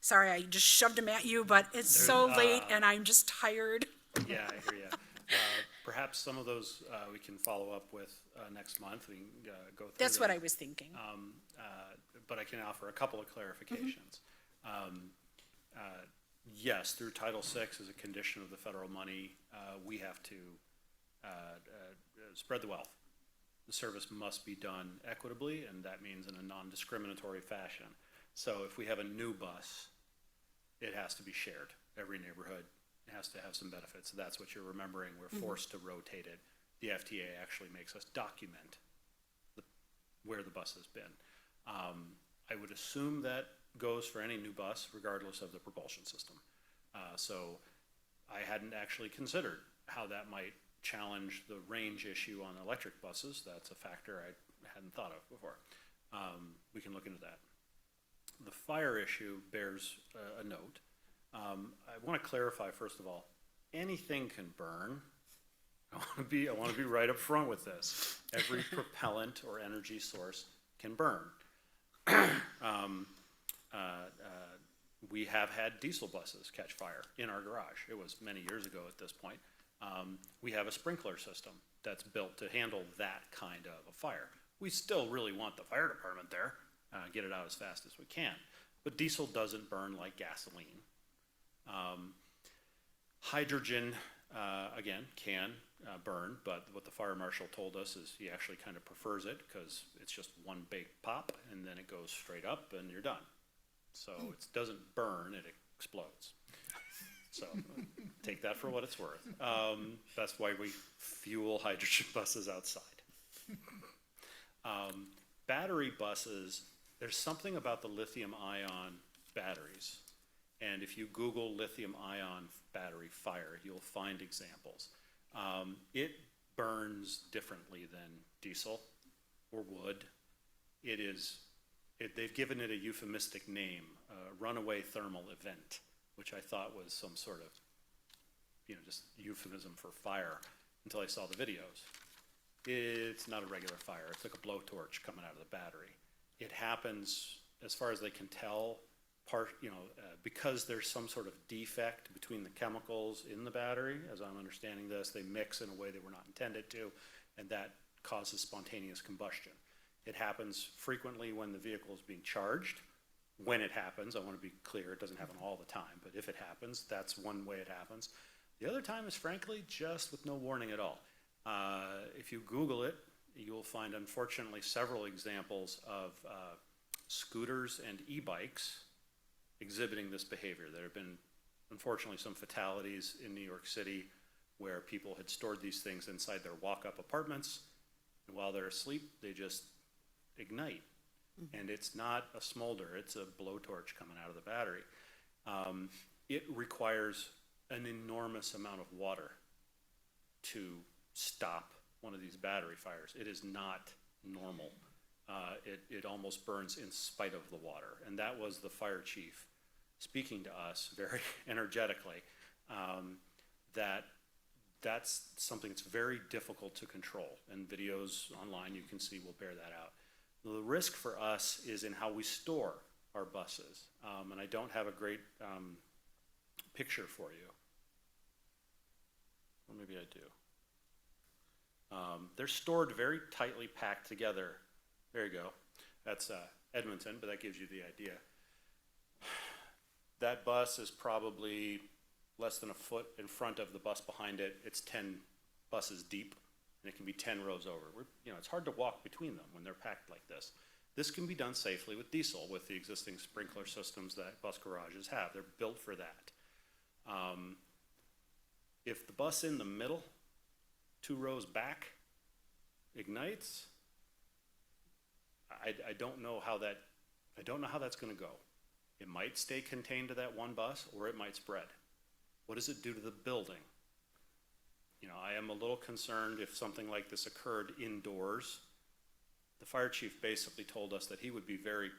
Sorry, I just shoved them at you, but it's so late and I'm just tired. Yeah, I hear you. Perhaps some of those we can follow up with next month. We can go through That's what them. I was thinking. But I can offer a couple of clarifications. Yes, through Title VI as a condition of the federal money, we have to spread the wealth. The service must be done equitably, and that means in a non-discriminatory fashion. So if we have a new bus, it has to be shared. Every neighborhood has to have some benefits. So that's what you're remembering. We're forced to rotate it. The FTA actually makes us document where the bus has been. I would assume that goes for any new bus, regardless of the propulsion system. So I hadn't actually considered how that might challenge the range issue on electric buses. That's a factor I hadn't thought of before. We can look into that. The fire issue bears a note. I want to clarify, first of all, anything can burn. I want to be right up front with this. Every propellant or energy source can burn. We have had diesel buses catch fire in our garage. It was many years ago at this point. We have a sprinkler system that's built to handle that kind of a fire. We still really want the fire department there, get it out as fast as we can. But diesel doesn't burn like gasoline. Hydrogen, again, can burn, but what the fire marshal told us is he actually kind of prefers it because it's just one big pop and then it goes straight up and you're done. So it doesn't burn, it explodes. So take that for what it's worth. That's why we fuel hydrogen buses outside. Battery buses, there's something about the lithium-ion batteries. And if you Google lithium-ion battery fire, you'll find examples. It burns differently than diesel or wood. They've given it a euphemistic name, runaway thermal event, which I thought was some sort of, just euphemism for fire until I saw the videos. It's not a regular fire. It's like a blowtorch coming out of the battery. It happens, as far as they can tell, because there's some sort of defect between the chemicals in the battery, as I'm understanding this, they mix in a way they were not intended to, and that causes spontaneous combustion. It happens frequently when the vehicle is being charged. When it happens, I want to be clear, it doesn't happen all the time, but if it happens, that's one way it happens. The other time is frankly just with no warning at all. If you Google it, you'll find unfortunately several examples of scooters and e-bikes exhibiting this behavior. There have been unfortunately some fatalities in New York City where people had stored these things inside their walk-up apartments, and while they're asleep, they just ignite. And it's not a smolder, it's a blowtorch coming out of the battery. It requires an enormous amount of water to stop one of these battery fires. It is not normal. It almost burns in spite of the water. And that was the fire chief speaking to us very energetically, that's something that's very difficult to control. And videos online you can see will bear that out. The risk for us is in how we store our buses. And I don't have a great picture for you. Or maybe I do. They're stored very tightly packed together. There you go. That's Edmonton, but that gives you the idea. That bus is probably less than a foot in front of the bus behind it. It's 10 buses deep, and it can be 10 rows over. It's hard to walk between them when they're packed like this. This can be done safely with diesel, with the existing sprinkler systems that bus garages have. They're built for that. If the bus in the middle, 2 rows back, ignites, I don't know how that's going to go. It might stay contained to that one bus, or it might spread. What does it do to the building? I am a little concerned if something like this occurred indoors. The fire chief basically told us that he would be very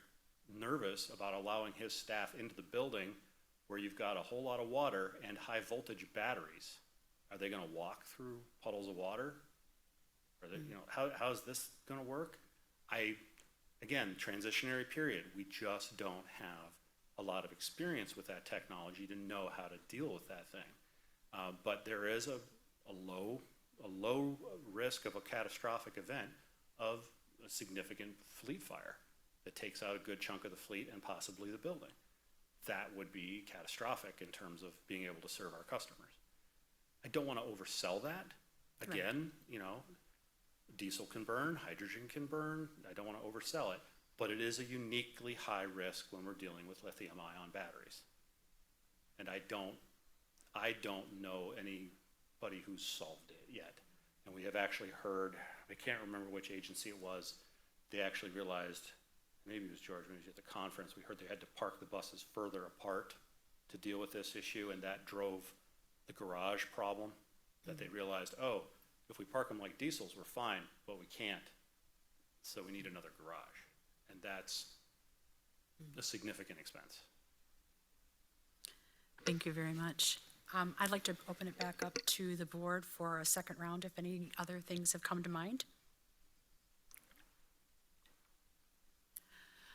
nervous about allowing his staff into the building where you've got a whole lot of water and high voltage batteries. Are they going to walk through puddles of water? Are they, how is this going to work? Again, transitionary period. We just don't have a lot of experience with that technology to know how to deal with that thing. But there is a low risk of a catastrophic event of a significant fleet fire that takes out a good chunk of the fleet and possibly the building. That would be catastrophic in terms of being able to serve our customers. I don't want to oversell that. Again, diesel can burn, hydrogen can burn. I don't want to oversell it, but it is a uniquely high risk when we're dealing with lithium-ion batteries. And I don't know anybody who's solved it yet. And we have actually heard, I can't remember which agency it was, they actually realized maybe it was George, maybe it was at the conference, we heard they had to park the buses further apart to deal with this issue, and that drove the garage problem, that they realized, oh, if we park them like diesels, we're fine, but we can't. So we need another garage, and that's a significant expense. Thank you very much. I'd like to open it back up to the board for a second round if any other things have come to mind.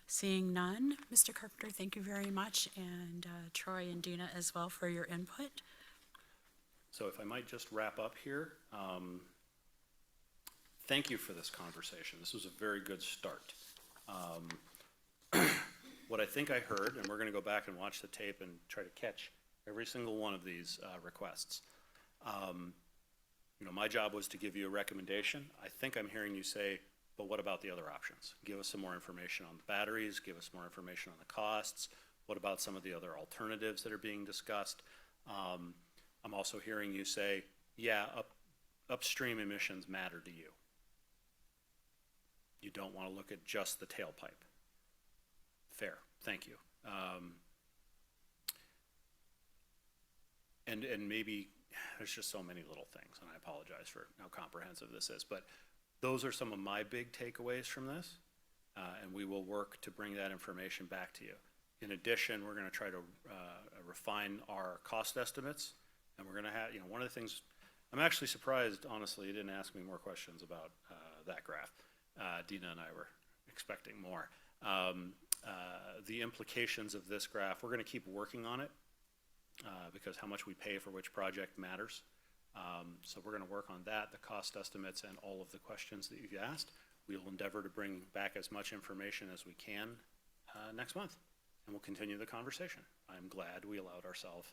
Seeing none, Mr. Carpenter, thank you very much, and Troy and Dina as well for your input. So if I might just wrap up here, thank you for this conversation. This was a very good start. What I think I heard, and we're going to go back and watch the tape and try to catch every single one of these requests. My job was to give you a recommendation. I think I'm hearing you say, but what about the other options? Give us some more information on the batteries, give us more information on the costs. What about some of the other alternatives that are being discussed? I'm also hearing you say, yeah, upstream emissions matter to you. You don't want to look at just the tailpipe. Fair, thank you. And maybe there's just so many little things, and I apologize for how comprehensive this is, but those are some of my big takeaways from this, and we will work to bring that information back to you. In addition, we're going to try to refine our cost estimates, and we're going to have, one of the things, I'm actually surprised, honestly, you didn't ask me more questions about that graph. Dina and I were expecting more. The implications of this graph, we're going to keep working on it because how much we pay for which project matters. So we're going to work on that, the cost estimates, and all of the questions that you've asked. We will endeavor to bring back as much information as we can next month, and we'll continue the conversation. I'm glad we allowed ourselves